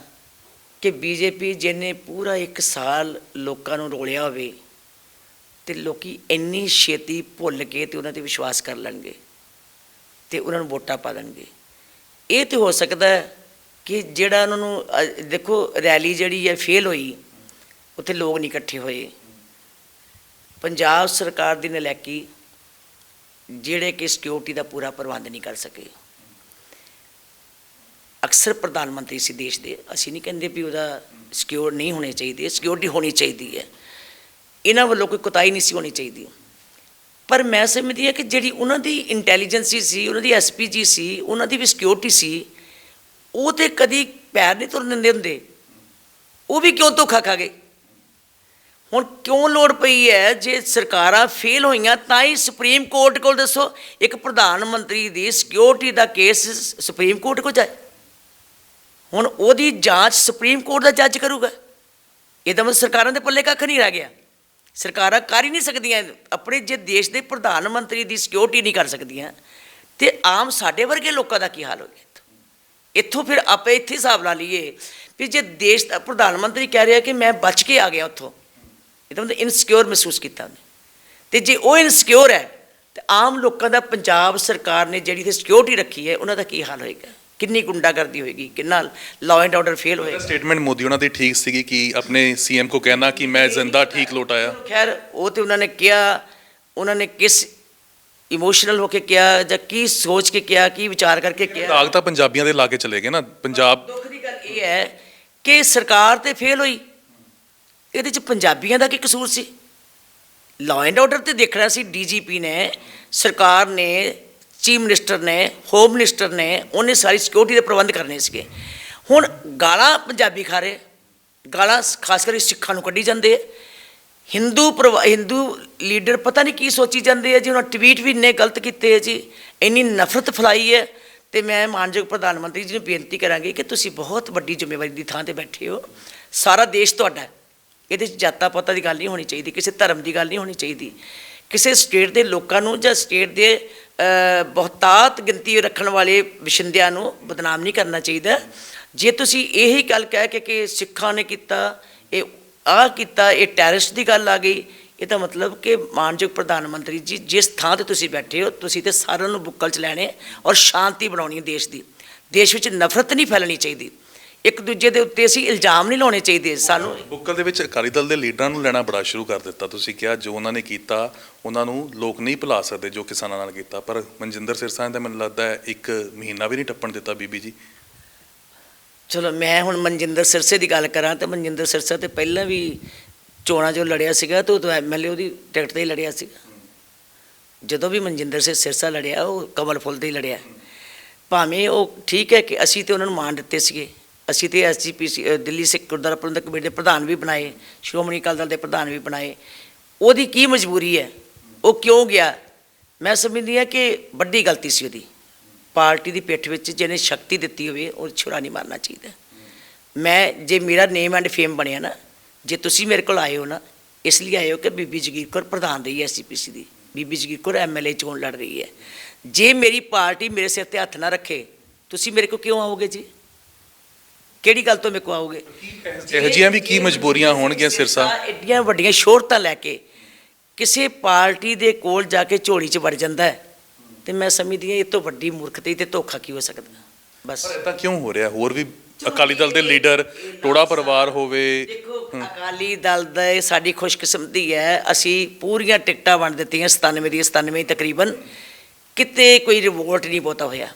ਕਿ ਬੀਜੇਪੀ ਜਿਹਨੇ ਪੂਰਾ 1 ਸਾਲ ਲੋਕਾਂ ਨੂੰ ਰੋਲਿਆ ਹੋਵੇ ਤੇ ਲੋਕੀ ਇੰਨੀ ਛੇਤੀ ਭੁੱਲ ਕੇ ਤੇ ਉਹਨਾਂ ਤੇ ਵਿਸ਼ਵਾਸ ਕਰ ਲੈਣਗੇ ਤੇ ਉਹਨਾਂ ਨੂੰ ਵੋਟਾਂ ਪਾ ਦੇਣਗੇ। ਇਹ ਤੇ ਹੋ ਸਕਦਾ ਕਿ ਜਿਹੜਾ ਉਹਨਾਂ ਨੂੰ ਦੇਖੋ ਰੈਲੀ ਜਿਹੜੀ ਹੈ ਫੇਲ ਹੋਈ, ਉੱਥੇ ਲੋਕ ਨਹੀਂ ਇਕੱਠੇ ਹੋਏ। ਪੰਜਾਬ ਸਰਕਾਰ ਦੀ ਨਲਾਇਕੀ ਜਿਹੜੇ ਕਿ ਸਿਕਿਉਰਿਟੀ ਦਾ ਪੂਰਾ ਪ੍ਰਬੰਧ ਨਹੀਂ ਕਰ ਸਕੇ। ਅਕਸਰ ਪ੍ਰਧਾਨ ਮੰਤਰੀ ਸੀ ਦੇਸ਼ ਦੇ, ਅਸੀਂ ਨਹੀਂ ਕਹਿੰਦੇ ਵੀ ਉਹਦਾ ਸਿਕਿਉਰ ਨਹੀਂ ਹੋਣੇ ਚਾਹੀਦੇ, ਸਿਕਿਉਰਿਟੀ ਹੋਣੀ ਚਾਹੀਦੀ ਹੈ, ਇਹਨਾਂ ਵੱਲੋਂ ਕੋਈ ਕੁਤਾਹੀ ਨਹੀਂ ਸੀ ਹੋਣੀ ਚਾਹੀਦੀ। ਪਰ ਮੈਂ ਸਮਝਦੀ ਹਾਂ ਕਿ ਜਿਹੜੀ ਉਹਨਾਂ ਦੀ ਇੰਟੈਲੀਜੈਂਸੀ ਸੀ, ਉਹਨਾਂ ਦੀ ਐਸਪੀਜੀ ਸੀ, ਉਹਨਾਂ ਦੀ ਵੀ ਸਿਕਿਉਰਿਟੀ ਸੀ, ਉਹ ਤੇ ਕਦੀ ਪੈਰ ਨਹੀਂ ਤੁਰਨ ਦਿੰਦੇ ਹੁੰਦੇ, ਉਹ ਵੀ ਕਿਉਂ ਧੋਖਾ ਖਾ ਗਏ। ਹੁਣ ਕਿਉਂ ਲੋੜ ਪਈ ਹੈ ਜੇ ਸਰਕਾਰਾਂ ਫੇਲ ਹੋਈਆਂ ਤਾਂ ਹੀ ਸੁਪਰੀਮ ਕੋਰਟ ਕੋਲ ਦੱਸੋ ਇੱਕ ਪ੍ਰਧਾਨ ਮੰਤਰੀ ਦੀ ਸਿਕਿਉਰਿਟੀ ਦਾ ਕੇਸ ਸੁਪਰੀਮ ਕੋਰਟ ਕੋਲ ਜਾਏ। ਹੁਣ ਉਹਦੀ ਜਾਂਚ ਸੁਪਰੀਮ ਕੋਰਟ ਦਾ ਜੱਜ ਕਰੂਗਾ। ਇਹਦਾ ਮਤਲਬ ਸਰਕਾਰਾਂ ਦੇ ਪੱਲੇ ਕੱਖ ਨਹੀਂ ਰਹਿ ਗਿਆ। ਸਰਕਾਰਾਂ ਕਰ ਹੀ ਨਹੀਂ ਸਕਦੀਆਂ ਆਪਣੇ, ਜੇ ਦੇਸ਼ ਦੇ ਪ੍ਰਧਾਨ ਮੰਤਰੀ ਦੀ ਸਿਕਿਉਰਿਟੀ ਨਹੀਂ ਕਰ ਸਕਦੀਆਂ ਤੇ ਆਮ ਸਾਡੇ ਵਰਗੇ ਲੋਕਾਂ ਦਾ ਕੀ ਹਾਲ ਹੋ ਗਿਆ। ਇੱਥੋਂ ਫਿਰ ਆਪਾਂ ਇੱਥੇ ਹਿਸਾਬ ਲਾ ਲਈਏ ਵੀ ਜੇ ਦੇਸ਼ ਦਾ ਪ੍ਰਧਾਨ ਮੰਤਰੀ ਕਹਿ ਰਿਹਾ ਕਿ ਮੈਂ ਬਚ ਕੇ ਆ ਗਿਆ ਉੱਥੋਂ, ਇਹਦਾ ਮਤਲਬ ਇਨਸਿਕਿਉਰ ਮਹਿਸੂਸ ਕੀਤਾ ਉਹਨੇ, ਤੇ ਜੇ ਉਹ ਇਨਸਿਕਿਉਰ ਹੈ ਤੇ ਆਮ ਲੋਕਾਂ ਦਾ ਪੰਜਾਬ ਸਰਕਾਰ ਨੇ ਜਿਹੜੀ ਤੇ ਸਿਕਿਉਰਿਟੀ ਰੱਖੀ ਹੈ ਉਹਨਾਂ ਦਾ ਕੀ ਹਾਲ ਹੋਏਗਾ, ਕਿੰਨੀ ਗੁੰਡਾਗਰਦੀ ਹੋਏਗੀ, ਕਿੰਨਾ ਲਾਅ ਐਂਡ ਆਰਡਰ ਫੇਲ ਹੋਏਗਾ। ਸਟੇਟਮੈਂਟ ਮੋਦੀ ਉਹਨਾਂ ਦੀ ਠੀਕ ਸੀਗੀ ਕਿ ਆਪਣੇ ਸੀਐਮ ਕੋ ਕਹਿਣਾ ਕਿ ਮੈਂ ਜ਼ਿੰਦਾ ਠੀਕ ਲੌਟ ਆਇਆ। ਖੈਰ ਉਹ ਤੇ ਉਹਨਾਂ ਨੇ ਕਿਹਾ, ਉਹਨਾਂ ਨੇ ਕਿਸ ਇਮੋਸ਼ਨਲ ਹੋ ਕੇ ਕਿਹਾ ਜਾਂ ਕੀ ਸੋਚ ਕੇ ਕਿਹਾ, ਕੀ ਵਿਚਾਰ ਕਰਕੇ ਕਿਹਾ। ਦਾਗ ਤਾਂ ਪੰਜਾਬੀਆਂ ਦੇ ਲਾ ਕੇ ਚਲੇ ਗਏ ਨਾ। ਪੰਜਾਬ ਦੁੱਖ ਦੀ ਗੱਲ ਇਹ ਹੈ ਕਿ ਸਰਕਾਰ ਤੇ ਫੇਲ ਹੋਈ, ਇਹਦੇ 'ਚ ਪੰਜਾਬੀਆਂ ਦਾ ਕੀ ਕਸੂਰ ਸੀ। ਲਾਅ ਐਂਡ ਆਰਡਰ ਤੇ ਦੇਖਣਾ ਸੀ ਡੀਜੀਪੀ ਨੇ, ਸਰਕਾਰ ਨੇ, ਚੀਫ ਮਿਨਿਸਟਰ ਨੇ, ਹੋਮ ਮਿਨਿਸਟਰ ਨੇ, ਉਹਨੇ ਸਾਰੀ ਸਿਕਿਉਰਿਟੀ ਦੇ ਪ੍ਰਬੰਧ ਕਰਨੇ ਸੀਗੇ। ਹੁਣ ਗਾਲਾਂ ਪੰਜਾਬੀ ਖਾ ਰਹੇ, ਗਾਲਾਂ ਖਾਸ ਕਰਕੇ ਸਿੱਖਾਂ ਨੂੰ ਕੱਢੀ ਜਾਂਦੇ। ਹਿੰਦੂ ਲੀਡਰ ਪਤਾ ਨਹੀਂ ਕੀ ਸੋਚੀ ਜਾਂਦੇ ਆ ਜੀ। ਉਹਨਾਂ ਟਵੀਟ ਵੀ ਇੰਨੇ ਗਲਤ ਕੀਤੇ ਹੈ ਜੀ, ਇੰਨੀ ਨਫ਼ਰਤ ਫੈਲਾਈ ਹੈ। ਤੇ ਮੈਂ ਮਾਨਯੋਗ ਪ੍ਰਧਾਨ ਮੰਤਰੀ ਜੀ ਨੂੰ ਬੇਨਤੀ ਕਰਾਂਗੀ ਕਿ ਤੁਸੀਂ ਬਹੁਤ ਵੱਡੀ ਜ਼ਿੰਮੇਵਾਰੀ ਦੀ ਥਾਂ 'ਤੇ ਬੈਠੇ ਹੋ, ਸਾਰਾ ਦੇਸ਼ ਤੁਹਾਡਾ, ਇਹਦੇ 'ਚ ਜਾਤਾਂ ਪਾਤਾਂ ਦੀ ਗੱਲ ਨਹੀਂ ਹੋਣੀ ਚਾਹੀਦੀ, ਕਿਸੇ ਧਰਮ ਦੀ ਗੱਲ ਨਹੀਂ ਹੋਣੀ ਚਾਹੀਦੀ, ਕਿਸੇ ਸਟੇਟ ਦੇ ਲੋਕਾਂ ਨੂੰ ਜਾਂ ਸਟੇਟ ਦੇ ਬਹੁਤਾਤ ਗਿਣਤੀ ਰੱਖਣ ਵਾਲੇ ਵਸਿੰਦਿਆਂ ਨੂੰ ਬਦਨਾਮ ਨਹੀਂ ਕਰਨਾ ਚਾਹੀਦਾ। ਜੇ ਤੁਸੀਂ ਇਹੀ ਗੱਲ ਕਹਿ ਕੇ ਕਿ ਸਿੱਖਾਂ ਨੇ ਕੀਤਾ, ਇਹ ਆਹ ਕੀਤਾ, ਇਹ ਟੈਰਰਿਸਟ ਦੀ ਗੱਲ ਆ ਗਈ, ਇਹਦਾ ਮਤਲਬ ਕਿ ਮਾਨਯੋਗ ਪ੍ਰਧਾਨ ਮੰਤਰੀ ਜੀ ਜਿਸ ਥਾਂ 'ਤੇ ਤੁਸੀਂ ਬੈਠੇ ਹੋ, ਤੁਸੀਂ ਤੇ ਸਾਰਿਆਂ ਨੂੰ ਬੁੱਕਲ 'ਚ ਲੈਣੇ ਔਰ ਸ਼ਾਂਤੀ ਬਣਾਉਣੀ ਹੈ ਦੇਸ਼ ਦੀ। ਦੇਸ਼ ਵਿੱਚ ਨਫ਼ਰਤ ਨਹੀਂ ਫੈਲਣੀ ਚਾਹੀਦੀ, ਇੱਕ ਦੂਜੇ ਦੇ ਉੱਤੇ ਅਸੀਂ ਇਲਜ਼ਾਮ ਨਹੀਂ ਲਾਉਣੇ ਚਾਹੀਦੇ। ਸਾਨੂੰ ਬੁੱਕਲ ਦੇ ਵਿੱਚ ਅਕਾਲੀ ਦਲ ਦੇ ਲੀਡਰਾਂ ਨੂੰ ਲੈਣਾ ਬੜਾ ਸ਼ੁਰੂ ਕਰ ਦਿੱਤਾ। ਤੁਸੀਂ ਕਿਹਾ ਜੋ ਉਹਨਾਂ ਨੇ ਕੀਤਾ ਉਹਨਾਂ ਨੂੰ ਲੋਕ ਨਹੀਂ ਭੁਲਾ ਸਕਦੇ ਜੋ ਕਿਸਾਨਾਂ ਨਾਲ ਕੀਤਾ, ਪਰ ਮਨਜਿੰਦਰ ਸਿਰਸਾ ਨੇ ਮੈਨੂੰ ਲੱਗਦਾ ਹੈ 1 ਮਹੀਨਾ ਵੀ ਨਹੀਂ ਟੱਪਣ ਦਿੱਤਾ ਬੀਬੀ ਜੀ। ਚਲੋ ਮੈਂ ਹੁਣ ਮਨਜਿੰਦਰ ਸਿਰਸੇ ਦੀ ਗੱਲ ਕਰਾਂ ਤਾਂ ਮਨਜਿੰਦਰ ਸਿਰਸਾ ਤੇ ਪਹਿਲਾਂ ਵੀ ਚੋਣਾਂ 'ਚੋਂ ਲੜਿਆ ਸੀਗਾ ਤੇ ਉਦੋਂ ਐਮਐਲਏ ਉਹਦੀ ਟਿਕਟ 'ਤੇ ਹੀ ਲੜਿਆ ਸੀਗਾ। ਜਦੋਂ ਵੀ ਮਨਜਿੰਦਰ ਸਿੰਘ ਸਿਰਸਾ ਲੜਿਆ ਉਹ ਕਮਲ ਫੁੱਲ 'ਤੇ ਹੀ ਲੜਿਆ। ਭਾਵੇਂ ਉਹ ਠੀਕ ਹੈ ਕਿ ਅਸੀਂ ਤੇ ਉਹਨਾਂ ਨੂੰ ਮਾਣ ਦਿੱਤੇ ਸੀਗੇ, ਅਸੀਂ ਤੇ ਐਸਜੀਪੀਸੀ ਦਿੱਲੀ ਸਿੱਖ ਗੁਰਦੁਆਰਾ ਪ੍ਰਬੰਧਕ ਕਮੇਟੀ ਦੇ ਪ੍ਰਧਾਨ ਵੀ ਬਣਾਏ, ਸ਼੍ਰੋਮਣੀ ਅਕਾਲੀ ਦਲ ਦੇ ਪ੍ਰਧਾਨ ਵੀ ਬਣਾਏ। ਉਹਦੀ ਕੀ ਮਜਬੂਰੀ ਹੈ, ਉਹ ਕਿਉਂ ਗਿਆ? ਮੈਂ ਸਮਝਦੀ ਹਾਂ ਕਿ ਵੱਡੀ ਗਲਤੀ ਸੀ ਉਹਦੀ। ਪਾਰਟੀ ਦੀ ਪਿੱਠ ਵਿੱਚ ਜਿਹਨੇ ਸ਼ਕਤੀ ਦਿੱਤੀ ਹੋਵੇ ਉਹ ਛੁਰਾ ਨਹੀਂ ਮਾਰਨਾ ਚਾਹੀਦਾ। ਮੈਂ ਜੇ ਮੇਰਾ ਨੇਮ ਐਂਡ ਫੇਮ ਬਣਿਆ ਨਾ, ਜੇ ਤੁਸੀਂ ਮੇਰੇ ਕੋਲ ਆਏ ਹੋ ਨਾ, ਇਸ ਲਈ ਆਏ ਹੋ ਕਿ ਬੀਬੀ ਜਗੀਰ ਕੌਰ ਪ੍ਰਧਾਨ ਰਹੀ ਹੈ ਐਸਜੀਪੀਸੀ ਦੀ, ਬੀਬੀ ਜਗੀਰ ਕੌਰ ਐਮਐਲਏ ਚੋਣ ਲੜ ਰਹੀ ਹੈ। ਜੇ ਮੇਰੀ ਪਾਰਟੀ ਮੇਰੇ ਸਿਰ 'ਤੇ ਹੱਥ ਨਾ ਰੱਖੇ, ਤੁਸੀਂ ਮੇਰੇ ਕੋਲ ਕਿਉਂ ਆਓਗੇ ਜੀ? ਕਿਹੜੀ ਗੱਲ ਤੋਂ ਮੇਰੇ ਕੋਲ ਆਓਗੇ? ਇਹੋ ਜਿਹੀਆਂ ਵੀ ਕੀ ਮਜਬੂਰੀਆਂ ਹੋਣਗੀਆਂ ਸਿਰਸਾ? ਐਡੀਆਂ ਵੱਡੀਆਂ ਸ਼ੋਹਰਤਾਂ ਲੈ ਕੇ ਕਿਸੇ ਪਾਰਟੀ ਦੇ ਕੋਲ ਜਾ ਕੇ ਝੋਲੀ 'ਚ ਵੜ ਜਾਂਦਾ ਹੈ ਤੇ ਮੈਂ ਸਮਝਦੀ ਹਾਂ ਇਹ ਤੋਂ ਵੱਡੀ ਮੂਰਖਤਾ ਤੇ ਧੋਖਾ ਕੀ ਹੋ ਸਕਦਾ। ਬਸ ਪਰ ਇਦਾਂ ਕਿਉਂ ਹੋ ਰਿਹਾ? ਹੋਰ ਵੀ ਅਕਾਲੀ ਦਲ ਦੇ ਲੀਡਰ, ਟੋੜਾ ਪਰਿਵਾਰ ਹੋਵੇ। ਦੇਖੋ ਅਕਾਲੀ ਦਲ ਦਾ ਸਾਡੀ ਖੁਸ਼ਕਿਸਮਤੀ ਹੈ, ਅਸੀਂ ਪੂਰੀਆਂ ਟਿਕਟਾਂ ਵੰਡ ਦਿੱਤੀਆਂ 97 ਦੀਆਂ 97 ਤਕਰੀਬਨ, ਕਿਤੇ ਕੋਈ ਰਿਵੋਲਟ ਨਹੀਂ ਬਹੁਤਾ ਹੋਇਆ।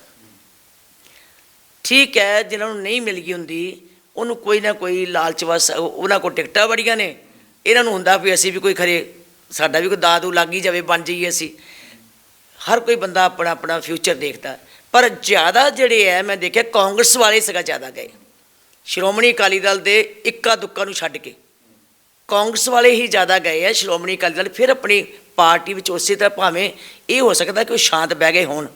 ਠੀਕ ਹੈ, ਜਿਹਨਾਂ ਨੂੰ ਨਹੀਂ ਮਿਲ ਗਈ ਹੁੰਦੀ ਉਹਨੂੰ ਕੋਈ ਨਾ ਕੋਈ ਲਾਲਚ ਵਸ, ਉਹਨਾਂ ਕੋਲ ਟਿਕਟਾਂ ਬੜੀਆਂ ਨੇ, ਇਹਨਾਂ ਨੂੰ ਹੁੰਦਾ ਵੀ ਅਸੀਂ ਵੀ ਕੋਈ ਖਰੇ ਸਾਡਾ ਵੀ ਕੋਈ ਦਾਦੂ ਲੱਗ ਹੀ ਜਾਵੇ, ਬਣ ਜਾਈਏ ਅਸੀਂ। ਹਰ ਕੋਈ ਬੰਦਾ ਆਪਣਾ ਆਪਣਾ ਫਿਊਚਰ ਦੇਖਦਾ, ਪਰ ਜ਼ਿਆਦਾ ਜਿਹੜੇ ਹੈ ਮੈਂ ਦੇਖਿਆ ਕਾਂਗਰਸ ਵਾਲੇ ਸਗੋਂ ਜ਼ਿਆਦਾ ਗਏ। ਸ਼੍ਰੋਮਣੀ ਅਕਾਲੀ ਦਲ ਦੇ ਇੱਕਾ ਦੁੱਕਾ ਨੂੰ ਛੱਡ ਕੇ ਕਾਂਗਰਸ ਵਾਲੇ ਹੀ ਜ਼ਿਆਦਾ ਗਏ ਹੈ। ਸ਼੍ਰੋਮਣੀ ਅਕਾਲੀ ਦਲ ਫਿਰ ਆਪਣੀ ਪਾਰਟੀ ਵਿੱਚ ਉਸੇ ਤਰ੍ਹਾਂ, ਭਾਵੇਂ ਇਹ ਹੋ ਸਕਦਾ ਕਿ ਉਹ ਸ਼ਾਂਤ ਬਹਿ ਗਏ ਹੋਣ,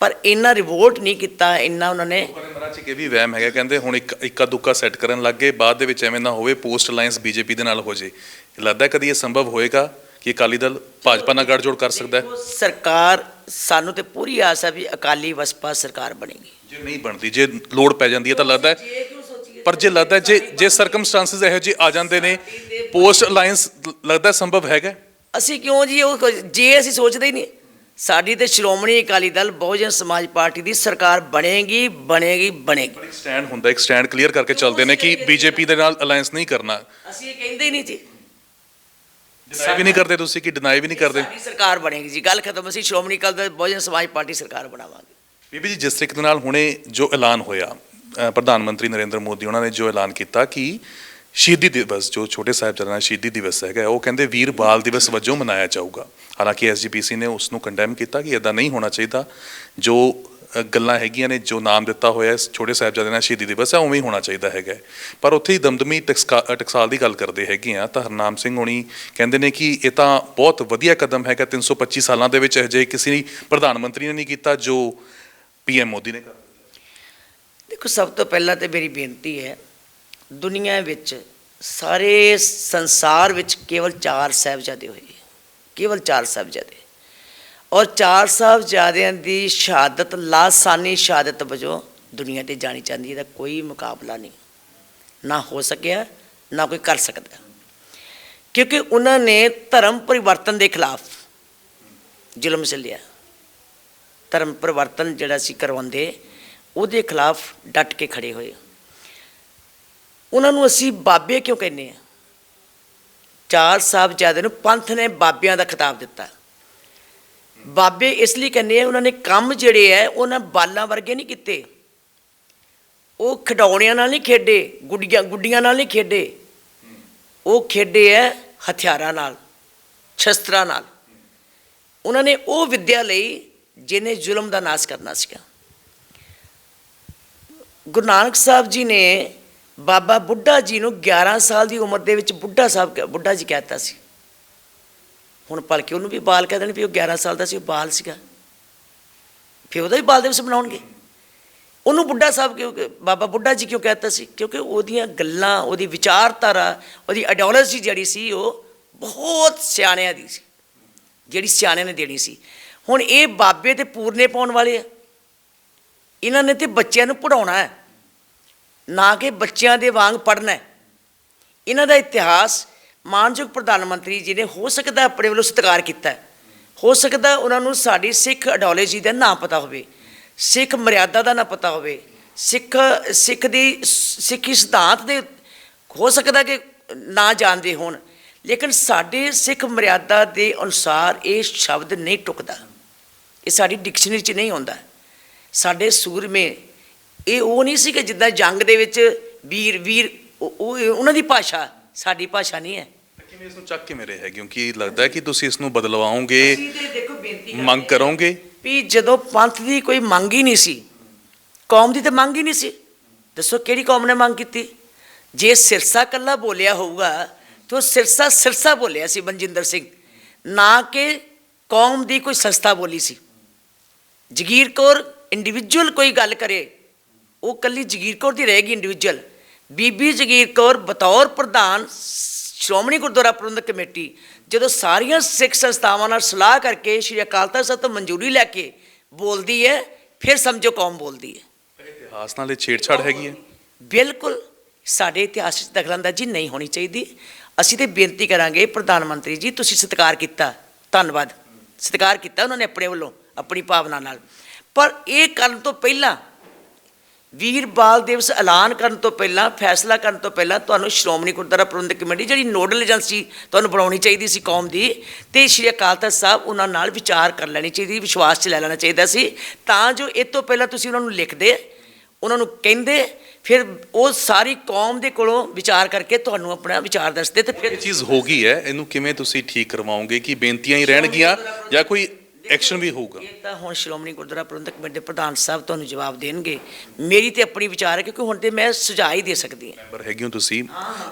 ਪਰ ਇੰਨਾ ਰਿਵੋਲਟ ਨਹੀਂ ਕੀਤਾ, ਇੰਨਾ ਉਹਨਾਂ ਨੇ। ਲੋਕਾਂ ਦੇ ਮਨਾਂ 'ਚ ਇਹ ਵੀ ਵਹਿਮ ਹੈਗਾ, ਕਹਿੰਦੇ ਹੁਣ ਇੱਕਾ ਦੁੱਕਾ ਸੈੱਟ ਕਰਨ ਲੱਗ ਗਏ, ਬਾਅਦ ਦੇ ਵਿੱਚ ਐਵੇਂ ਨਾ ਹੋਵੇ ਪੋਸਟ ਅਲਾਈਅੰਸ ਬੀਜੇਪੀ ਦੇ ਨਾਲ ਹੋ ਜੇ। ਲੱਗਦਾ ਕਦੀ ਇਹ ਸੰਭਵ ਹੋਏਗਾ ਕਿ ਅਕਾਲੀ ਦਲ ਭਾਜਪਾ ਨਾਲ ਗੱਠਜੋੜ ਕਰ ਸਕਦਾ ਹੈ? ਦੇਖੋ, ਸਰਕਾਰ ਸਾਨੂੰ ਤੇ ਪੂਰੀ ਆਸ ਹੈ ਵੀ ਅਕਾਲੀ ਬਸਪਾ ਸਰਕਾਰ ਬਣੇਗੀ। ਜੇ ਨਹੀਂ ਬਣਦੀ, ਜੇ ਲੋੜ ਪੈ ਜਾਂਦੀ ਹੈ ਤਾਂ ਲੱਗਦਾ ਹੈ, ਪਰ ਜੇ ਲੱਗਦਾ ਜੇ ਸਰਕਮਸਟੈਂਸਸ ਇਹੋ ਜਿਹੇ ਆ ਜਾਂਦੇ ਨੇ, ਪੋਸਟ ਅਲਾਈਅੰਸ ਲੱਗਦਾ ਸੰਭਵ ਹੈਗਾ? ਅਸੀਂ ਕਿਉਂ ਜੀ ਉਹ ਜੇ ਅਸੀਂ ਸੋਚਦੇ ਹੀ ਨਹੀਂ। ਸਾਡੀ ਤੇ ਸ਼੍ਰੋਮਣੀ ਅਕਾਲੀ ਦਲ ਬਹੁਜਨ ਸਮਾਜ ਪਾਰਟੀ ਦੀ ਸਰਕਾਰ ਬਣੇਗੀ ਬਣੇਗੀ ਬਣੇਗੀ। ਇੱਕ ਸਟੈਂਡ ਹੁੰਦਾ, ਇੱਕ ਸਟੈਂਡ ਕਲੀਅਰ ਕਰਕੇ ਚੱਲਦੇ ਨੇ ਕਿ ਬੀਜੇਪੀ ਦੇ ਨਾਲ ਅਲਾਈਅੰਸ ਨਹੀਂ ਕਰਨਾ। ਅਸੀਂ ਇਹ ਕਹਿੰਦੇ ਹੀ ਨਹੀਂ ਜੀ, ਡਿਨਾਈ ਵੀ ਨਹੀਂ ਕਰਦੇ ਤੁਸੀਂ, ਕਿ ਡਿਨਾਈ ਵੀ ਨਹੀਂ ਕਰਦੇ? ਸਾਡੀ ਸਰਕਾਰ ਬਣੇਗੀ ਜੀ, ਗੱਲ ਖਤਮ। ਅਸੀਂ ਸ਼੍ਰੋਮਣੀ ਅਕਾਲੀ ਦਲ ਬਹੁਜਨ ਸਮਾਜ ਪਾਰਟੀ ਸਰਕਾਰ ਬਣਾਵਾਂਗੇ। ਬੀਬੀ ਜੀ, ਜਿਸ ਤਰੀਕੇ ਦੇ ਨਾਲ ਹੁਣੇ ਜੋ ਐਲਾਨ ਹੋਇਆ, ਪ੍ਰਧਾਨ ਮੰਤਰੀ ਨਰਿੰਦਰ ਮੋਦੀ ਉਹਨਾਂ ਨੇ ਜੋ ਐਲਾਨ ਕੀਤਾ ਕਿ ਸ਼ਹੀਦੀ ਦਿਵਸ, ਜੋ ਛੋਟੇ ਸਾਹਿਬਜ਼ਾਦਿਆਂ ਦਾ ਸ਼ਹੀਦੀ ਦਿਵਸ ਹੈਗਾ, ਉਹ ਕਹਿੰਦੇ ਵੀਰ ਬਾਲ ਦਿਵਸ ਵਜੋਂ ਮਨਾਇਆ ਜਾਊਗਾ। ਹਾਲਾਂਕਿ ਐਸਜੀਪੀਸੀ ਨੇ ਉਸ ਨੂੰ ਕੰਡੈਮ ਕੀਤਾ ਕਿ ਇੱਦਾਂ ਨਹੀਂ ਹੋਣਾ ਚਾਹੀਦਾ, ਜੋ ਗੱਲਾਂ ਹੈਗੀਆਂ ਨੇ, ਜੋ ਨਾਮ ਦਿੱਤਾ ਹੋਇਆ ਛੋਟੇ ਸਾਹਿਬਜ਼ਾਦਿਆਂ ਦਾ ਸ਼ਹੀਦੀ ਦਿਵਸ ਹੈ, ਉਵੇਂ ਹੀ ਹੋਣਾ ਚਾਹੀਦਾ ਹੈਗਾ। ਪਰ ਉੱਥੇ ਹੀ ਦਮਦਮੀ ਟਕਸਾਲ ਦੀ ਗੱਲ ਕਰਦੇ ਹੈਗੇ ਆ ਤਾਂ ਹਰਨਾਮ ਸਿੰਘ ਹੋਣੀ ਕਹਿੰਦੇ ਨੇ ਕਿ ਇਹ ਤਾਂ ਬਹੁਤ ਵਧੀਆ ਕਦਮ ਹੈਗਾ, 325 ਸਾਲਾਂ ਦੇ ਵਿੱਚ ਅਜਿਹੇ ਕਿਸੇ ਪ੍ਰਧਾਨ ਮੰਤਰੀ ਨੇ ਨਹੀਂ ਕੀਤਾ ਜੋ ਪੀਐਮ ਮੋਦੀ ਨੇ ਕੀਤਾ। ਦੇਖੋ, ਸਭ ਤੋਂ ਪਹਿਲਾਂ ਤੇ ਮੇਰੀ ਬੇਨਤੀ ਹੈ, ਦੁਨੀਆ ਵਿੱਚ ਸਾਰੇ ਸੰਸਾਰ ਵਿੱਚ ਕੇਵਲ 4 ਸਾਹਿਬਜ਼ਾਦੇ ਹੋਏ, ਕੇਵਲ 4 ਸਾਹਿਬਜ਼ਾਦੇ, ਔਰ 4 ਸਾਹਿਬਜ਼ਾਦਿਆਂ ਦੀ ਸ਼ਹਾਦਤ ਲਾਸਾਨੀ ਸ਼ਹਾਦਤ ਵਜੋਂ ਦੁਨੀਆ 'ਤੇ ਜਾਣੀ ਜਾਂਦੀ, ਇਹਦਾ ਕੋਈ ਮੁਕਾਬਲਾ ਨਹੀਂ, ਨਾ ਹੋ ਸਕਿਆ ਨਾ ਕੋਈ ਕਰ ਸਕਦਾ। ਕਿਉਂਕਿ ਉਹਨਾਂ ਨੇ ਧਰਮ ਪਰਿਵਰਤਨ ਦੇ ਖਿਲਾਫ ਜ਼ੁਲਮ ਚੱਲਿਆ, ਧਰਮ ਪਰਿਵਰਤਨ ਜਿਹੜਾ ਸੀ ਕਰਵਾਉਂਦੇ, ਉਹਦੇ ਖਿਲਾਫ ਡਟ ਕੇ ਖੜੇ ਹੋਏ। ਉਹਨਾਂ ਨੂੰ ਅਸੀਂ ਬਾਬੇ ਕਿਉਂ ਕਹਿੰਦੇ ਹਾਂ? 4 ਸਾਹਿਬਜ਼ਾਦਿਆਂ ਨੂੰ ਪੰਥ ਨੇ ਬਾਬਿਆਂ ਦਾ ਖਿਤਾਬ ਦਿੱਤਾ। ਬਾਬੇ ਇਸ ਲਈ ਕਹਿੰਦੇ ਆ, ਉਹਨਾਂ ਨੇ ਕੰਮ ਜਿਹੜੇ ਹੈ ਉਹਨਾਂ ਬਾਲਾਂ ਵਰਗੇ ਨਹੀਂ ਕੀਤੇ, ਉਹ ਖਿਡੌਣਿਆਂ ਨਾਲ ਨਹੀਂ ਖੇਡੇ, ਗੁੱਡੀਆਂ ਨਾਲ ਨਹੀਂ ਖੇਡੇ, ਉਹ ਖੇਡੇ ਹੈ ਹਥਿਆਰਾਂ ਨਾਲ, ਸ਼ਸਤਰਾਂ ਨਾਲ। ਉਹਨਾਂ ਨੇ ਉਹ ਵਿੱਦਿਆ ਲਈ ਜਿਹਨੇ ਜ਼ੁਲਮ ਦਾ ਨਾਸ਼ ਕਰਨਾ ਸੀਗਾ। ਗੁਰੂ ਨਾਨਕ ਸਾਹਿਬ ਜੀ ਨੇ ਬਾਬਾ ਬੁੱਢਾ ਜੀ ਨੂੰ 11 ਸਾਲ ਦੀ ਉਮਰ ਦੇ ਵਿੱਚ ਬੁੱਢਾ ਜੀ ਕਹਿ ਦਿੱਤਾ ਸੀ। ਹੁਣ ਭਲਕੇ ਉਹਨੂੰ ਵੀ ਬਾਲ ਕਹਿ ਦੇਣ ਵੀ ਉਹ 11 ਸਾਲ ਦਾ ਸੀ, ਉਹ ਬਾਲ ਸੀਗਾ, ਫਿਰ ਉਹਦਾ ਵੀ ਬਾਲ ਦਿਵਸ ਬਣਾਉਣਗੇ। ਉਹਨੂੰ ਬੁੱਢਾ ਸਾਹਿਬ ਕਿਉਂ, ਬਾਬਾ ਬੁੱਢਾ ਜੀ ਕਿਉਂ ਕਹਿ ਦਿੱਤਾ ਸੀ? ਕਿਉਂਕਿ ਉਹਦੀਆਂ ਗੱਲਾਂ, ਉਹਦੀ ਵਿਚਾਰਧਾਰਾ, ਉਹਦੀ ਆਈਡੀਓਲੋਜੀ ਜਿਹੜੀ ਸੀ ਉਹ ਬਹੁਤ ਸਿਆਣਿਆਂ ਦੀ ਸੀ, ਜਿਹੜੀ ਸਿਆਣਿਆਂ ਨੇ ਦੇਣੀ ਸੀ। ਹੁਣ ਇਹ ਬਾਬੇ ਤੇ ਪੂਰਨੇ ਪਾਉਣ ਵਾਲੇ ਆ, ਇਹਨਾਂ ਨੇ ਤੇ ਬੱਚਿਆਂ ਨੂੰ ਪੜ੍ਹਾਉਣਾ ਹੈ, ਨਾ ਕਿ ਬੱਚਿਆਂ ਦੇ ਵਾਂਗ ਪੜ੍ਹਨਾ ਹੈ। ਇਹਨਾਂ ਦਾ ਇਤਿਹਾਸ ਮਾਨਯੋਗ ਪ੍ਰਧਾਨ ਮੰਤਰੀ ਜੀ ਨੇ ਹੋ ਸਕਦਾ ਆਪਣੇ ਵੱਲੋਂ ਸਤਿਕਾਰ ਕੀਤਾ ਹੈ, ਹੋ ਸਕਦਾ ਉਹਨਾਂ ਨੂੰ ਸਾਡੀ ਸਿੱਖ ਆਈਡੀਓਲੋਜੀ ਦਾ ਨਾ ਪਤਾ ਹੋਵੇ, ਸਿੱਖ ਮਰਿਆਦਾ ਦਾ ਨਾ ਪਤਾ ਹੋਵੇ, ਸਿੱਖੀ ਸਿਧਾਂਤ ਦੇ ਹੋ ਸਕਦਾ ਕਿ ਨਾ ਜਾਣਦੇ ਹੋਣ, ਲੇਕਿਨ ਸਾਡੇ ਸਿੱਖ ਮਰਿਆਦਾ ਦੇ ਅਨੁਸਾਰ ਇਹ ਸ਼ਬਦ ਨਹੀਂ ਟੁਕਦਾ, ਇਹ ਸਾਡੀ ਡਿਕਸ਼ਨਰੀ 'ਚ ਨਹੀਂ ਆਉਂਦਾ। ਸਾਡੇ ਸੂਰਮੇ ਇਹ ਉਹ ਨਹੀਂ ਸੀ ਕਿ ਜਿੱਦਾਂ ਜੰਗ ਦੇ ਵਿੱਚ ਵੀਰ ਉਹ ਉਹਨਾਂ ਦੀ ਭਾਸ਼ਾ, ਸਾਡੀ ਭਾਸ਼ਾ ਨਹੀਂ ਹੈ। ਕਿਵੇਂ ਇਸ ਨੂੰ ਚੱਕ ਕਿਵੇਂ ਰਹੇ ਹੈ? ਕਿਉਂਕਿ ਲੱਗਦਾ ਹੈ ਕਿ ਤੁਸੀਂ ਇਸ ਨੂੰ ਬਦਲਵਾਓਗੇ, ਦੇਖੋ ਬੇਨਤੀ ਮੰਗ ਕਰੋਗੇ ਵੀ ਜਦੋਂ ਪੰਥ ਦੀ ਕੋਈ ਮੰਗ ਹੀ ਨਹੀਂ ਸੀ, ਕੌਮ ਦੀ ਤਾਂ ਮੰਗ ਹੀ ਨਹੀਂ ਸੀ, ਦੱਸੋ ਕਿਹੜੀ ਕੌਮ ਨੇ ਮੰਗ ਕੀਤੀ? ਜੇ ਸਿਰਸਾ ਇਕੱਲਾ ਬੋਲਿਆ ਹੋਊਗਾ ਤਾਂ ਸਿਰਸਾ ਬੋਲਿਆ ਸੀ ਮਨਜਿੰਦਰ ਸਿੰਘ, ਨਾ ਕਿ ਕੌਮ ਦੀ ਕੋਈ ਸੰਸਥਾ ਬੋਲੀ ਸੀ। ਜਗੀਰ ਕੌਰ ਇੰਡੀਵਿਜੂਅਲ ਕੋਈ ਗੱਲ ਕਰੇ, ਉਹ ਕੱਲੀ ਜਗੀਰ ਕੌਰ ਦੀ ਰਹੇਗੀ ਇੰਡੀਵਿਜੂਅਲ। ਬੀਬੀ ਜਗੀਰ ਕੌਰ ਬਤੌਰ ਪ੍ਰਧਾਨ ਸ਼੍ਰੋਮਣੀ ਗੁਰਦੁਆਰਾ ਪ੍ਰਬੰਧਕ ਕਮੇਟੀ ਜਦੋਂ ਸਾਰੀਆਂ ਸਿੱਖ ਸੰਸਥਾਵਾਂ ਨਾਲ ਸਲਾਹ ਕਰਕੇ ਸ਼੍ਰੀ ਅਕਾਲ ਤਖ਼ਤ ਸਾਹਿਬ ਤੋਂ ਮਨਜ਼ੂਰੀ ਲੈ ਕੇ ਬੋਲਦੀ ਹੈ, ਫਿਰ ਸਮਝੋ ਕੌਮ ਬੋਲਦੀ ਹੈ। ਇਤਿਹਾਸ ਨਾਲ ਇਹ ਛੇੜਛਾੜ ਹੈਗੀ ਹੈ? ਬਿਲਕੁਲ ਸਾਡੇ ਇਤਿਹਾਸ 'ਚ ਦਖਲਅੰਦਾਜ਼ੀ ਨਹੀਂ ਹੋਣੀ ਚਾਹੀਦੀ। ਅਸੀਂ ਤੇ ਬੇਨਤੀ ਕਰਾਂਗੇ ਪ੍ਰਧਾਨ ਮੰਤਰੀ ਜੀ, ਤੁਸੀਂ ਸਤਿਕਾਰ ਕੀਤਾ, ਧੰਨਵਾਦ, ਸਤਿਕਾਰ ਕੀਤਾ ਉਹਨਾਂ ਨੇ ਆਪਣੇ ਵੱਲੋਂ ਆਪਣੀ ਭਾਵਨਾ ਨਾਲ, ਪਰ ਇਹ ਕਰਨ ਤੋਂ ਪਹਿਲਾਂ, ਵੀਰ ਬਾਲ ਦਿਵਸ ਐਲਾਨ ਕਰਨ ਤੋਂ ਪਹਿਲਾਂ, ਫੈਸਲਾ ਕਰਨ ਤੋਂ ਪਹਿਲਾਂ ਤੁਹਾਨੂੰ ਸ਼੍ਰੋਮਣੀ ਗੁਰਦੁਆਰਾ ਪ੍ਰਬੰਧਕ ਕਮੇਟੀ ਜਿਹੜੀ ਨੋਡਲ ਏਜੰਸੀ ਤੁਹਾਨੂੰ ਬਣਾਉਣੀ ਚਾਹੀਦੀ ਸੀ ਕੌਮ ਦੀ, ਤੇ ਸ਼੍ਰੀ ਅਕਾਲ ਤਖ਼ਤ ਸਾਹਿਬ ਉਹਨਾਂ ਨਾਲ ਵਿਚਾਰ ਕਰ ਲੈਣੀ ਚਾਹੀਦੀ, ਵਿਸ਼ਵਾਸ 'ਚ ਲੈ ਲੈਣਾ ਚਾਹੀਦਾ ਸੀ, ਤਾਂ ਜੋ ਇਹ ਤੋਂ ਪਹਿਲਾਂ ਤੁਸੀਂ ਉਹਨਾਂ ਨੂੰ ਲਿਖਦੇ, ਉਹਨਾਂ ਨੂੰ ਕਹਿੰਦੇ, ਫਿਰ ਉਹ ਸਾਰੀ ਕੌਮ ਦੇ ਕੋਲੋਂ ਵਿਚਾਰ ਕਰਕੇ ਤੁਹਾਨੂੰ ਆਪਣਾ ਵਿਚਾਰ ਦੱਸਦੇ। ਤੇ ਫਿਰ ਇਹ ਚੀਜ਼ ਹੋ ਗਈ ਹੈ, ਇਹਨੂੰ ਕਿਵੇਂ ਤੁਸੀਂ ਠੀਕ ਕਰਵਾਓਗੇ? ਕਿ ਬੇਨਤੀਆਂ ਹੀ ਰਹਿਣਗੀਆਂ ਜਾਂ ਕੋਈ ਐਕਸ਼ਨ ਵੀ ਹੋਊਗਾ? ਇਹ ਤਾਂ ਹੁਣ ਸ਼੍ਰੋਮਣੀ ਗੁਰਦੁਆਰਾ ਪ੍ਰਬੰਧਕ ਕਮੇਟੀ ਦੇ ਪ੍ਰਧਾਨ ਸਾਹਿਬ ਤੁਹਾਨੂੰ ਜਵਾਬ ਦੇਣਗੇ। ਮੇਰੀ ਤੇ ਆਪਣੀ ਵਿਚਾਰ ਹੈ, ਕਿਉਂਕਿ ਹੁਣ ਤੇ ਮੈਂ ਸੁਝਾਅ ਹੀ ਦੇ ਸਕਦੀ ਹਾਂ। ਮੈਂਬਰ ਹੈਗੇ ਹੋ ਤੁਸੀਂ,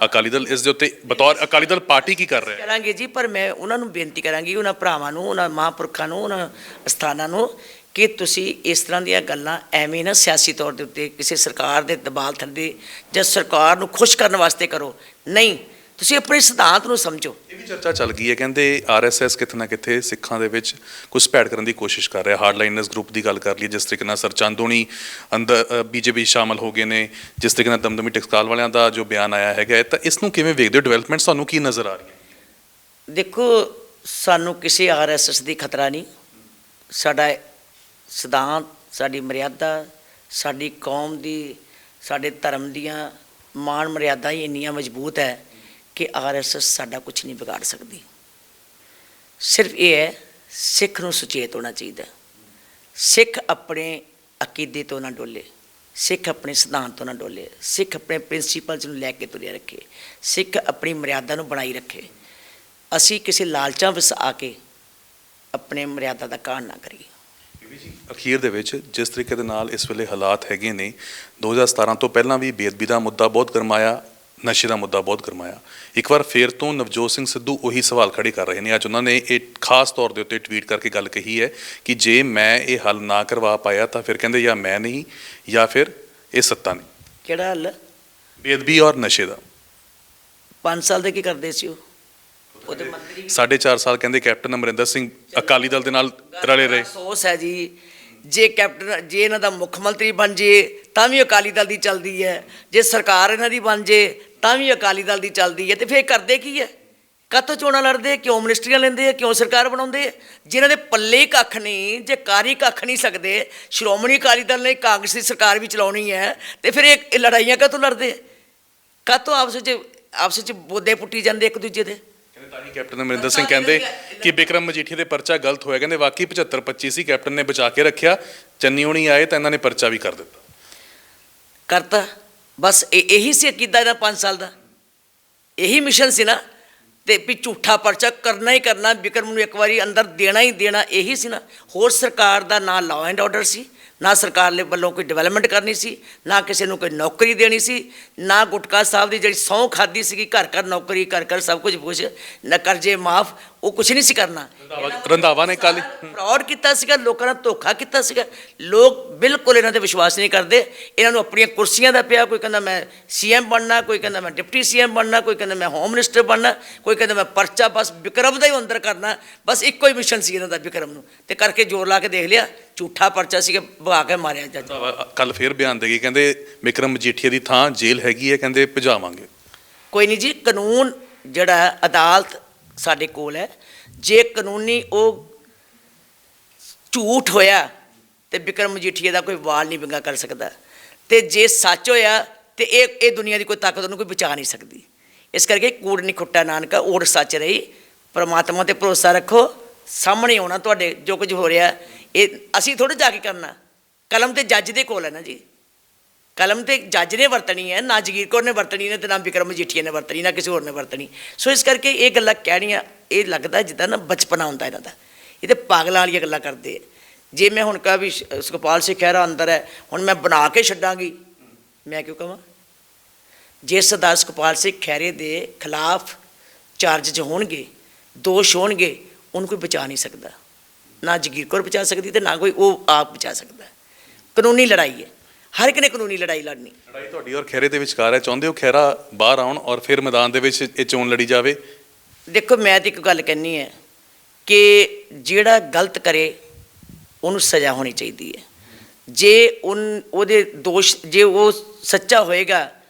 ਅਕਾਲੀ ਦਲ ਇਸ ਦੇ ਉੱਤੇ ਬਤੌਰ ਅਕਾਲੀ ਦਲ ਪਾਰਟੀ ਕੀ ਕਰ ਰਿਹਾ ਹੈ? ਕਰਾਂਗੇ ਜੀ, ਪਰ ਮੈਂ ਉਹਨਾਂ ਨੂੰ ਬੇਨਤੀ ਕਰਾਂਗੀ, ਉਹਨਾਂ ਭਰਾਵਾਂ ਨੂੰ, ਉਹਨਾਂ ਮਹਾਂਪੁਰਖਾਂ ਨੂੰ, ਉਹਨਾਂ ਅਸਥਾਨਾਂ ਨੂੰ, ਕਿ ਤੁਸੀਂ ਇਸ ਤਰ੍ਹਾਂ ਦੀਆਂ ਗੱਲਾਂ ਐਵੇਂ ਨਾ ਸਿਆਸੀ ਤੌਰ ਦੇ ਉੱਤੇ ਕਿਸੇ ਸਰਕਾਰ ਦੇ ਦਬਾਅ ਥੱਲੇ ਜਾਂ ਸਰਕਾਰ ਨੂੰ ਖੁਸ਼ ਕਰਨ ਵਾਸਤੇ ਕਰੋ। ਨਹੀਂ, ਤੁਸੀਂ ਆਪਣੇ ਸਿਧਾਂਤ ਨੂੰ ਸਮਝੋ। ਇਹ ਵੀ ਚਰਚਾ ਚੱਲ ਗਈ ਹੈ, ਕਹਿੰਦੇ ਆਰਐਸਐਸ ਕਿਤੇ ਨਾ ਕਿਤੇ ਸਿੱਖਾਂ ਦੇ ਵਿੱਚ ਕੁਝ ਭੈੜ ਕਰਨ ਦੀ ਕੋਸ਼ਿਸ਼ ਕਰ ਰਿਹਾ। ਹਾਰਡਲਾਈਨਰਸ ਗਰੁੱਪ ਦੀ ਗੱਲ ਕਰ ਲਈਏ, ਜਿਸ ਤਰੀਕੇ ਨਾਲ ਸਰਚੰਦ ਹੋਣੀ ਅੰਦਰ ਬੀਜੇਪੀ ਸ਼ਾਮਲ ਹੋ ਗਏ ਨੇ, ਜਿਸ ਤਰੀਕੇ ਨਾਲ ਦਮਦਮੀ ਟਕਸਾਲ ਵਾਲਿਆਂ ਦਾ ਜੋ ਬਿਆਨ ਆਇਆ ਹੈਗਾ, ਤਾਂ ਇਸ ਨੂੰ ਕਿਵੇਂ ਵੇਖਦੇ ਹੋ? ਡਿਵੈਲਪਮੈਂਟਸ ਤੁਹਾਨੂੰ ਕੀ ਨਜ਼ਰ ਆ ਰਹੀ ਹੈ? ਦੇਖੋ, ਸਾਨੂੰ ਕਿਸੇ ਆਰਐਸਐਸ ਦੀ ਖਤਰਾ ਨਹੀਂ। ਸਾਡਾ ਸਿਧਾਂਤ, ਸਾਡੀ ਮਰਿਆਦਾ, ਸਾਡੀ ਕੌਮ ਦੀ, ਸਾਡੇ ਧਰਮ ਦੀਆਂ ਮਾਣ ਮਰਿਆਦਾ ਹੀ ਇੰਨੀਆਂ ਮਜ਼ਬੂਤ ਹੈ ਕਿ ਆਰਐਸਐਸ ਸਾਡਾ ਕੁਝ ਨਹੀਂ ਵਿਗਾੜ ਸਕਦੀ। ਸਿਰਫ ਇਹ ਹੈ, ਸਿੱਖ ਨੂੰ ਸੁਚੇਤ ਹੋਣਾ ਚਾਹੀਦਾ। ਸਿੱਖ ਆਪਣੇ ਅਕੀਦੇ ਤੋਂ ਨਾ ਡੋਲੇ, ਸਿੱਖ ਆਪਣੇ ਸਿਧਾਂਤ ਤੋਂ ਨਾ ਡੋਲੇ, ਸਿੱਖ ਆਪਣੇ ਪ੍ਰਿੰਸੀਪਲਸ ਨੂੰ ਲੈ ਕੇ ਤੁਰਿਆ ਰੱਖੇ, ਸਿੱਖ ਆਪਣੀ ਮਰਿਆਦਾ ਨੂੰ ਬਣਾਈ ਰੱਖੇ। ਅਸੀਂ ਕਿਸੇ ਲਾਲਚਾਂ ਵਿੱਚ ਆ ਕੇ ਆਪਣੇ ਮਰਿਆਦਾ ਦਾ ਘਾਣ ਨਾ ਕਰੀਏ। ਅਖੀਰ ਦੇ ਵਿੱਚ ਜਿਸ ਤਰੀਕੇ ਦੇ ਨਾਲ ਇਸ ਵੇਲੇ ਹਾਲਾਤ ਹੈਗੇ ਨੇ, 2017 ਤੋਂ ਪਹਿਲਾਂ ਵੀ ਬੇਅਦਬੀ ਦਾ ਮੁੱਦਾ ਬਹੁਤ ਗਰਮਾਇਆ, ਨਸ਼ੇ ਦਾ ਮੁੱਦਾ ਬਹੁਤ ਗਰਮਾਇਆ। ਇੱਕ ਵਾਰ ਫੇਰ ਤੋਂ ਨਵਜੋਤ ਸਿੰਘ ਸਿੱਧੂ ਉਹੀ ਸਵਾਲ ਖੜੇ ਕਰ ਰਹੇ ਨੇ। ਅੱਜ ਉਹਨਾਂ ਨੇ ਇਹ ਖਾਸ ਤੌਰ ਦੇ ਉੱਤੇ ਟਵੀਟ ਕਰਕੇ ਗੱਲ ਕਹੀ ਹੈ ਕਿ ਜੇ ਮੈਂ ਇਹ ਹੱਲ ਨਾ ਕਰਵਾ ਪਾਇਆ ਤਾਂ ਫਿਰ ਕਹਿੰਦੇ ਜਾਂ ਮੈਂ ਨਹੀਂ ਜਾਂ ਫਿਰ ਇਹ ਸੱਤਾ ਨਹੀਂ। ਕਿਹੜਾ ਹੱਲ? ਬੇਅਦਬੀ ਔਰ ਨਸ਼ੇ ਦਾ। 5 ਸਾਲ ਦੇ ਕੀ ਕਰਦੇ ਸੀ ਉਹ? ਉਹਦੇ ਮੰਤਰੀ 4.5 ਸਾਲ ਕਹਿੰਦੇ ਕੈਪਟਨ ਅਮਰਿੰਦਰ ਸਿੰਘ ਅਕਾਲੀ ਦਲ ਦੇ ਨਾਲ ਰਲੇ ਰਹੇ। ਅਫਸੋਸ ਹੈ ਜੀ, ਜੇ ਇਹਨਾਂ ਦਾ ਮੁੱਖ ਮੰਤਰੀ ਬਣ ਜੇ ਤਾਂ ਵੀ ਅਕਾਲੀ ਦਲ ਦੀ ਚੱਲਦੀ ਹੈ, ਜੇ ਸਰਕਾਰ ਇਹਨਾਂ ਦੀ ਬਣ ਜੇ ਤਾਂ ਵੀ ਅਕਾਲੀ ਦਲ ਦੀ ਚੱਲਦੀ ਹੈ। ਤੇ ਫਿਰ ਕਰਦੇ ਕੀ ਹੈ? ਕਾਹਤੋਂ ਚੋਣਾਂ ਲੜਦੇ? ਕਿਉਂ ਮਿਨਿਸਟਰੀਆਂ ਲੈਂਦੇ ਆ? ਕਿਉਂ ਸਰਕਾਰ ਬਣਾਉਂਦੇ? ਜਿਨ੍ਹਾਂ ਦੇ ਪੱਲੇ ਕੱਖ ਨਹੀਂ, ਜੇ ਕਾਰੀ ਕੱਖ ਨਹੀਂ ਸਕਦੇ। ਸ਼੍ਰੋਮਣੀ ਅਕਾਲੀ ਦਲ ਨੇ ਕਾਂਗਰਸ ਦੀ ਸਰਕਾਰ ਵੀ ਚਲਾਉਣੀ ਹੈ, ਤੇ ਫਿਰ ਇਹ ਲੜਾਈਆਂ ਕਾਹਤੋਂ ਲੜਦੇ? ਕਾਹਤੋਂ ਆਪਸ ਵਿੱਚ ਬੋਦੇ ਪੁੱਟੀ ਜਾਂਦੇ ਇੱਕ ਦੂਜੇ ਦੇ? ਤਾਂ ਹੀ ਕੈਪਟਨ ਅਮਰਿੰਦਰ ਸਿੰਘ ਕਹਿੰਦੇ ਕਿ ਬਿਕਰਮ ਮਜੀਠੀਆ ਦੇ ਪਰਚਾ ਗਲਤ ਹੋਇਆ। ਕਹਿੰਦੇ ਵਾਕਈ 75-25 ਸੀ, ਕੈਪਟਨ ਨੇ ਬਚਾ ਕੇ ਰੱਖਿਆ। ਚੰਨੀ ਹੋਣੀ ਆਏ ਤਾਂ ਇਹਨਾਂ ਨੇ ਪਰਚਾ ਵੀ ਕਰ ਦਿੱਤਾ। ਕਰਤਾ ਬਸ ਇਹੀ ਸੀ ਅਕੀਦਾ ਇਹਨਾਂ 5 ਸਾਲ ਦਾ, ਇਹੀ ਮਿਸ਼ਨ ਸੀ ਨਾ। ਤੇ ਵੀ ਝੂਠਾ ਪਰਚਾ ਕਰਨਾ ਹੀ ਕਰਨਾ, ਬਿਕਰਮ ਨੂੰ ਇੱਕ ਵਾਰੀ ਅੰਦਰ ਦੇਣਾ ਹੀ ਦੇਣਾ, ਇਹੀ ਸੀ ਨਾ। ਹੋਰ ਸਰਕਾਰ ਦਾ ਨਾ ਲਾਅ ਐਂਡ ਆਰਡਰ ਸੀ, ਨਾ ਸਰਕਾਰ ਦੇ ਵੱਲੋਂ ਕੋਈ ਡਿਵੈਲਪਮੈਂਟ ਕਰਨੀ ਸੀ, ਨਾ ਕਿਸੇ ਨੂੰ ਕੋਈ ਨੌਕਰੀ ਦੇਣੀ ਸੀ, ਨਾ ਗੁਟਕਾ ਸਾਹਿਬ ਦੀ ਜਿਹੜੀ ਸਹੁੰ ਖਾਦੀ ਸੀਗੀ ਘਰ ਘਰ ਨੌਕਰੀ, ਘਰ ਘਰ ਸਭ ਕੁਝ ਨਾ ਕਰਜ਼ੇ ਮਾਫ, ਉਹ ਕੁਛ ਨਹੀਂ ਸੀ ਕਰਨਾ। ਰੰਧਾਵਾ ਨੇ ਕੱਲ੍ਹ ਫਰਾਡ ਕੀਤਾ ਸੀਗਾ, ਲੋਕਾਂ ਨਾਲ ਧੋਖਾ ਕੀਤਾ ਸੀਗਾ। ਲੋਕ ਬਿਲਕੁਲ ਇਹਨਾਂ 'ਤੇ ਵਿਸ਼ਵਾਸ ਨਹੀਂ ਕਰਦੇ। ਇਹਨਾਂ ਨੂੰ ਆਪਣੀਆਂ ਕੁਰਸੀਆਂ ਦਾ ਪਿਆ, ਕੋਈ ਕਹਿੰਦਾ ਮੈਂ CM ਬਣਨਾ, ਕੋਈ ਕਹਿੰਦਾ ਮੈਂ ਡਿਪਟੀ CM ਬਣਨਾ, ਕੋਈ ਕਹਿੰਦਾ ਮੈਂ ਹੋਮ ਮਿਨਿਸਟਰ ਬਣਨਾ, ਕੋਈ ਕਹਿੰਦਾ ਮੈਂ ਪਰਚਾ ਬਸ ਬਿਕਰਮ ਦਾ ਹੀ ਅੰਦਰ ਕਰਨਾ। ਬਸ ਇੱਕੋ ਹੀ ਮਿਸ਼ਨ ਸੀ ਇਹਨਾਂ ਦਾ, ਬਿਕਰਮ ਨੂੰ, ਤੇ ਕਰਕੇ ਜ਼ੋਰ ਲਾ ਕੇ ਦੇਖ ਲਿਆ। ਝੂਠਾ ਪਰਚਾ ਸੀਗਾ, ਭਗਾ ਕੇ ਮਾਰਿਆ ਜੱਜ। ਕੱਲ੍ਹ ਫੇਰ ਬਿਆਨ ਦੇ ਗਈ, ਕਹਿੰਦੇ ਬਿਕਰਮ ਮਜੀਠੀਆ ਦੀ ਥਾਂ ਜੇਲ੍ਹ ਹੈਗੀ ਹੈ, ਕਹਿੰਦੇ ਭਜਾਵਾਂਗੇ। ਕੋਈ ਨਹੀਂ ਜੀ, ਕਾਨੂੰਨ ਜਿਹੜਾ ਅਦਾਲਤ ਸਾਡੇ ਕੋਲ ਹੈ, ਜੇ ਕਾਨੂੰਨੀ ਉਹ ਝੂਠ ਹੋਇਆ ਤੇ ਬਿਕਰਮ ਮਜੀਠੀਆ ਦਾ ਕੋਈ ਵਾਲ ਨਹੀਂ ਵਿੰਗਾ ਕਰ ਸਕਦਾ, ਤੇ ਜੇ ਸੱਚ ਹੋਇਆ ਤੇ ਇਹ ਦੁਨੀਆ ਦੀ ਕੋਈ ਤਾਕਤ ਉਹਨੂੰ ਕੋਈ ਬਚਾ ਨਹੀਂ ਸਕਦੀ। ਇਸ ਕਰਕੇ ਕੂੜ ਨਹੀਂ ਖੁੱਟਾ ਨਾਨਕਾ, ਓੜ ਸੱਚ ਰਹੀ। ਪਰਮਾਤਮਾ ਤੇ ਭਰੋਸਾ ਰੱਖੋ, ਸਾਹਮਣੇ ਆਉਣਾ ਤੁਹਾਡੇ ਜੋ ਕੁਝ ਹੋ ਰਿਹਾ। ਇਹ ਅਸੀਂ ਥੋੜ੍ਹਾ ਜਾ ਕੇ ਕਰਨਾ, ਕਲਮ ਤੇ ਜੱਜ ਦੇ ਕੋਲ ਹੈ ਨਾ ਜੀ। ਕਲਮ ਤੇ ਜੱਜ ਨੇ ਵਰਤਣੀ ਹੈ, ਨਾ ਜਗੀਰ ਕੌਰ ਨੇ ਵਰਤਣੀ ਨੇ, ਤੇ ਨਾ ਬਿਕਰਮ ਮਜੀਠੀਆ ਨੇ ਵਰਤਣੀ, ਨਾ ਕਿਸੇ ਹੋਰ ਨੇ ਵਰਤਣੀ। ਸੋ ਇਸ ਕਰਕੇ ਇਹ ਗੱਲਾਂ ਕਹਿਣੀਆਂ, ਇਹ ਲੱਗਦਾ ਜਿੱਦਾਂ ਨਾ ਬਚਪਨਾ ਹੁੰਦਾ ਇਹਨਾਂ ਦਾ। ਇਹ ਤਾਂ ਪਾਗਲਾਂ ਵਾਲੀਆਂ ਗੱਲਾਂ ਕਰਦੇ ਆ। ਜੇ ਮੈਂ ਹੁਣ ਕਹਾਂ ਵੀ ਸੁਖਪਾਲ ਸਿੰਘ ਖਹਿਰਾ ਅੰਦਰ ਹੈ, ਹੁਣ ਮੈਂ ਬਣਾ ਕੇ ਛੱਡਾਂਗੀ, ਮੈਂ ਕਿਉਂ ਕਹਾਂ? ਜੇ ਸਰਦਾਰ ਸੁਖਪਾਲ ਸਿੰਘ ਖਹਿਰੇ ਦੇ ਖਿਲਾਫ ਚਾਰਜ ਹੋਣਗੇ, ਦੋਸ਼ ਹੋਣਗੇ, ਉਹਨੂੰ ਕੋਈ ਬਚਾ ਨਹੀਂ ਸਕਦਾ। ਨਾ ਜਗੀਰ ਕੌਰ ਬਚਾ ਸਕਦੀ ਤੇ ਨਾ ਕੋਈ ਉਹ ਆਪ ਬਚਾ ਸਕਦਾ। ਕਾਨੂੰਨੀ ਲੜਾਈ ਹੈ, ਹਰ ਇੱਕ ਨੇ ਕਾਨੂੰਨੀ ਲੜਾਈ ਲੜਨੀ। ਲੜਾਈ ਤੁਹਾਡੀ ਔਰ ਖਹਿਰੇ ਦੇ ਵਿਚਕਾਰ ਹੈ। ਚਾਹੁੰਦੇ ਹੋ ਖਹਿਰਾ ਬਾਹਰ ਆਉਣ ਔਰ ਫਿਰ ਮੈਦਾਨ ਦੇ ਵਿੱਚ ਇਹ ਚੋਣ ਲੜੀ ਜਾਵੇ? ਦੇਖੋ, ਮੈਂ ਤਾਂ ਇੱਕ ਗੱਲ ਕਹਿੰਦੀ ਹੈ ਕਿ ਜਿਹੜਾ ਗਲਤ ਕਰੇ ਉਹਨੂੰ ਸਜ਼ਾ ਹੋਣੀ ਚਾਹੀਦੀ ਹੈ। ਜੇ ਉਹਦੇ ਦੋਸ਼, ਜੇ ਉਹ ਸੱਚਾ ਹੋਏਗਾ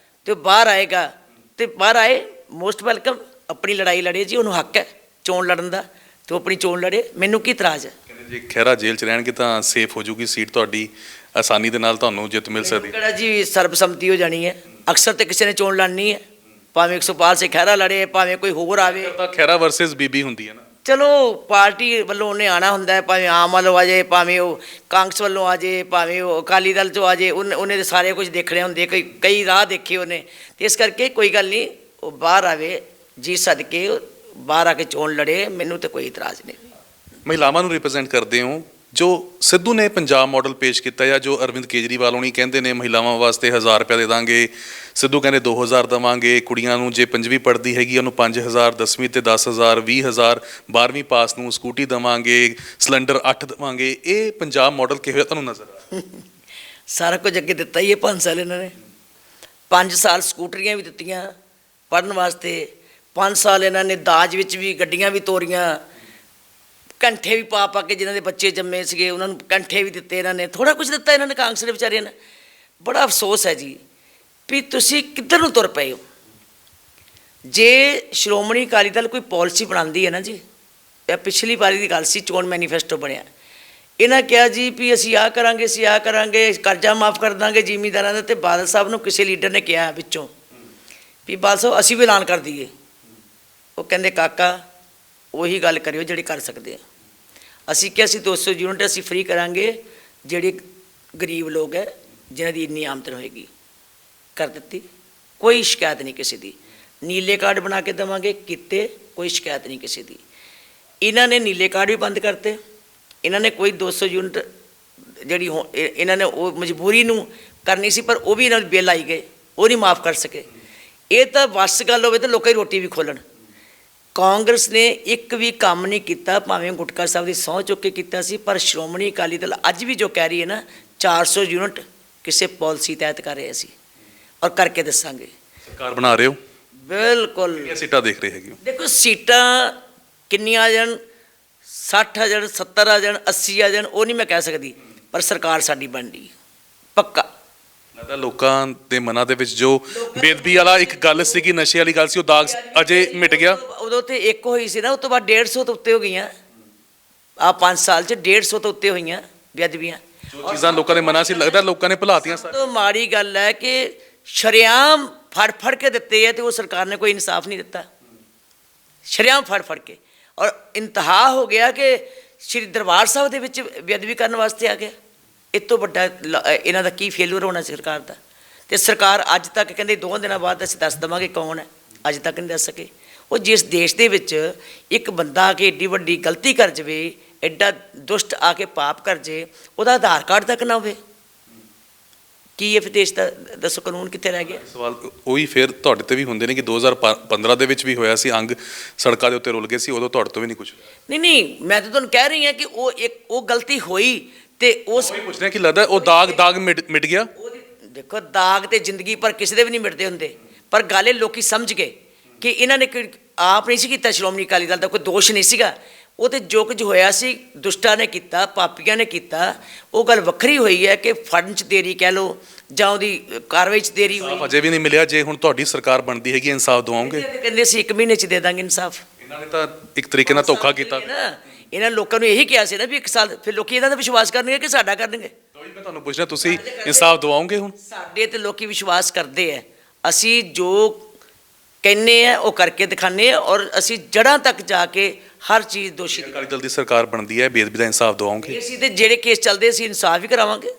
ਤੇ ਉਹ ਬਾਹਰ ਆਏਗਾ, ਤੇ ਬਾਹਰ ਆਏ, ਮੋਸਟ ਵੈਲਕਮ। ਆਪਣੀ ਲੜਾਈ ਲੜੇ ਜੀ, ਉਹਨੂੰ ਹੱਕ ਹੈ ਚੋਣ ਲੜਨ ਦਾ, ਤੇ ਉਹ ਆਪਣੀ ਚੋਣ ਲੜੇ। ਮੈਨੂੰ ਕੀ ਇਤਰਾਜ਼ ਹੈ? ਕਹਿੰਦੇ ਜੇ ਖਹਿਰਾ ਜੇਲ੍ਹ 'ਚ ਰਹਿਣਗੇ ਤਾਂ ਸੇਫ ਹੋ ਜੂਗੀ ਸੀਟ ਤੁਹਾਡੀ, ਆਸਾਨੀ ਦੇ ਨਾਲ ਤੁਹਾਨੂੰ ਜਿੱਤ ਮਿਲ ਸਕਦੀ। ਕਿਹੜਾ ਜੀ ਸਰਬਸੰਮਤੀ ਹੋ ਜਾਣੀ ਹੈ? ਅਕਸਰ ਤੇ ਕਿਸੇ ਨੇ ਚੋਣ ਲੜਨੀ ਹੈ, ਭਾਵੇਂ ਸੁਖਪਾਲ ਸਿੰਘ ਖਹਿਰਾ ਲੜੇ, ਭਾਵੇਂ ਕੋਈ ਹੋਰ ਆਵੇ। ਤਾਂ ਖਹਿਰਾ ਵਰਸਸ ਬੀਬੀ ਹੁੰਦੀ ਹੈ ਨਾ। ਚਲੋ ਪਾਰਟੀ ਵੱਲੋਂ ਉਹਨੇ ਆਉਣਾ ਹੁੰਦਾ, ਭਾਵੇਂ ਆਮ ਵੱਲੋਂ ਆ ਜਾਏ, ਭਾਵੇਂ ਉਹ ਕਾਂਗਰਸ ਵੱਲੋਂ ਆ ਜਾਏ, ਭਾਵੇਂ ਉਹ ਅਕਾਲੀ ਦਲ 'ਚੋਂ ਆ ਜਾਏ। ਉਹਨੇ ਤਾਂ ਸਾਰੇ ਕੁਝ ਦੇਖਣੇ ਹੁੰਦੇ, ਕਈ ਰਾਹ ਦੇਖੇ ਉਹਨੇ। ਅਤੇ ਇਸ ਕਰਕੇ ਕੋਈ ਗੱਲ ਨਹੀਂ, ਉਹ ਬਾਹਰ ਆਵੇ ਜੀ ਸਦਕੇ, ਬਾਹਰ ਆ ਕੇ ਚੋਣ ਲੜੇ। ਮੈਨੂੰ ਤਾਂ ਕੋਈ ਇਤਰਾਜ਼ ਨਹੀਂ। ਮਹਿਲਾਵਾਂ ਨੂੰ ਰਿਪਰੈਜ਼ੈਂਟ ਕਰਦੇ ਹੋ, ਜੋ ਸਿੱਧੂ ਨੇ ਪੰਜਾਬ ਮਾਡਲ ਪੇਸ਼ ਕੀਤਾ ਜਾਂ ਜੋ ਅਰਵਿੰਦ ਕੇਜਰੀਵਾਲ ਹੋਣੀ ਕਹਿੰਦੇ ਨੇ ਮਹਿਲਾਵਾਂ ਵਾਸਤੇ 1000 ਰੁਪਏ ਦੇ ਦਾਂਗੇ, ਸਿੱਧੂ ਕਹਿੰਦੇ 2000 ਦੇਵਾਂਗੇ, ਕੁੜੀਆਂ ਨੂੰ ਜੇ 5ਵੀਂ ਪੜ੍ਹਦੀ ਹੈਗੀ ਉਹਨੂੰ 5000, 10ਵੀਂ ਤੇ 10000, 20000, 12ਵੀਂ ਪਾਸ ਨੂੰ ਸਕੂਟੀ ਦੇਵਾਂਗੇ, ਸਿਲੰਡਰ 8 ਦੇਵਾਂਗੇ। ਇਹ ਪੰਜਾਬ ਮਾਡਲ ਕਿਹੋ ਜਿਹਾ ਤੁਹਾਨੂੰ ਨਜ਼ਰ ਆ? ਸਾਰਾ ਕੁਝ ਅੱਗੇ ਦਿੱਤਾ ਹੀ ਹੈ 5 ਸਾਲ ਇਹਨਾਂ ਨੇ। 5 ਸਾਲ ਸਕੂਟਰੀਆਂ ਵੀ ਦਿੱਤੀਆਂ ਪੜ੍ਹਨ ਵਾਸਤੇ, 5 ਸਾਲ ਇਹਨਾਂ ਨੇ ਦਾਜ ਵਿੱਚ ਵੀ ਗੱਡੀਆਂ ਵੀ ਤੋਰੀਆਂ, ਕੰਠੇ ਵੀ ਪਾ ਕੇ ਜਿਨ੍ਹਾਂ ਦੇ ਬੱਚੇ ਜੰਮੇ ਸੀਗੇ ਉਹਨਾਂ ਨੂੰ ਕੰਠੇ ਵੀ ਦਿੱਤੇ ਇਹਨਾਂ ਨੇ। ਥੋੜ੍ਹਾ ਕੁਝ ਦਿੱਤਾ ਇਹਨਾਂ ਨੇ ਕਾਂਗਰਸ ਦੇ ਵਿਚਾਰਿਆਂ ਨੇ। ਬੜਾ ਅਫਸੋਸ ਹੈ ਜੀ ਵੀ ਤੁਸੀਂ ਕਿੱਧਰ ਨੂੰ ਤੁਰ ਪਏ ਹੋ। ਜੇ ਸ਼੍ਰੋਮਣੀ ਅਕਾਲੀ ਦਲ ਕੋਈ ਪਾਲਿਸੀ ਬਣਾਉਂਦੀ ਹੈ ਨਾ ਜੀ, ਇਹ ਪਿਛਲੀ ਵਾਰੀ ਦੀ ਗੱਲ ਸੀ, ਚੋਣ ਮੈਨੀਫੈਸਟੋ ਬਣਿਆ, ਇਹਨਾਂ ਕਿਹਾ ਜੀ ਵੀ ਅਸੀਂ ਆਹ ਕਰਾਂਗੇ, ਅਸੀਂ ਆਹ ਕਰਾਂਗੇ, ਕਰਜ਼ਾ ਮਾਫ ਕਰ ਦਾਂਗੇ ਜ਼ਿਮੀਂਦਾਰਾਂ ਦਾ। ਅਤੇ ਬਾਦਲ ਸਾਹਿਬ ਨੂੰ ਕਿਸੇ ਲੀਡਰ ਨੇ ਕਿਹਾ ਵਿੱਚੋਂ ਵੀ ਬਾਦਲ ਸਾਹਿਬ ਅਸੀਂ ਵੀ ਐਲਾਨ ਕਰ ਦਈਏ। ਉਹ ਕਹਿੰਦੇ ਕਾਕਾ ਉਹੀ ਗੱਲ ਕਰਿਓ ਜਿਹੜੀ ਕਰ ਸਕਦੇ ਆ। ਅਸੀਂ ਕਿਹਾ ਅਸੀਂ 200 ਯੂਨਿਟ ਅਸੀਂ ਫ੍ਰੀ ਕਰਾਂਗੇ, ਜਿਹੜੇ ਗਰੀਬ ਲੋਕ ਹੈ ਜਿਨ੍ਹਾਂ ਦੀ ਇੰਨੀ ਆਮਦਨ ਹੋਏਗੀ। ਕਰ ਦਿੱਤੀ, ਕੋਈ ਸ਼ਿਕਾਇਤ ਨਹੀਂ ਕਿਸੇ ਦੀ। ਨੀਲੇ ਕਾਰਡ ਬਣਾ ਕੇ ਦੇਵਾਂਗੇ, ਕੀਤੇ, ਕੋਈ ਸ਼ਿਕਾਇਤ ਨਹੀਂ ਕਿਸੇ ਦੀ। ਇਹਨਾਂ ਨੇ ਨੀਲੇ ਕਾਰਡ ਵੀ ਬੰਦ ਕਰਤੇ। ਇਹਨਾਂ ਨੇ ਕੋਈ 200 ਯੂਨਿਟ ਜਿਹੜੀ ਇਹਨਾਂ ਨੇ ਉਹ ਮਜਬੂਰੀ ਨੂੰ ਕਰਨੀ ਸੀ, ਪਰ ਉਹ ਵੀ ਇਹਨਾਂ ਦੇ ਬਿੱਲ ਆਈ ਗਏ, ਉਹ ਨਹੀਂ ਮਾਫ ਕਰ ਸਕੇ। ਇਹ ਤਾਂ ਵੱਸ ਗੱਲ ਹੋਵੇ ਤਾਂ ਲੋਕਾਂ ਦੀ ਰੋਟੀ ਵੀ ਖੋਲ੍ਹਣ। ਕਾਂਗਰਸ ਨੇ ਇੱਕ ਵੀ ਕੰਮ ਨਹੀਂ ਕੀਤਾ, ਭਾਵੇਂ ਗੁਟਕਾ ਸਾਹਿਬ ਦੀ ਸਹੁੰ ਚੁੱਕ ਕੇ ਕੀਤਾ ਸੀ, ਪਰ ਸ਼੍ਰੋਮਣੀ ਅਕਾਲੀ ਦਲ ਅੱਜ ਵੀ ਜੋ ਕਹਿ ਰਹੀ ਹੈ ਨਾ 400 ਯੂਨਿਟ ਕਿਸੇ ਪਾਲਿਸੀ ਤਹਿਤ ਕਰ ਰਹੇ ਅਸੀਂ, ਔਰ ਕਰਕੇ ਦੱਸਾਂਗੇ। ਸਰਕਾਰ ਬਣਾ ਰਹੇ ਹੋ? ਬਿਲਕੁਲ। ਕਿੰਨੀਆਂ ਸੀਟਾਂ ਦੇਖ ਰਹੇ ਹੈਗੇ ਹੋ? ਦੇਖੋ ਸੀਟਾਂ ਕਿੰਨੀਆਂ ਆ ਜਾਣ, 60 ਆ ਜਾਣ, 70 ਆ ਜਾਣ, 80 ਆ ਜਾਣ, ਉਹ ਨਹੀਂ ਮੈਂ ਕਹਿ ਸਕਦੀ, ਪਰ ਸਰਕਾਰ ਸਾਡੀ ਬਣਦੀ ਪੱਕਾ। ਲੱਗਦਾ ਲੋਕਾਂ ਦੇ ਮਨਾਂ ਦੇ ਵਿੱਚ ਜੋ ਬੇਅਦਬੀ ਵਾਲਾ ਇੱਕ ਗੱਲ ਸੀਗੀ, ਨਸ਼ੇ ਵਾਲੀ ਗੱਲ ਸੀ, ਉਹ ਦਾਗ ਅਜੇ ਮਿਟ ਗਿਆ। ਉਦੋਂ ਤੇ ਇੱਕ ਹੋਈ ਸੀ ਨਾ, ਉਸ ਤੋਂ ਬਾਅਦ 150 ਤੋਂ ਉੱਤੇ ਹੋ ਗਈਆਂ। ਆਹ 5 ਸਾਲ 'ਚ 150 ਤੋਂ ਉੱਤੇ ਹੋਈਆਂ ਬੇਅਦਬੀਆਂ। ਜੋ ਚੀਜ਼ਾਂ ਲੋਕਾਂ ਦੇ ਮਨਾਂ ਸੀ, ਲੱਗਦਾ ਲੋਕਾਂ ਨੇ ਭੁਲਾਤੀਆਂ ਸਭ ਤੋਂ ਮਾੜੀ ਗੱਲ ਹੈ ਕਿ ਸ਼ਰੇਆਮ ਫੜ ਕੇ ਦਿੱਤੇ ਹੈ, ਤੇ ਉਹ ਸਰਕਾਰ ਨੇ ਕੋਈ ਇਨਸਾਫ ਨਹੀਂ ਦਿੱਤਾ। ਸ਼ਰੇਆਮ ਫੜ ਕੇ, ਔਰ ਇੰਤਹਾ ਹੋ ਗਿਆ ਕਿ ਸ਼੍ਰੀ ਦਰਬਾਰ ਸਾਹਿਬ ਦੇ ਵਿੱਚ ਬੇਅਦਬੀ ਕਰਨ ਵਾਸਤੇ ਆ ਗਿਆ। ਇਹ ਤੋਂ ਵੱਡਾ ਇਹਨਾਂ ਦਾ ਕੀ ਫੇਲੂਰ ਹੋਣਾ ਸਰਕਾਰ ਦਾ। ਅਤੇ ਸਰਕਾਰ ਅੱਜ ਤੱਕ ਕਹਿੰਦੇ 2 ਦਿਨਾਂ ਬਾਅਦ ਅਸੀਂ ਦੱਸ ਦੇਵਾਂਗੇ ਕੌਣ ਹੈ, ਅੱਜ ਤੱਕ ਨਹੀਂ ਦੱਸ ਸਕੇ। ਉਹ ਜਿਸ ਦੇਸ਼ ਦੇ ਵਿੱਚ ਇੱਕ ਬੰਦਾ ਆ ਕੇ ਏਡੀ ਵੱਡੀ ਗਲਤੀ ਕਰ ਜਾਵੇ, ਐਡਾ ਦੁਸ਼ਟ ਆ ਕੇ ਪਾਪ ਕਰ ਜੇ, ਉਹਦਾ ਆਧਾਰ ਕਾਰਡ ਤੱਕ ਨਾ ਹੋਵੇ, ਕੀ ਇਹ ਦੇਸ਼ ਦਾ ਦੱਸੋ ਕਾਨੂੰਨ ਕਿੱਥੇ ਰਹਿ ਗਿਆ? ਸਵਾਲ ਉਹੀ ਫਿਰ ਤੁਹਾਡੇ ਤੇ ਵੀ ਹੁੰਦੇ ਨੇ ਕਿ 2015 ਦੇ ਵਿੱਚ ਵੀ ਹੋਇਆ ਸੀ, ਅੰਗ ਸੜਕਾਂ ਦੇ ਉੱਤੇ ਰੁਲ ਗਏ ਸੀ, ਉਦੋਂ ਤੁਹਾਡੇ ਤੋਂ ਵੀ ਨਹੀਂ ਕੁਝ। ਨਹੀਂ, ਮੈਂ ਤਾਂ ਤੁਹਾਨੂੰ ਕਹਿ ਰਹੀ ਹਾਂ ਕਿ ਉਹ ਗਲਤੀ ਹੋਈ, ਤੇ ਉਸ ਪੁੱਛ ਰਿਹਾ ਕਿ ਲੱਗਦਾ ਉਹ ਦਾਗ ਮਿਟ ਗਿਆ। ਦੇਖੋ ਦਾਗ ਤੇ ਜ਼ਿੰਦਗੀ ਪਰ ਕਿਸੇ ਦੇ ਵੀ ਨਹੀਂ ਮਿਟਦੇ ਹੁੰਦੇ, ਪਰ ਗੱਲ ਇਹ ਲੋਕੀ ਸਮਝ ਗਏ ਕਿ ਇਹਨਾਂ ਨੇ ਕੋਈ ਆਪ ਨਹੀਂ ਸੀ ਕੀਤਾ, ਸ਼੍ਰੋਮਣੀ ਅਕਾਲੀ ਦਲ ਦਾ ਕੋਈ ਦੋਸ਼ ਨਹੀਂ ਸੀਗਾ। ਉਹ ਤੇ ਜੋ ਕੁਝ ਹੋਇਆ ਸੀ ਦੁਸ਼ਟਾਂ ਨੇ ਕੀਤਾ, ਪਾਪੀਆਂ ਨੇ ਕੀਤਾ। ਉਹ ਗੱਲ ਵੱਖਰੀ ਹੋਈ ਹੈ ਕਿ ਫੜਨ 'ਚ ਦੇਰੀ ਕਹਿ ਲਓ ਜਾਂ ਉਹਦੀ ਕਾਰਵਾਈ 'ਚ ਦੇਰੀ ਹੋਈ। ਅਜੇ ਵੀ ਨਹੀਂ ਮਿਲਿਆ। ਜੇ ਹੁਣ ਤੁਹਾਡੀ ਸਰਕਾਰ ਬਣਦੀ ਹੈਗੀ, ਇਨਸਾਫ ਦਿਵਾਓਗੇ? ਕਹਿੰਦੇ ਅਸੀਂ 1 ਮਹੀਨੇ 'ਚ ਦੇ ਦਾਂਗੇ ਇਨਸਾਫ। ਇਹਨਾਂ ਨੇ ਤਾਂ ਇੱਕ ਤਰੀਕੇ ਨਾਲ ਧੋਖਾ ਕੀਤਾ। ਇਹਨਾਂ ਲੋਕਾਂ ਨੂੰ ਇਹੀ ਕਿਹਾ ਸੀ ਨਾ ਵੀ 1 ਸਾਲ, ਫਿਰ ਲੋਕੀ ਇਹਨਾਂ ਦਾ ਵਿਸ਼ਵਾਸ ਕਰਨਗੇ ਕਿ ਸਾਡਾ ਕਰਨਗੇ। ਮੈਂ ਤੁਹਾਨੂੰ ਪੁੱਛ ਰਿਹਾ, ਤੁਸੀਂ ਇਨਸਾਫ ਦਿਵਾਓਗੇ ਹੁਣ? ਸਾਡੇ ਤੇ ਲੋਕੀ ਵਿਸ਼ਵਾਸ ਕਰਦੇ ਆ। ਅਸੀਂ ਜੋ ਕਹਿੰਦੇ ਆ ਉਹ ਕਰਕੇ ਦਿਖਾਉਂਦੇ ਆ, ਔਰ ਅਸੀਂ ਜੜ੍ਹਾਂ ਤੱਕ ਜਾ ਕੇ ਹਰ ਚੀਜ਼ ਦੋਸ਼ੀ। ਅਕਾਲੀ ਦਲ ਦੀ ਸਰਕਾਰ ਬਣਦੀ ਹੈ, ਬੇਅਦਬੀ ਦਾ ਇਨਸਾਫ ਦਿਵਾਓਗੇ? ਅਸੀਂ ਤੇ ਜਿਹੜੇ ਕੇਸ ਚੱਲਦੇ ਅਸੀਂ ਇਨਸਾਫ ਹੀ ਕਰਾਵਾਂਗੇ,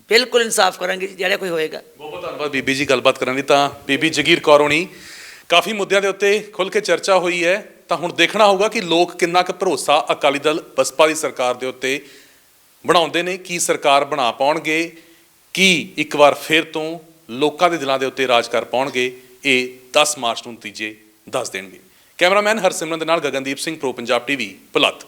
ਬਿਲਕੁਲ ਇਨਸਾਫ ਕਰਾਂਗੇ ਜਿਹੜਾ ਕੋਈ ਹੋਏਗਾ। ਬਹੁਤ ਬਹੁਤ ਧੰਨਵਾਦ ਬੀਬੀ ਜੀ ਗੱਲਬਾਤ ਕਰਨ ਲਈ। ਤਾਂ ਬੀਬੀ ਜਗੀਰ ਕੌਰ ਹੋਣੀ, ਕਾਫੀ ਮੁੱਦਿਆਂ ਦੇ ਉੱਤੇ ਖੁੱਲ੍ਹ ਕੇ ਚਰਚਾ ਹੋਈ ਹੈ। ਤਾਂ ਹੁਣ ਦੇਖਣਾ ਹੋਊਗਾ ਕਿ ਲੋਕ ਕਿੰਨਾ ਕੁ ਭਰੋਸਾ ਅਕਾਲੀ ਦਲ ਬਸਪਾ ਦੀ ਸਰਕਾਰ ਦੇ ਉੱਤੇ ਬਣਾਉਂਦੇ ਨੇ, ਕੀ ਸਰਕਾਰ ਬਣਾ ਪਾਉਣਗੇ, ਕੀ ਇੱਕ ਵਾਰ ਫਿਰ ਤੋਂ ਲੋਕਾਂ ਦੇ ਦਿਲਾਂ ਦੇ ਉੱਤੇ ਰਾਜ ਕਰ ਪਾਉਣਗੇ। ਇਹ 10 ਮਾਰਚ ਨੂੰ ਨਤੀਜੇ ਦੱਸ ਦੇਣਗੇ। ਕੈਮਰਾਮੈਨ ਹਰਸਿਮਰਨ ਦੇ ਨਾਲ ਗਗਨਦੀਪ ਸਿੰਘ, ਪ੍ਰੋ ਪੰਜਾਬ ਟੀਵੀ, ਭੁਲੱਥ।